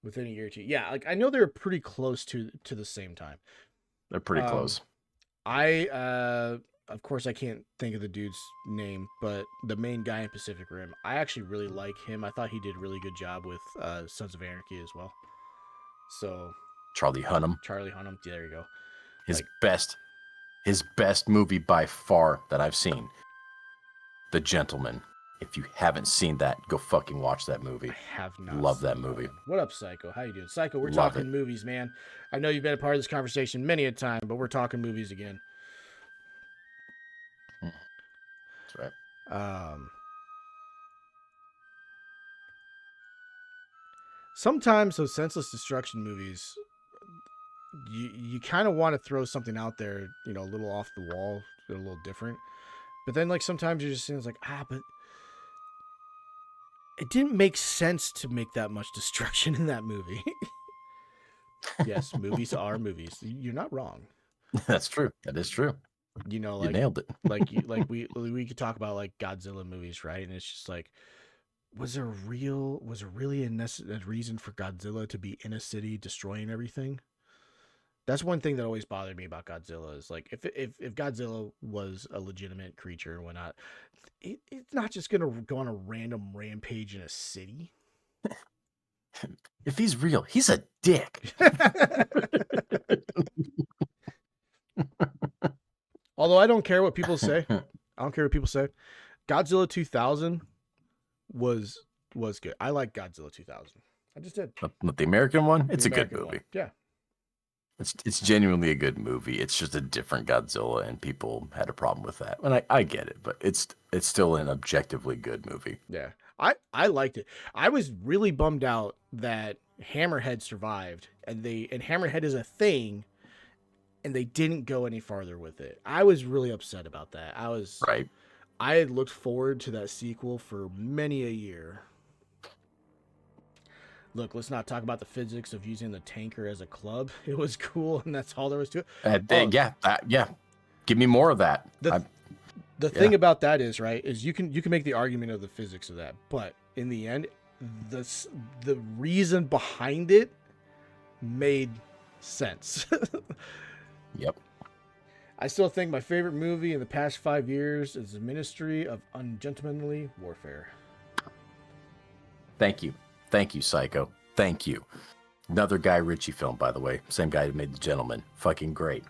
Within a year or two. Yeah, like I know they're pretty close to the same time. They're pretty close. Of course I can't think of the dude's name, but the main guy in Pacific Rim, I actually really like him. I thought he did a really good job with Sons of Anarchy as well. So Charlie Hunnam. Charlie Hunnam, yeah, there you go. His best movie by far that I've seen. The Gentleman. If you haven't seen that, go fucking watch that movie. I have not. Love that movie. What up, Psycho? How you doing? Psycho, we're Love talking it. movies, man. I know you've been a part of this conversation many a time, but we're talking movies again. That's right. Sometimes those senseless destruction movies, you kind of want to throw something out there, you know, a little off the wall, a little different. But then, like, sometimes you're just saying, like, but it didn't make sense to make that much destruction in that movie. Yes, movies are movies. You're not wrong. That's true. That is true. You know, You like, nailed it. we could talk about like Godzilla movies, right? And it's just like, was there really a reason for Godzilla to be in a city destroying everything? That's one thing that always bothered me about Godzilla is like if Godzilla was a legitimate creature and whatnot, it's not just gonna go on a random rampage in a city. If he's real, he's a dick. Although I don't care what people say. I don't care what people say. Godzilla 2000 was good. I like Godzilla 2000. I just did. Not the American one. It's The a good American movie. one. Yeah. It's genuinely a good movie. It's just a different Godzilla, and people had a problem with that. And I get it, but it's still an objectively good movie. Yeah. I liked it. I was really bummed out that Hammerhead survived and Hammerhead is a thing and they didn't go any farther with it. I was really upset about that. Right. I had looked forward to that sequel for many a year. Look, let's not talk about the physics of using the tanker as a club. It was cool, and that's all there was to it. Yeah. Give me more of that. The thing about that is, right, is you can make the argument of the physics of that, but in the end, the reason behind it made sense. Yep. I still think my favorite movie in the past 5 years is The Ministry of Ungentlemanly Warfare. Thank you, Psycho. Thank you. Another Guy Ritchie film, by the way. Same guy who made The Gentleman. Fucking great.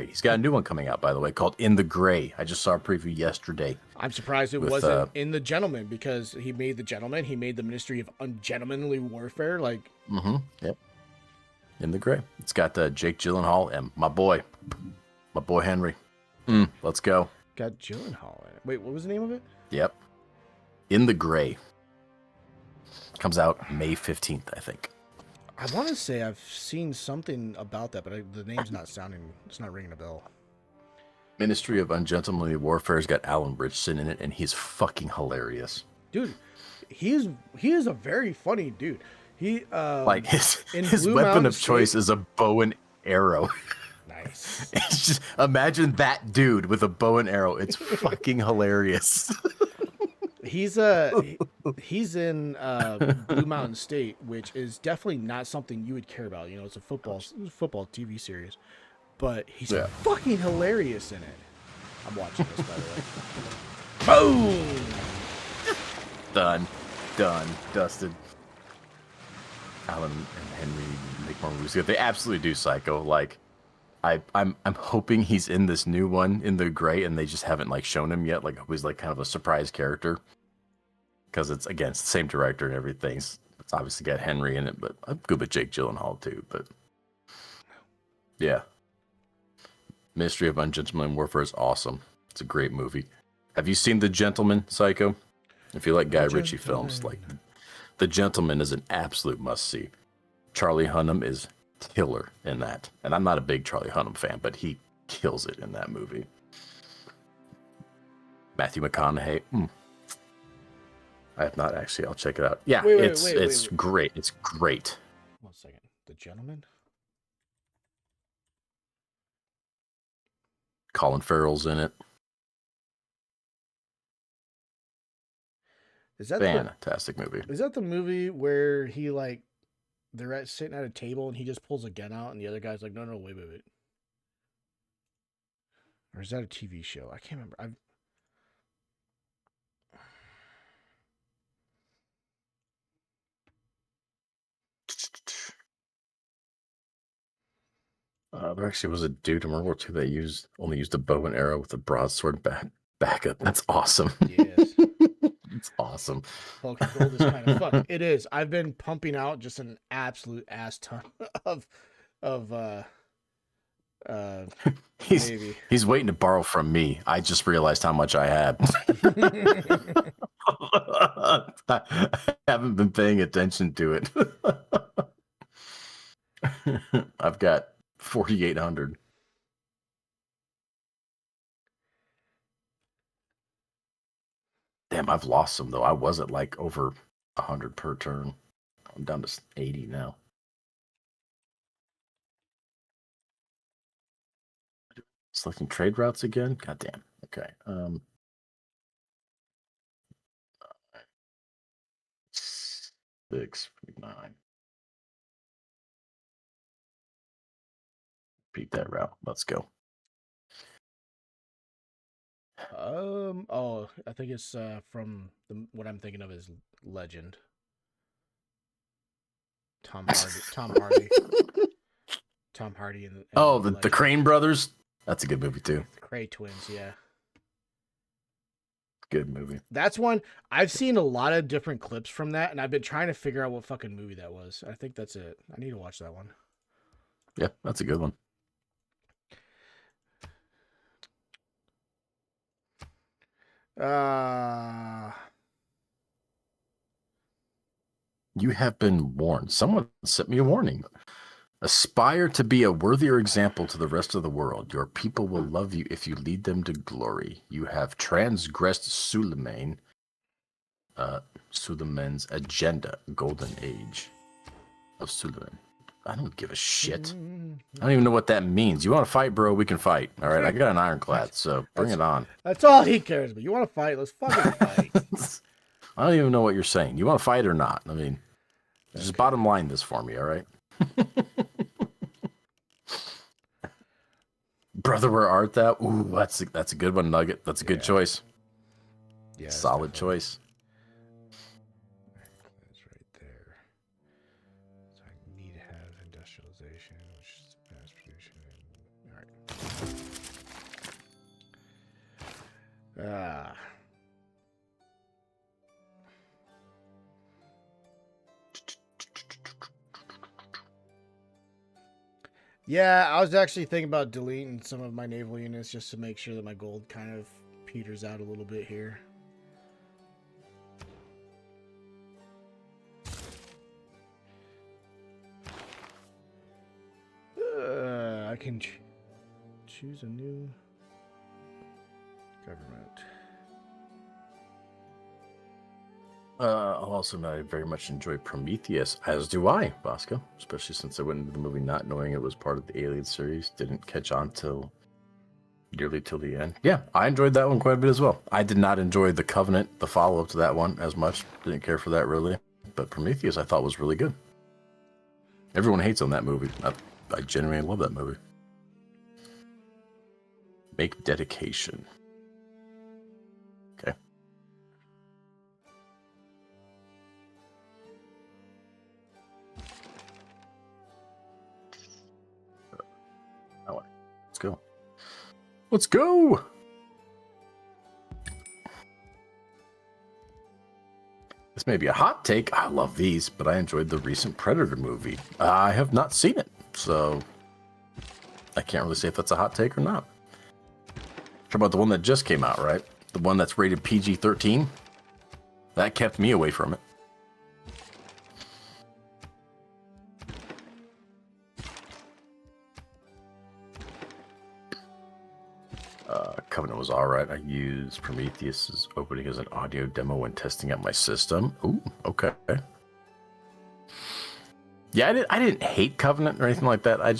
He's got a new one coming out, by the way, called In the Gray. I just saw a preview yesterday. I'm surprised it wasn't In the Gentleman, because he made The Gentleman. He made The Ministry of Ungentlemanly Warfare. Like, Yep. In the Gray. It's got Jake Gyllenhaal and my boy Henry. Let's go. got Gyllenhaal in it. Wait, what was the name of it? Yep. In the Gray. Comes out May 15th, I think. I want to say I've seen something about that, but the name's it's not ringing a bell. Ministry of Ungentlemanly Warfare's got Alan Richardson in it, and he's fucking hilarious. Dude, he is a very funny dude. He like his Blue weapon Mountain of choice State- is a bow and arrow. Nice. It's just imagine that dude with a bow and arrow. It's fucking hilarious. He's in Blue Mountain State, which is definitely not something you would care about. You know, it's a football TV series, but he's fucking hilarious in it. I'm watching this, by the way. Boom. Done. Dusted. Alan and Henry make more movies. They absolutely do, Psycho. Like, I'm hoping he's in this new one, In the Gray, and they just haven't like shown him yet. Like, who's like kind of a surprise character. Because it's, again, it's the same director and everything. It's obviously got Henry in it, but I'm good with Jake Gyllenhaal too. But yeah, Ministry of Ungentlemanly Warfare is awesome. It's a great movie. Have you seen The Gentleman, Psycho? If you like Guy Ritchie films, like The Gentleman is an absolute must-see. Charlie Hunnam is killer in that. And I'm not a big Charlie Hunnam fan, but he kills it in that movie. Matthew McConaughey. I have not actually. I'll check it out. Yeah, it's great. It's great. 1 second. The Gentleman? Colin Farrell's in it. Is that fantastic movie? Is that the movie where he like they're sitting at a table and he just pulls a gun out and the other guy's like, no, wait. Or is that a TV show? I can't remember. There actually was a dude in World War II that only used a bow and arrow with a broadsword backup. That's awesome. Yes. It's awesome. Hulk Gold is kind of fun. It is. I've been pumping out just an absolute ass ton of he's waiting to borrow from me. I just realized how much I had. I haven't been paying attention to it. I've got 4,800. Damn, I've lost some though. I was at like over 100 per turn. I'm down to 80 now. Selecting trade routes again? God damn. Okay. 6, 9. Repeat that route. Let's go. I think it's from what I'm thinking of is Legend. Tom Hardy and the Crane brothers. That's a good movie too. The Cray twins, yeah. Good movie. That's one I've seen a lot of different clips from that, and I've been trying to figure out what fucking movie that was. I think that's it. I need to watch that one. Yeah, that's a good one. You have been warned. Someone sent me a warning. Aspire to be a worthier example to the rest of the world. Your people will love you if you lead them to glory. You have transgressed Suleiman's agenda. Golden age of Suleiman. I don't give a shit. I don't even know what that means. You want to fight, bro? We can fight. All right, I got an ironclad, so bring it on. That's all he cares about. You want to fight? Let's fucking fight. I don't even know what you're saying. You want to fight or not? I mean, just bottom line this for me, all right? Brother, where art thou? Ooh, that's a good one, Nugget. That's a good choice. Yeah, solid choice. That's right there. So I need to have industrialization, which is mass production. All right. Yeah, I was actually thinking about deleting some of my naval units just to make sure that my gold kind of peters out a little bit here. I can choose a new government. I'll also very much enjoy Prometheus, as do I, Bosco. Especially since I went into the movie not knowing it was part of the Alien series. Didn't catch on nearly till the end. Yeah, I enjoyed that one quite a bit as well. I did not enjoy The Covenant, the follow-up to that one, as much. Didn't care for that really. But Prometheus I thought was really good. Everyone hates on that movie. I genuinely love that movie. Make dedication. Okay. Let's go. Let's go! This may be a hot take. I love these, but I enjoyed the recent Predator movie. I have not seen it, so I can't really say if that's a hot take or not. Talk about the one that just came out, right? The one that's rated PG-13? That kept me away from it. was all right. I used Prometheus's opening as an audio demo when testing out my system. Ooh, okay. Yeah, I didn't hate Covenant or anything like that. I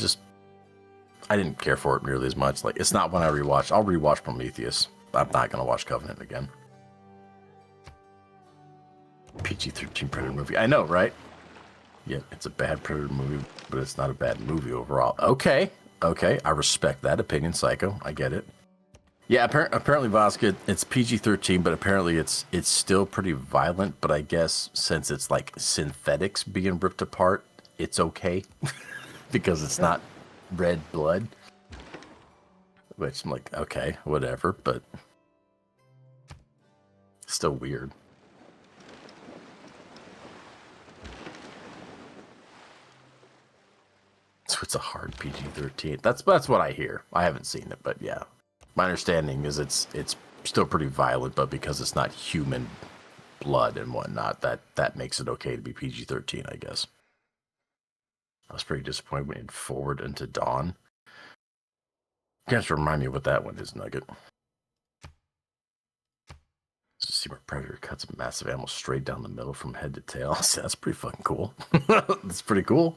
didn't care for it nearly as much. Like, it's not one I rewatch. I'll rewatch Prometheus. I'm not gonna watch Covenant again. PG-13 Predator movie. I know, right? Yeah, it's a bad Predator movie, but it's not a bad movie overall. Okay, I respect that opinion, Psycho. I get it. Yeah, apparently, Vasca, it's PG-13, but apparently it's still pretty violent. But I guess since it's like synthetics being ripped apart, it's okay because it's not red blood. Which I'm like, okay, whatever, but still weird. So it's a hard PG-13. That's what I hear. I haven't seen it, but yeah. My understanding is it's still pretty violent, but because it's not human blood and whatnot, that makes it okay to be PG-13, I guess. I was pretty disappointed when it Forward into Dawn. You guys remind me what that one is, Nugget. Just see where Predator cuts a massive animal straight down the middle from head to tail. That's pretty fucking cool. That's pretty cool.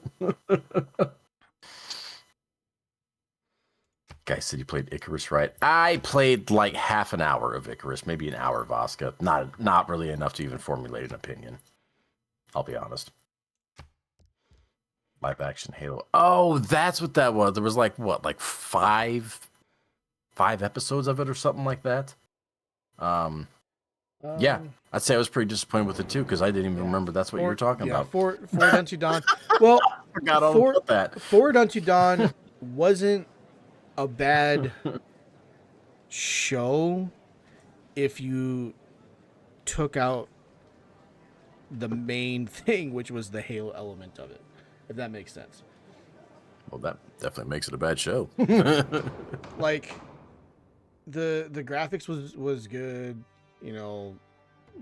Guy said you played Icarus, right? I played like half an hour of Icarus, maybe an hour of Vasca. Not really enough to even formulate an opinion. I'll be honest. Live action Halo. Oh, that's what that was. There was like five episodes of it or something like that. Yeah, I'd say I was pretty disappointed with it too because I didn't even remember that's what you were talking about. Forward Unto Dawn. Well, I forgot all about that. Forward Unto Dawn wasn't a bad show if you took out the main thing, which was the Halo element of it, if that makes sense. Well, that definitely makes it a bad show. Like the graphics was good, you know,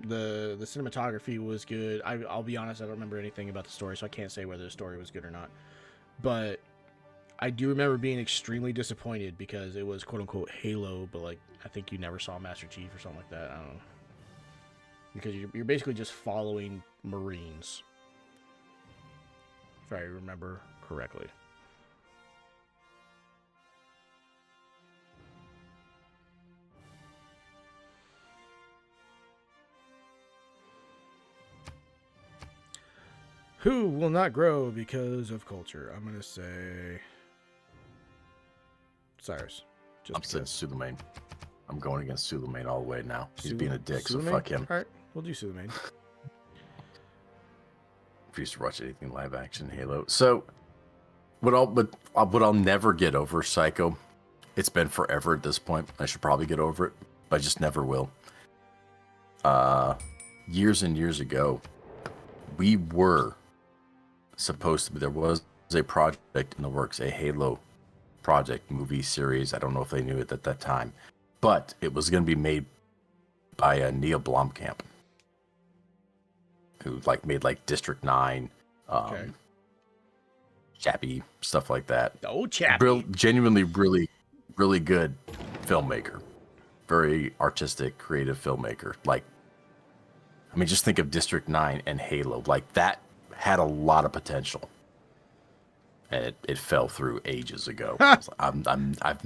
the cinematography was good. I'll be honest, I don't remember anything about the story, so I can't say whether the story was good or not. But I do remember being extremely disappointed because it was quote unquote Halo, but like I think you never saw Master Chief or something like that. I don't know. Because you're basically just following Marines, if I remember correctly. Who will not grow because of culture? I'm gonna say Cyrus. I'm saying Suleiman. I'm going against Suleiman all the way now. He's being a dick, Suleiman? so fuck him. All right, we'll do Suleiman. Refuse to watch anything live action Halo. So, what I'll never get over, Psycho. It's been forever at this point. I should probably get over it, but I just never will. Years and years ago, we were supposed to be. There was a project in the works, a Halo project, movie series. I don't know if they knew it at that time, but it was going to be made by Neil Blomkamp, who made District 9, Okay. Chappie, stuff like that. Oh, Chappie. Genuinely really, really good filmmaker. Very artistic, creative filmmaker. Just think of District 9 and Halo. That had a lot of potential. And it fell through ages ago. I've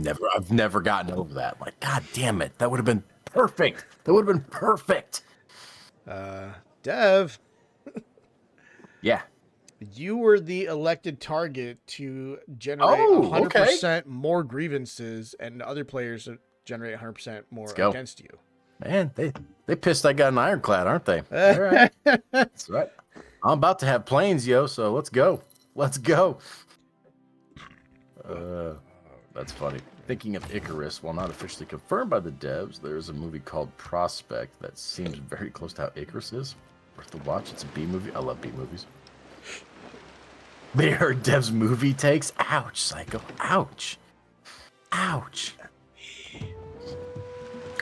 never gotten over that. God damn it. That would have been perfect. Dev. Yeah. You were the elected target to generate 100% more grievances, and other players generate 100% more against you. Man, they pissed I got an ironclad, aren't they? All right. That's right. I'm about to have planes, yo, so let's go. That's funny. Thinking of Icarus, while not officially confirmed by the devs, there's a movie called Prospect that seems very close to how Icarus is. Worth the watch. It's a B movie. I love B movies. They heard devs movie takes. Ouch, Psycho. Ouch.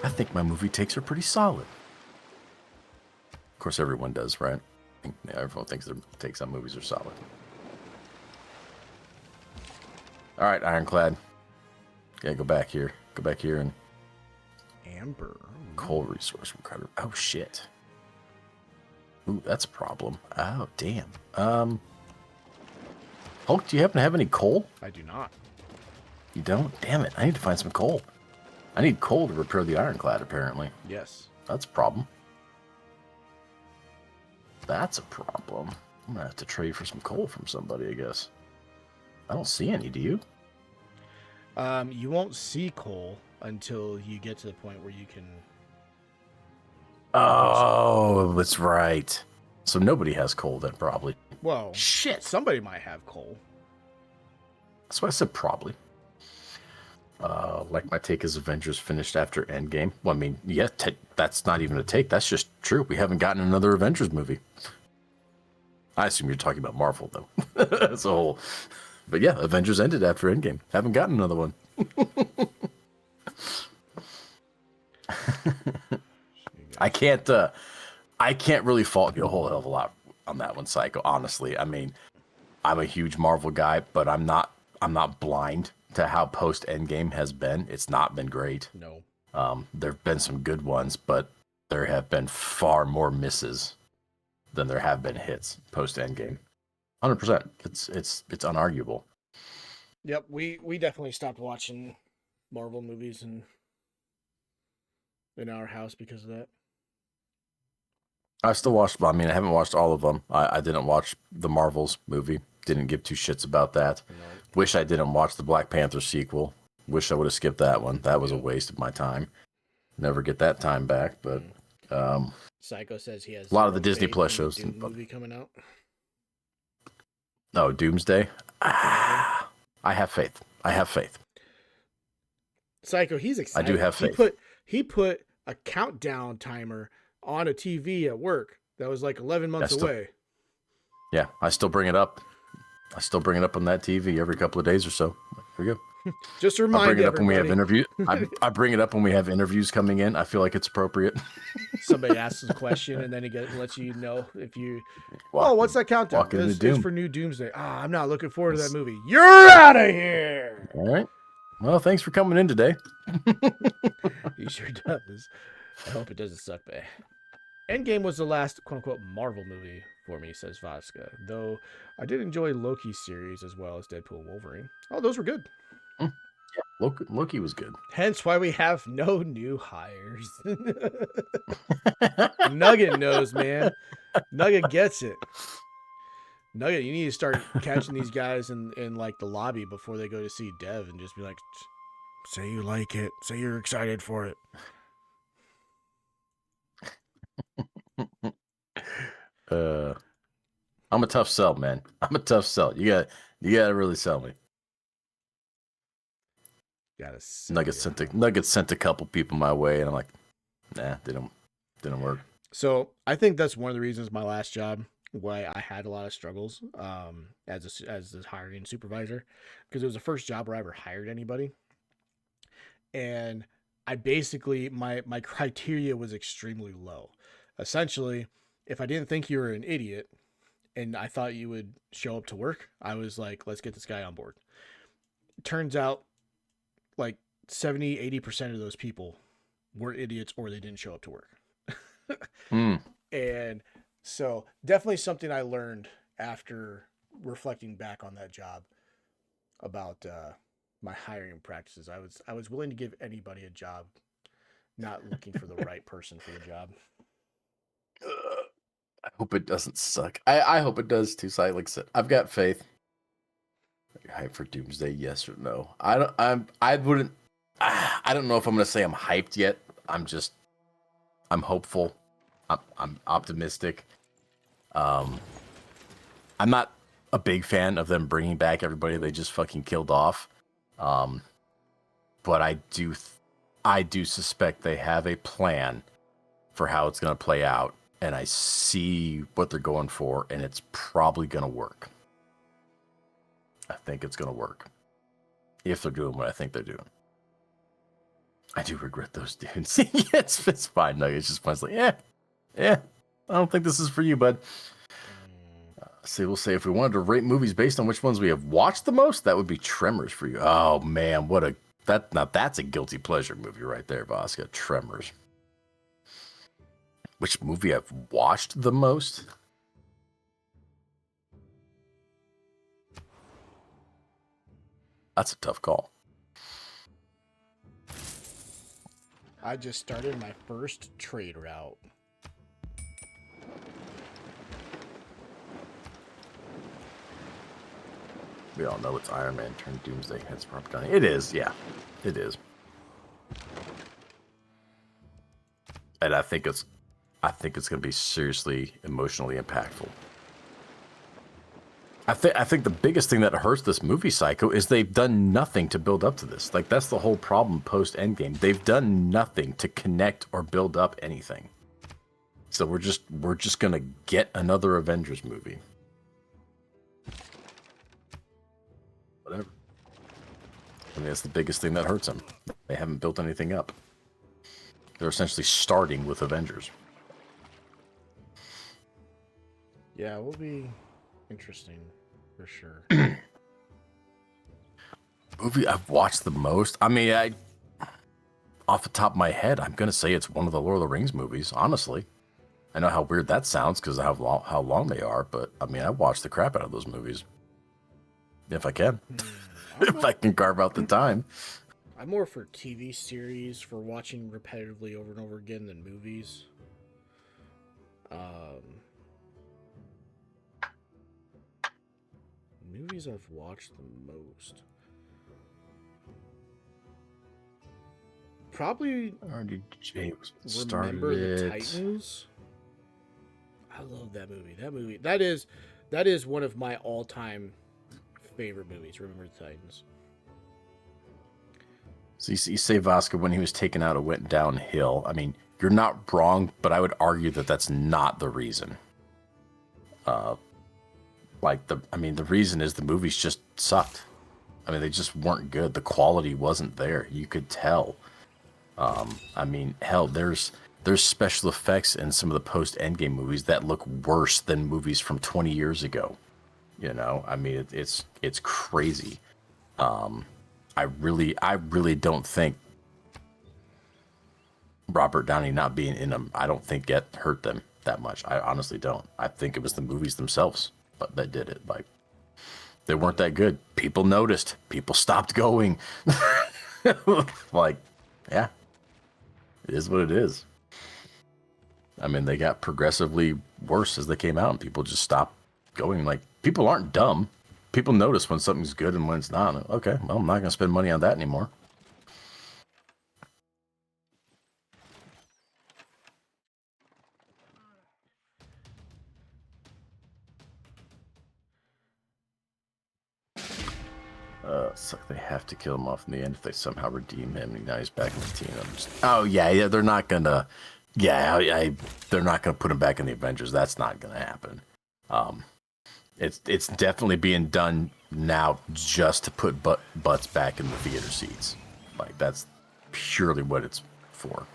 I think my movie takes are pretty solid. Of course, everyone does, right? Everyone thinks their takes on movies are solid. All right, Ironclad. Yeah, go back here and Amber. Coal resource from Carter. Oh shit. Ooh, that's a problem. Oh damn. Hulk, do you happen to have any coal? I do not. You don't? Damn it! I need to find some coal. I need coal to repair the ironclad. Apparently, Yes. that's a problem. That's a problem. I'm gonna have to trade for some coal from somebody, I guess. I don't see any. Do you? You won't see coal until you get to the point where you can. Oh, that's right. So nobody has coal then, probably. Well, Shit. somebody might have coal. That's why I said probably. Like my take is Avengers finished after Endgame. Well, I mean, yeah, that's not even a take. That's just true. We haven't gotten another Avengers movie. I assume you're talking about Marvel, though. That's a whole. But yeah, Avengers ended after Endgame. Haven't gotten another one. I can't really fault you a whole hell of a lot on that one, Psycho. Honestly, I mean, I'm a huge Marvel guy, but I'm not blind to how post Endgame has been. It's not been great. No. There have been some good ones, but there have been far more misses than there have been hits post Endgame. 100%. It's unarguable. Yep, we definitely stopped watching Marvel movies in our house because of that. I still watched. I mean, I haven't watched all of them. I didn't watch the Marvels movie. Didn't give two shits about that. No. Wish I didn't watch the Black Panther sequel. Wish I would have skipped that one. That was a waste of my time. Never get that time back. But Psycho says he has a lot of the zero Disney faith Plus in the shows. Doom movie coming out. Oh, Doomsday. I have faith. I have faith. Psycho, he's excited. I do have faith. He put a countdown timer on a TV at work that was like 11 months away. Yeah, I still bring it up. I still bring it up on that TV every couple of days or so. Here we go. Just to remind I bring it up everybody. when we have interviews. I bring it up when we have interviews coming in. I feel like it's appropriate. Somebody asks a question and then he lets you know if you. What's that countdown? It's for new Doomsday. I'm not looking forward to that movie. You're out of here. All right. Well, thanks for coming in today. He sure does. I hope it doesn't suck, babe. Endgame was the last quote-unquote Marvel movie for me, says Vaska. Though I did enjoy Loki's series as well as Deadpool and Wolverine. Oh, those were good. Yeah, Loki was good. Hence why we have no new hires. Nugget knows, man. Nugget gets it. Nugget, you need to start catching these guys in like the lobby before they go to see Dev and just be like, say you like it. Say you're excited for it. I'm a tough sell, man. I'm a tough sell. You gotta really sell me. Nuggets sent a couple people my way, and I'm like, nah, didn't work. So I think that's one of the reasons my last job why I had a lot of struggles as the hiring supervisor, because it was the first job where I ever hired anybody, and I basically my criteria was extremely low. Essentially, if I didn't think you were an idiot and I thought you would show up to work, I was like, let's get this guy on board. It turns out like 70-80% of those people were idiots or they didn't show up to work. And so definitely something I learned after reflecting back on that job about my hiring practices. I was willing to give anybody a job, not looking for the right person for the job. I hope it doesn't suck. I hope it does too. So I've got faith. Are you hyped for Doomsday? Yes or no? I don't know if I'm gonna say I'm hyped yet. I'm hopeful. I'm optimistic. I'm not a big fan of them bringing back everybody they just fucking killed off. But I do suspect they have a plan for how it's gonna play out, and I see what they're going for, and it's probably gonna work. I think it's gonna work if they're doing what I think they're doing. I do regret those dudes. It's fine. No, it's just fun. It's like, yeah. I don't think this is for you, bud. We'll say if we wanted to rate movies based on which ones we have watched the most, that would be Tremors for you. Oh man, what a That's a guilty pleasure movie right there, Vasca. Tremors. Which movie I've watched the most? That's a tough call. I just started my first trade route. We all know it's Iron Man turned Doomsday. It's Robert Downey. It is, yeah. It is. And I think it's going to be seriously emotionally impactful. I think the biggest thing that hurts this movie, Psycho, is they've done nothing to build up to this. Like, that's the whole problem post Endgame. They've done nothing to connect or build up anything. So we're just gonna get another Avengers movie. Whatever. I mean, that's the biggest thing that hurts them. They haven't built anything up. They're essentially starting with Avengers. Yeah, it will be interesting for sure. Movie I've watched the most. I mean, off the top of my head, I'm gonna say it's one of the Lord of the Rings movies. Honestly, I know how weird that sounds because of how long they are, but I mean, I watch the crap out of those movies if I can, if I can carve out the time. I'm more for TV series for watching repetitively over and over again than movies. Movies I've watched the most. Probably RDJ was Remember the Titans. I love that movie. That is one of my all-time favorite movies. Remember the Titans. So you say Vasca, when he was taken out, it went downhill. I mean, you're not wrong, but I would argue that that's not the reason. The reason is the movies just sucked. I mean, they just weren't good. The quality wasn't there. You could tell. I mean, hell, there's special effects in some of the post-Endgame movies that look worse than movies from 20 years ago. You know, I mean, it's crazy. I really don't think Robert Downey not being in them, I don't think it hurt them that much. I honestly don't. I think it was the movies themselves that did it. Like, they weren't that good. People noticed. People stopped going. Like, yeah, it is what it is. I mean, they got progressively worse as they came out, and people just stopped going. Like, people aren't dumb. People notice when something's good and when it's not. Okay, well, I'm not going to spend money on that anymore. So they have to kill him off in the end if they somehow redeem him. And now he's back in the team. Oh yeah, they're not gonna. Yeah, they're not gonna put him back in the Avengers. That's not gonna happen. It's definitely being done now just to put butts back in the theater seats. Like, that's purely what it's for.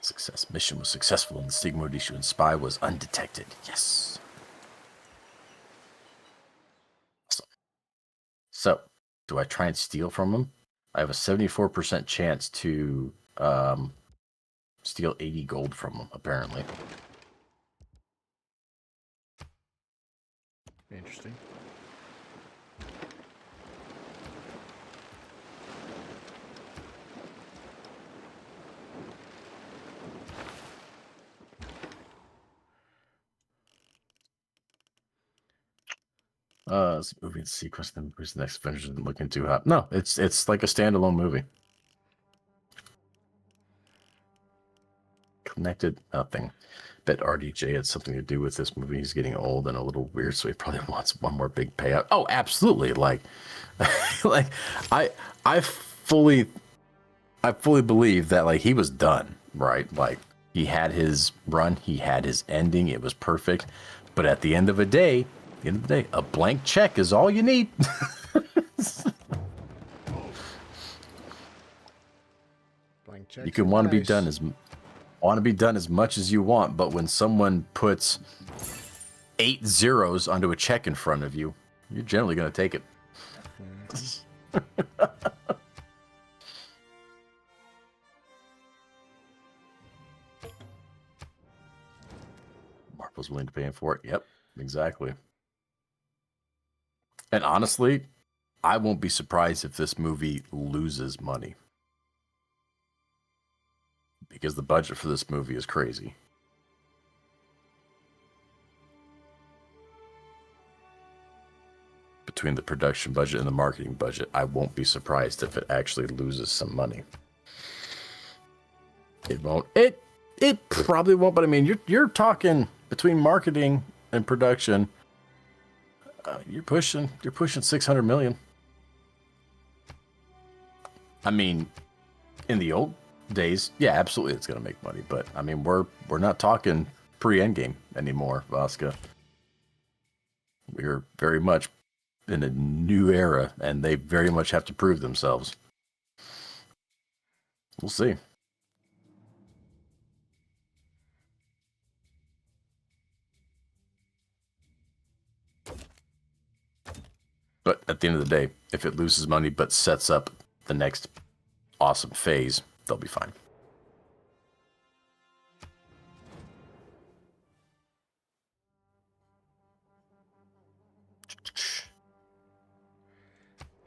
Success mission was successful, and the Stigma issue and spy was undetected. Yes. So, do I try and steal from him? I have a 74% chance to steal 80 gold from him, apparently. Interesting. This movie sequence, then who's the next Avengers isn't looking too hot. No, it's like a standalone movie. Connected, nothing. Bet RDJ had something to do with this movie. He's getting old and a little weird, so he probably wants one more big payout. Oh, absolutely. Like, like I fully believe that, like, he was done, right? Like, he had his run, he had his ending, it was perfect. But at the end of the day, a blank check is all you need. Blank check. You can want to be done as much as you want, but when someone puts 8 zeros onto a check in front of you, you're generally going to take it. Marvel's willing to pay for it. Yep, exactly. And honestly, I won't be surprised if this movie loses money. Because the budget for this movie is crazy. Between the production budget and the marketing budget, I won't be surprised if it actually loses some money. It won't. It probably won't. But I mean, you're talking between marketing and production. You're pushing 600 million. I mean, in the old days, yeah, absolutely, it's gonna make money. But I mean, we're not talking pre-Endgame anymore, Vasca. We're very much in a new era, and they very much have to prove themselves. We'll see. But at the end of the day, if it loses money but sets up the next awesome phase, they'll be fine.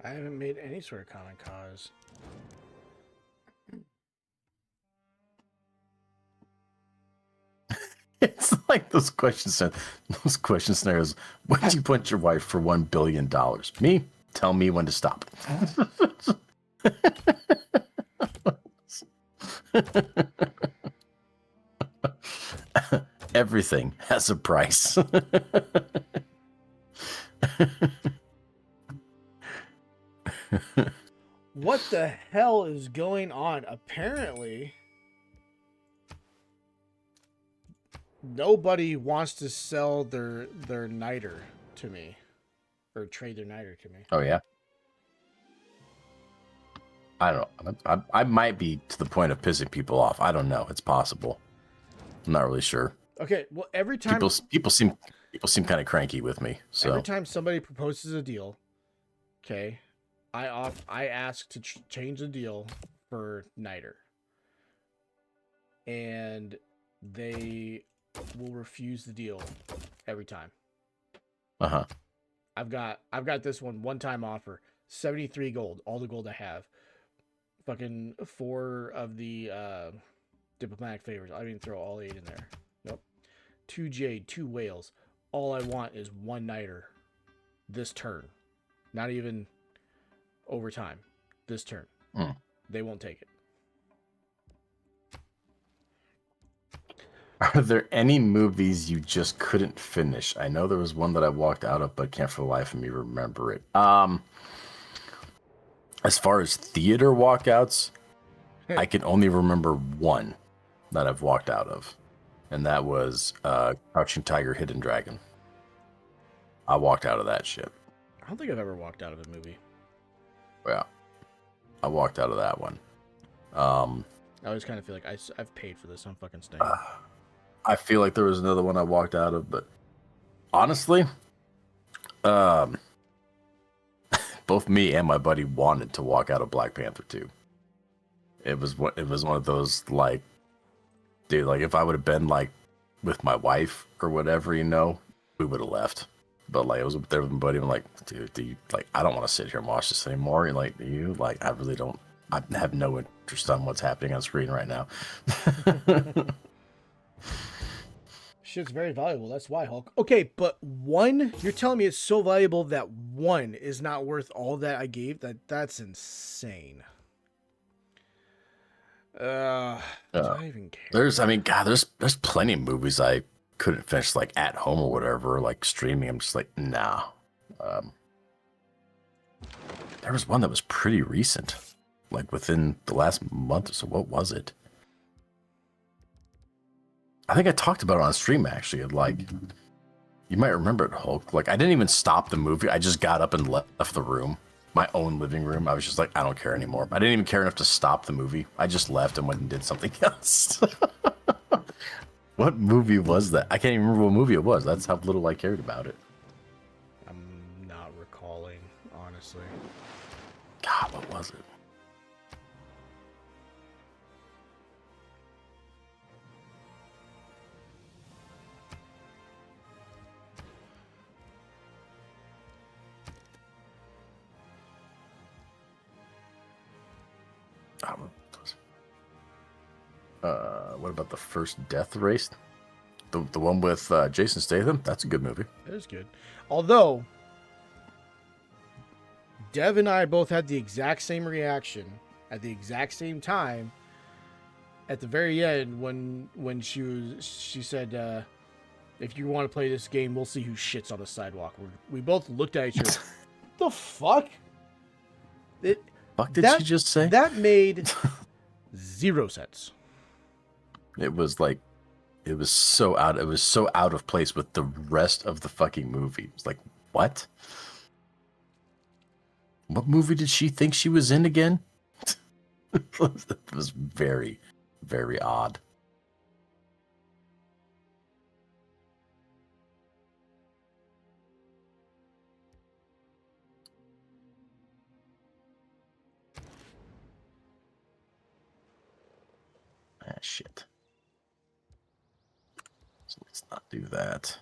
I haven't made any sort of common cause. It's like those questions scenarios. When do you punch your wife for $1 billion? Me? Tell me when to stop. Everything has a price. What the hell is going on? Apparently, nobody wants to sell their niter to me, or trade their niter to me. Oh yeah. I don't know. I might be to the point of pissing people off. I don't know. It's possible. I'm not really sure. Okay, well, every time people seem kind of cranky with me. So every time somebody proposes a deal, okay, I ask to change the deal for niter, and they will refuse the deal every time. I've got this one-time offer, 73 gold, all the gold I have. Fucking 4 of the diplomatic favors. I didn't throw all 8 in there. Nope. 2 jade, 2 whales. All I want is 1 niter this turn. Not even over time. This turn. They won't take it. Are there any movies you just couldn't finish? I know there was one that I walked out of, but can't for the life of me remember it. As far as theater walkouts, I can only remember one that I've walked out of, and that was Crouching Tiger, Hidden Dragon. I walked out of that shit. I don't think I've ever walked out of a movie. Yeah, I walked out of that one. I always kind of feel like I've paid for this. I'm fucking staying. I feel like there was another one I walked out of, but honestly, both me and my buddy wanted to walk out of Black Panther 2. It was one of those, like, dude, like if I would have been like with my wife or whatever, you know, we would have left. But like it was there with my buddy. I'm like, dude, I don't want to sit here and watch this anymore. And like, I really don't. I have no interest on what's happening on screen right now. Shit's very valuable. That's why, Hulk. Okay, but 1, you're telling me it's so valuable that 1 is not worth all that I gave? That's insane. Do I even care? There's plenty of movies I couldn't finish, like at home or whatever, like streaming. I'm just like, nah. There was one that was pretty recent, like within the last month or so. What was it? I think I talked about it on stream, actually. Like, you might remember it, Hulk. Like, I didn't even stop the movie. I just got up and left the room, my own living room. I was just like, I don't care anymore. I didn't even care enough to stop the movie. I just left and went and did something else. What movie was that? I can't even remember what movie it was. That's how little I cared about it. I'm not recalling, honestly. What about the first Death Race? The one with Jason Statham? That's a good movie. It is good. Although, Dev and I both had the exact same reaction at the exact same time at the very end when she said, if you want to play this game, we'll see who shits on the sidewalk. We both looked at each other. The fuck? Fuck did she just say? That made 0 sense. It was so out of place with the rest of the fucking movie. It's like, what? What movie did she think she was in again? It was very, very odd. Ah, shit. So let's not do that.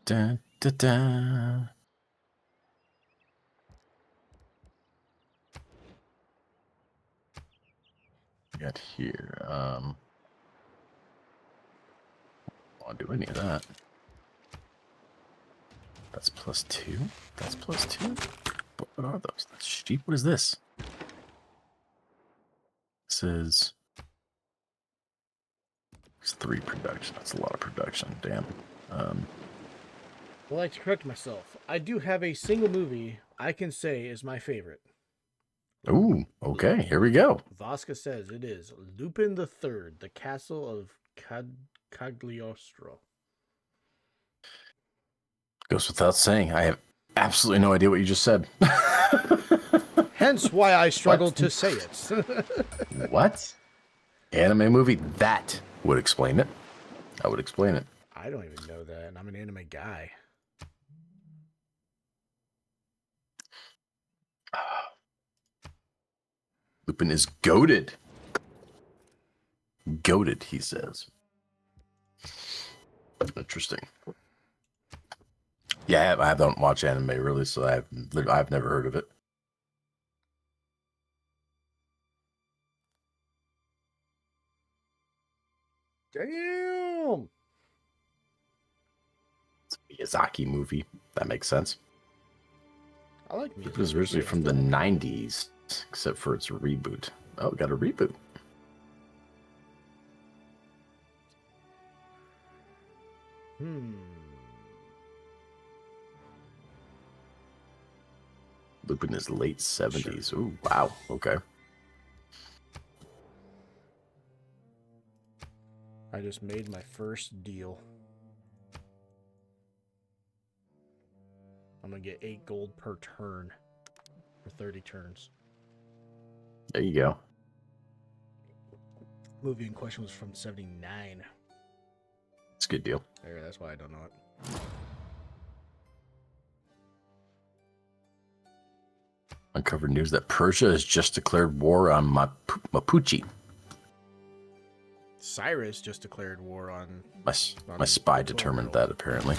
Dun, dun, dun. Got here. I'll do any of that. That's +2. That's +2. What are those? That's sheep. What is this? It says it's 3 production. That's a lot of production. Damn. I'd like to correct myself. I do have a single movie I can say is my favorite. Ooh, okay. Here we go. Vasca says it is Lupin the Third, The Castle of Cagliostro. Goes without saying, I have absolutely no idea what you just said. Hence why I struggled to say it. What? Anime movie? That would explain it. I would explain it. I don't even know that, and I'm an anime guy. Lupin is goated. Goated, he says. Interesting. Yeah, I don't watch anime really, so I've never heard of it. Damn! It's a Miyazaki movie. That makes sense. I like music. It was originally from the 90s, except for its reboot. Oh, it got a reboot. Lupin is late 70s. Sure. Ooh, wow. Okay. I just made my first deal. I'm going to get 8 gold per turn for 30 turns. There you go. Movie in question was from 79. It's a good deal. There, that's why I don't know it. Uncovered news that Persia has just declared war on Mapuche. Cyrus just declared war on... My spy determined that, apparently.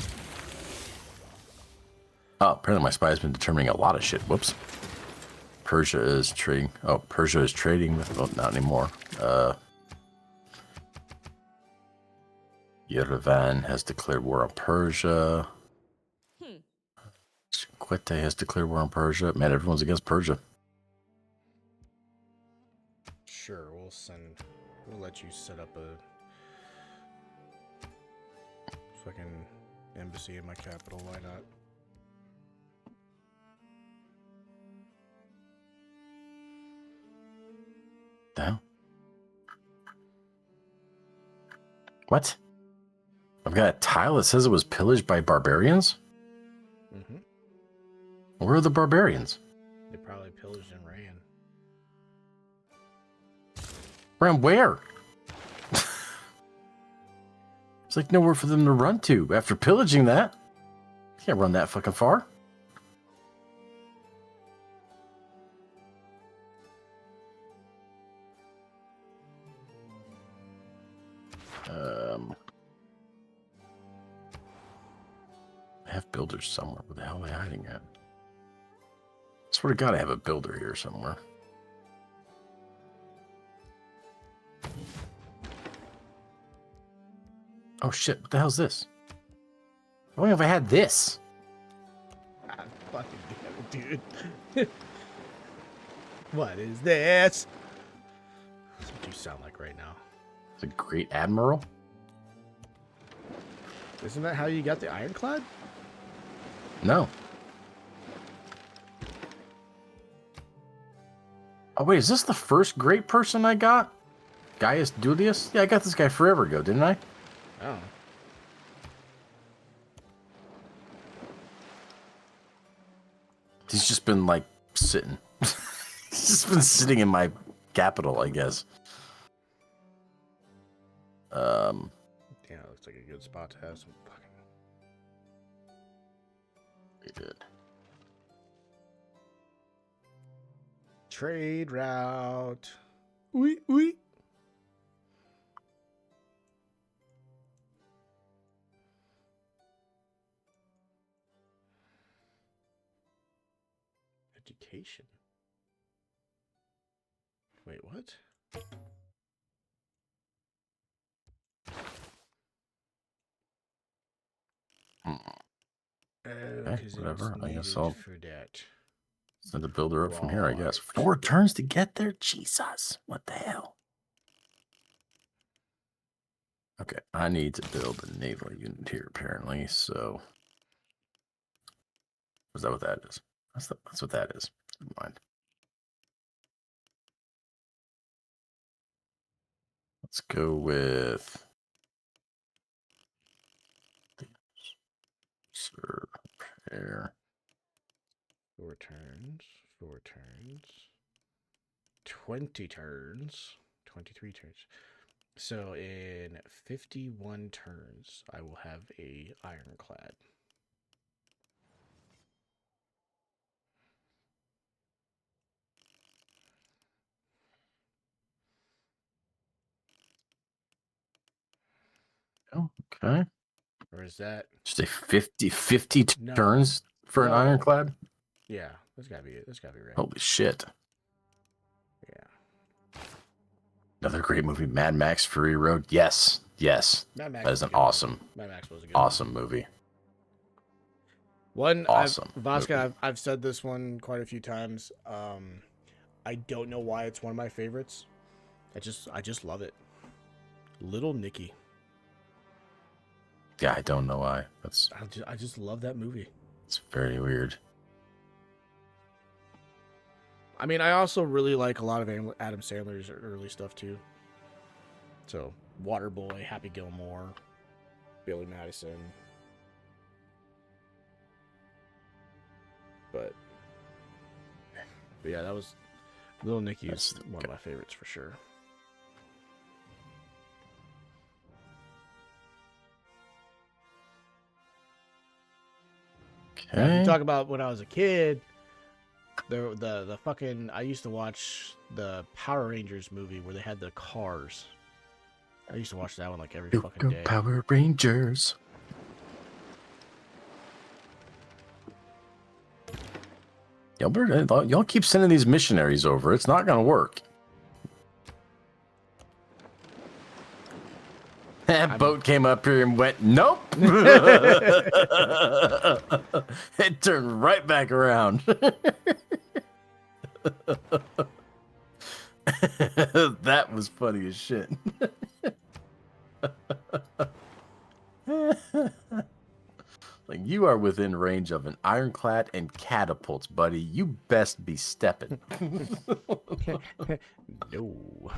Oh, apparently my spy has been determining a lot of shit. Whoops. Persia is trading... Oh, Persia is trading with... Well, not anymore. Yerevan has declared war on Persia. Quete has declared war on Persia. Man, everyone's against Persia. Sure, we'll let you set up a fucking embassy in my capital. Why not? The hell? What? I've got a tile that says it was pillaged by barbarians? Mm-hmm. Where are the barbarians? They probably pillaged and ran. Ran where? It's like nowhere for them to run to after pillaging that. Can't run that fucking far. I have builders somewhere. Where the hell are they hiding at? As Swear to God, I have a builder here somewhere. Oh shit! What the hell's this? How long have I had this? God fucking damn it, dude. What is this? That's what you sound like right now. It's a great admiral. Isn't that how you got the ironclad? No. Oh wait, is this the first great person I got? Gaius Duilius? Yeah, I got this guy forever ago, didn't I? Oh. He's just been like sitting. He's just been sitting in my capital, I guess. Yeah, it looks like a good spot to have some fucking. We did. Trade route. Oui, oui. Education. Wait, what? Oh, Okay, because whatever. it's I guess needed I'll for that. send the builder up from here, I guess. Right. 4 turns to get there? Jesus. What the hell? Okay, I need to build a naval unit here, apparently, so... Is that what that is? That's what that is. Never mind. Let's go with... Sir, repair. 4 turns. 4 turns. 20 turns. 23 turns. So in 51 turns, I will have a ironclad. Oh, okay. Or is that? Just a 50 No. turns for an No. ironclad? Yeah, that's gotta be it. That's gotta be right. Holy shit. Yeah. Another great movie, Mad Max Fury Road. Yes, yes. Mad Max That was is a an good one. awesome, Mad Max was a good awesome movie. one. Awesome Vasca, I've said this one quite a few times. I don't know why it's one of my favorites. I just love it. Little Nicky. Yeah, I don't know why. I just love that movie. It's very weird. I mean, I also really like a lot of Adam Sandler's early stuff too. So, Waterboy, Happy Gilmore, Billy Madison. But yeah, that was Little Nicky is one of my favorites for sure. Okay. Now, if you talk about when I was a kid, the fucking I used to watch the Power Rangers movie where they had the cars. I used to watch that one like every fucking day. Power Rangers. Y'all keep sending these missionaries over. It's not gonna work. That boat came up here and went, nope. It turned right back around. That was funny as shit. Like, you are within range of an ironclad and catapults, buddy. You best be stepping. No.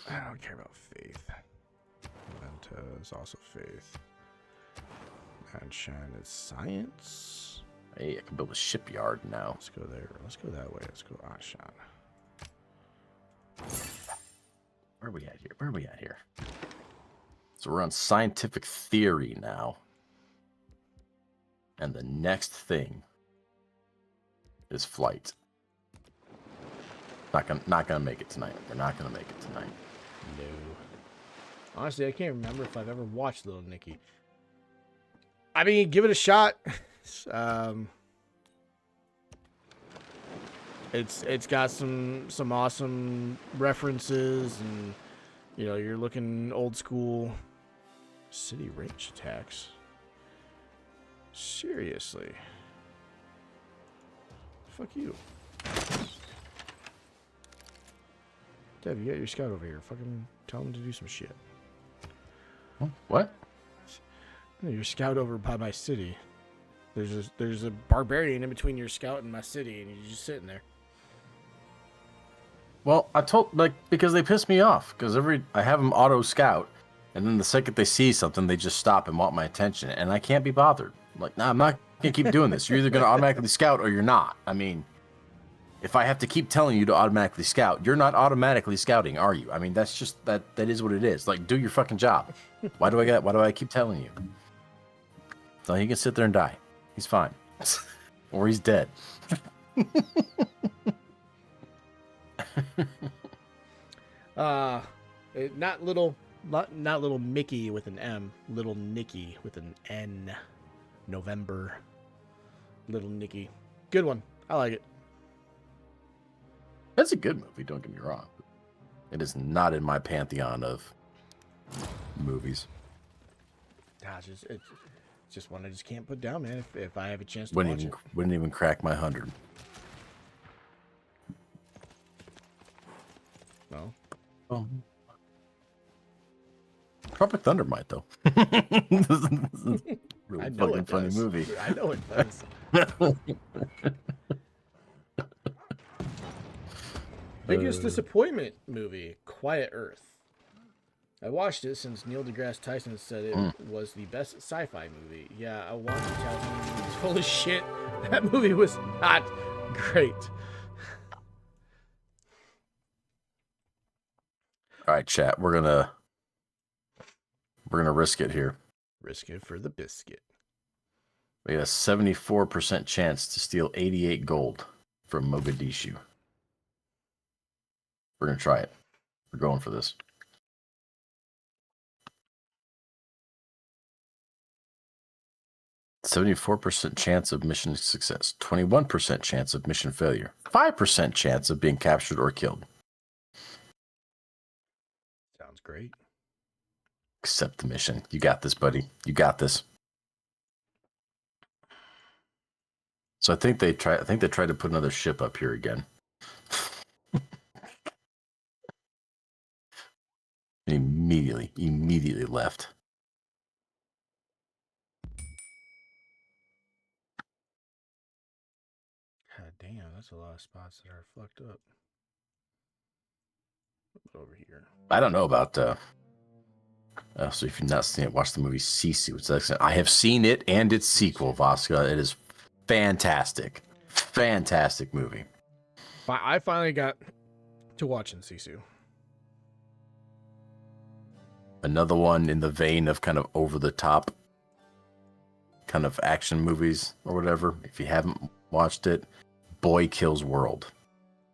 I don't care about faith. Venta is also faith. And Shine is science. Hey, I can build a shipyard now. Let's go there. Let's go that way. Let's go Ashan. Where are we at here? Where are we at here? So we're on scientific theory now. And the next thing is flight. Not gonna make it tonight. They're not gonna make it tonight. No. Honestly, I can't remember if I've ever watched Little Nicky. I mean, give it a shot. It's got some awesome references, and you know, you're looking old school. City range attacks. Seriously. Fuck you. Dev, you got your scout over here. Fucking tell him to do some shit. What? Your scout over by my city. There's a barbarian in between your scout and my city, and you're just sitting there. Well, I told because they piss me off because I have them auto scout, and then the second they see something, they just stop and want my attention, and I can't be bothered. I'm like, nah, I'm not gonna keep doing this. You're either gonna automatically scout or you're not. I mean, if I have to keep telling you to automatically scout, you're not automatically scouting, are you? I mean, that's just that is what it is. Like, do your fucking job. Why do I keep telling you? So he can sit there and die. He's fine. Or he's dead. Not little Mickey with an M, little Nicky with an N. November. Little Nicky. Good one. I like it. That's a good movie, don't get me wrong. It is not in my pantheon of movies. Gosh, it's just one I just can't put down, man. If I have a chance to Wouldn't watch even crack my 100. Well, oh. Tropic Thunder might though. Really I know fucking it funny does. movie. I know it does. Biggest disappointment movie, Quiet Earth. I watched it since Neil deGrasse Tyson said it was the best sci-fi movie. Yeah, I watched it. It's full of shit. That movie was not great. All right, chat. We're gonna risk it here. Risk it for the biscuit. We got a 74% chance to steal 88 gold from Mogadishu. We're gonna try it. We're going for this. %74% chance of mission success, 21% chance of mission failure, 5% chance of being captured or killed. Sounds great. Accept the mission. You got this, buddy. You got this. So I think they tried to put another ship up here again. Immediately left. God damn, that's a lot of spots that are fucked up. Over here. I don't know about so if you've not seen it, watch the movie Sisu. It's excellent. I have seen it and its sequel, Vasca. It is fantastic. Fantastic movie. I finally got to watching Sisu. Another one in the vein of kind of over the top kind of action movies or whatever. If you haven't watched it, Boy Kills World.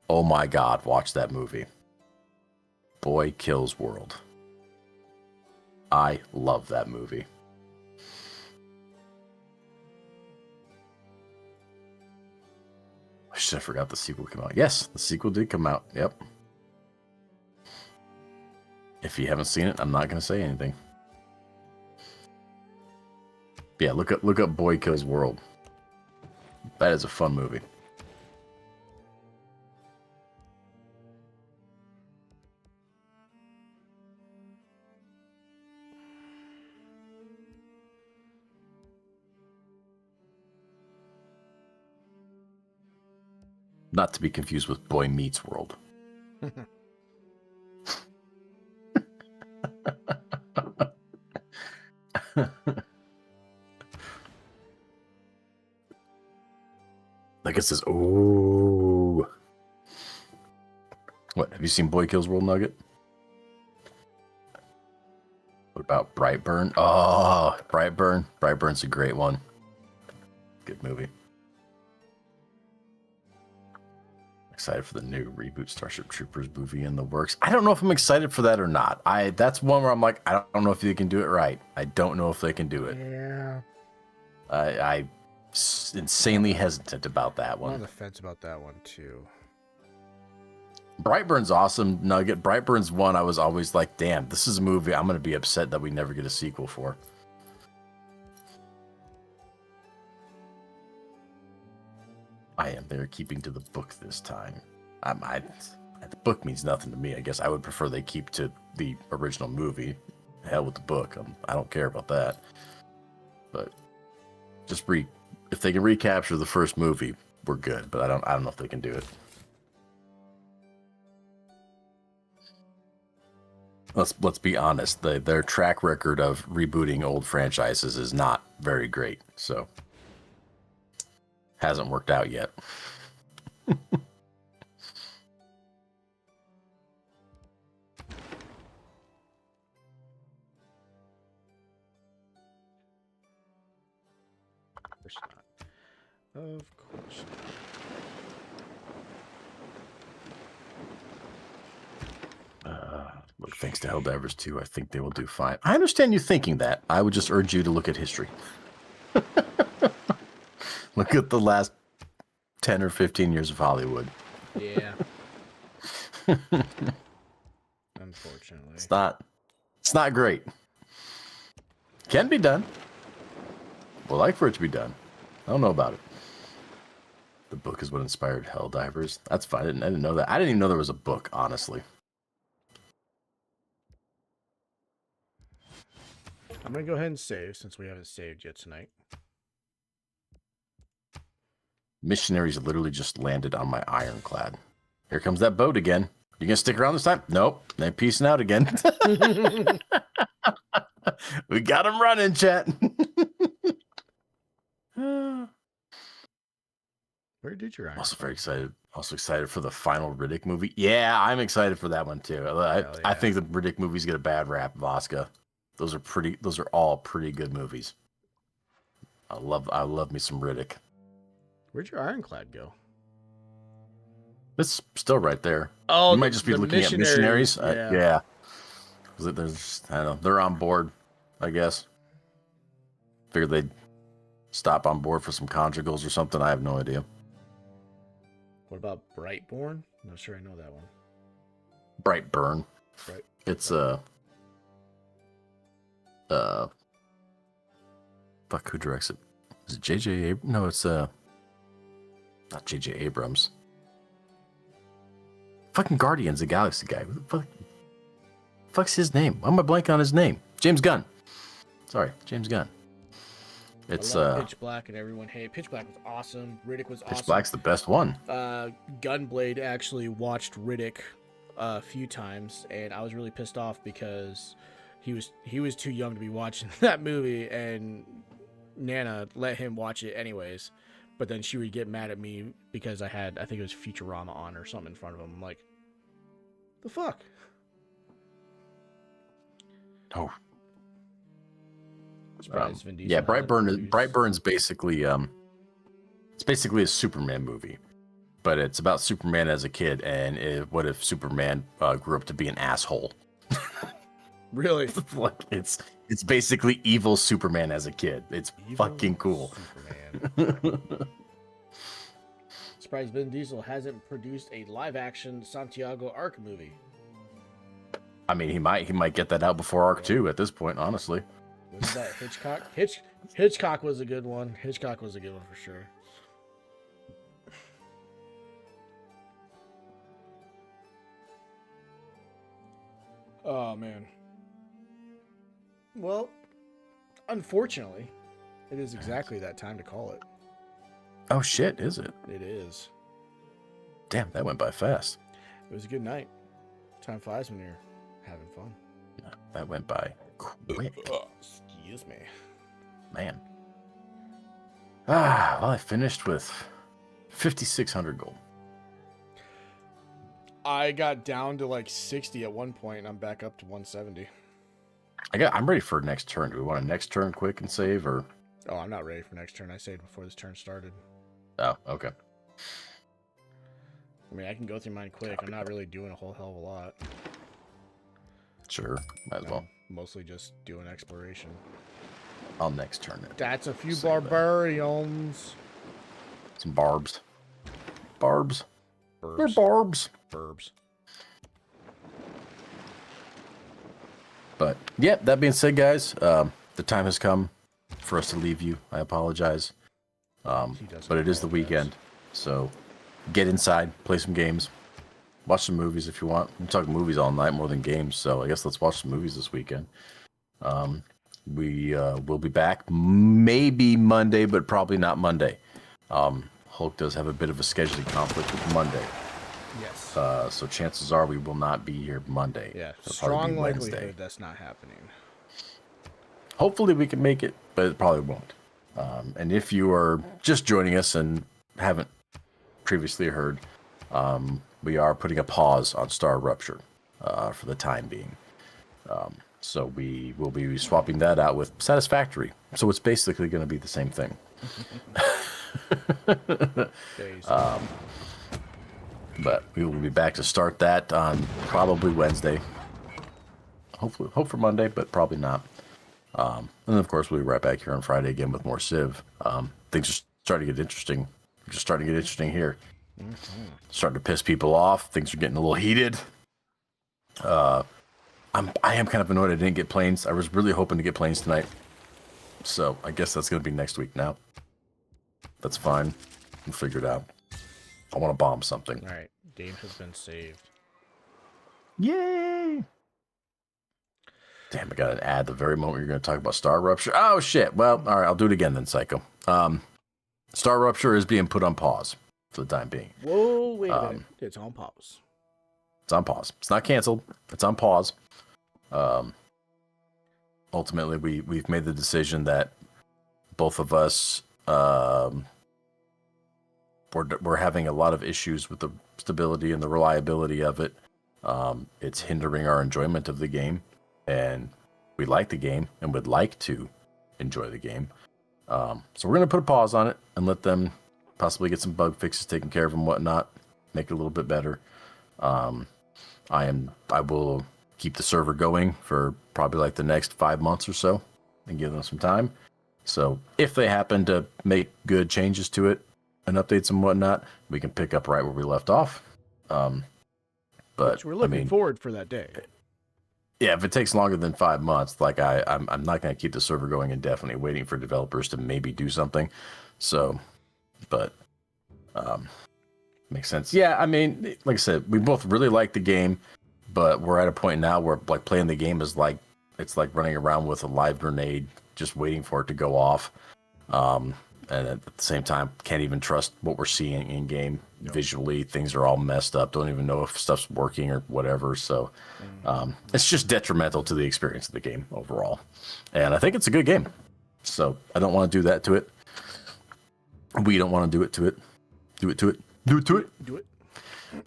Oh my God, watch that movie. Boy Kills World. I love that movie. I should have forgot the sequel came out. Yes, the sequel did come out. Yep. If you haven't seen it, I'm not going to say anything. But yeah, look up Boy Kills World. That is a fun movie. Not to be confused with Boy Meets World. Like it says, "Ooh." What, have you seen Boy Kills World, Nugget? What about Brightburn? Oh, Brightburn. Brightburn's a great one. Good movie. Excited for the new reboot Starship Troopers movie in the works. I don't know if I'm excited for that or not. That's one where I'm like, I don't know if they can do it right. I don't know if they can do it. Yeah. Insanely hesitant about that I'm on one. the fence about that one too. Brightburn's awesome. Nugget. Brightburn's one I was always like, damn, this is a movie I'm going to be upset that we never get a sequel for. They're keeping to the book this time. The book means nothing to me. I guess I would prefer they keep to the original movie. Hell with the book. I don't care about that. But just if they can recapture the first movie, we're good. But I don't know if they can do it. Let's be honest. Their track record of rebooting old franchises is not very great. So hasn't worked out yet. Of course not. Look, thanks to Helldivers 2, I think they will do fine. I understand you thinking that. I would just urge you to look at history. Look at the last 10 or 15 years of Hollywood. Yeah. Unfortunately. It's not great. Can be done. Would like for it to be done. I don't know about it. The book is what inspired Helldivers. That's fine. I didn't know that. I didn't even know there was a book, honestly. I'm going to go ahead and save since we haven't saved yet tonight. Missionaries literally just landed on my ironclad. Here comes that boat again. You gonna stick around this time? Nope. They're peacing out again. We got them running, chat. Where did your Also very excited. Also excited for the final Riddick movie. Yeah, I'm excited for that one too. I think the Riddick movies get a bad rap, Voska. Those are all pretty good movies. I love me some Riddick. Where'd your ironclad go? It's still right there. Oh, you might just be looking at missionaries. Yeah. There's, I don't know. They're on board, I guess. Figured they'd stop on board for some conjugals or something. I have no idea. What about Brightborn? I'm not sure I know that one. Brightburn. Right. It's fuck, who directs it? Is it J.J. Abrams? No, it's not J.J. Abrams. Fucking Guardians of the Galaxy guy. What the fuck's his name? Why am I blanking on his name? James Gunn. Sorry, James Gunn. It's Pitch Black and everyone hated. Pitch Black was awesome. Riddick was awesome. Pitch Black's the best one. Gunblade actually watched Riddick a few times, and I was really pissed off because he was too young to be watching that movie, and Nana let him watch it anyways. But then she would get mad at me because I think it was Futurama on or something in front of him. I'm like, the fuck? Oh. Vin Diesel yeah, Brightburn's basically it's basically a Superman movie, but it's about Superman as a kid, and what if Superman grew up to be an asshole? Really? Like it's basically evil Superman as a kid. It's Evil fucking cool. Superman. Surprised Vin Diesel hasn't produced a live-action Santiago Arc movie. I mean, he might get that out before Arc 2 at this point, honestly. Was that Hitchcock? Hitchcock was a good one. Hitchcock was a good one for sure. Oh, man. Well, unfortunately, it is exactly that time to call it. Oh, shit, is it? It is. Damn, that went by fast. It was a good night. Time flies when you're having fun. That went by quick. Excuse me. Man. Well, I finished with 5,600 gold. I got down to like 60 at one point, and I'm back up to 170. I'm ready for next turn. Do we want a next turn quick and save, or? Oh, I'm not ready for next turn. I saved before this turn started. Oh, okay. I mean, I can go through mine quick. I'm not really doing a whole hell of a lot. Sure, might as well. Mostly just doing exploration. I'll next turn it. That's a few Say that. barbarians. Some barbs. Barbs. They're Burbs. barbs. Burbs. But yeah, that being said, guys, the time has come for us to leave you. I apologize. But it is the weekend, so get inside, play some games, watch some movies if you want. I'm talking movies all night more than games, so I guess let's watch some movies this weekend. We will be back maybe Monday, but probably not Monday. Hulk does have a bit of a scheduling conflict with Monday. Yes. So chances are we will not be here Monday. Yeah, It'll probably strong be Wednesday. likelihood that's not happening. Hopefully we can make it, but it probably won't. And if you are just joining us and haven't previously heard, we are putting a pause on Star Rupture for the time being. So we will be swapping that out with Satisfactory. So it's basically going to be the same thing. But we will be back to start that on probably Wednesday. Hope for Monday, but probably not. And then, of course, we'll be right back here on Friday again with more Civ. Things are starting to get interesting. Just starting to get interesting here. Starting to piss people off. Things are getting a little heated. I am kind of annoyed I didn't get planes. I was really hoping to get planes tonight. So I guess that's going to be next week now. That's fine. We'll figure it out. I want to bomb something. All right. Game has been saved. Yay! Damn, I got an ad the very moment you're going to talk about Star Rupture. Oh, shit. Well, all right, I'll do it again then, Psycho. Star Rupture is being put on pause for the time being. Whoa, wait a minute. It's on pause. It's on pause. It's not canceled. It's on pause. Ultimately, we've made the decision that both of us we're having a lot of issues with the stability and the reliability of it. It's hindering our enjoyment of the game, and we like the game and would like to enjoy the game. So we're going to put a pause on it and let them possibly get some bug fixes taken care of and whatnot, make it a little bit better. I will keep the server going for probably like the next 5 months or so and give them some time. So if they happen to make good changes to it and updates and whatnot, we can pick up right where we left off. But which we're looking forward for that day. Yeah, if it takes longer than 5 months, like I'm not going to keep the server going indefinitely, waiting for developers to maybe do something. So, but makes sense. Yeah, I mean, like I said, we both really like the game, but we're at a point now where like playing the game is like it's like running around with a live grenade, just waiting for it to go off. And at the same time, can't even trust what we're seeing in game. Nope. Visually, things are all messed up. Don't even know if stuff's working or whatever. So it's just detrimental to the experience of the game overall. And I think it's a good game. So I don't want to do that to it. We don't want to do it to it. Do it to it. Do it to it. Do it.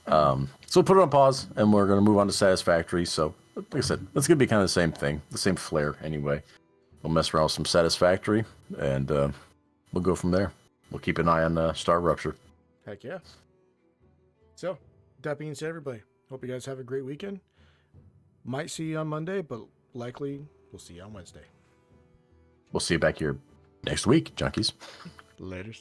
So we'll put it on pause, and we're going to move on to Satisfactory. So like I said, that's going to be kind of the same thing. The same flair anyway. We'll mess around with some Satisfactory, and we'll go from there. We'll keep an eye on Star Rupture. Heck yeah. So, that being said, everybody, hope you guys have a great weekend. Might see you on Monday, but likely we'll see you on Wednesday. We'll see you back here next week, junkies. Laters.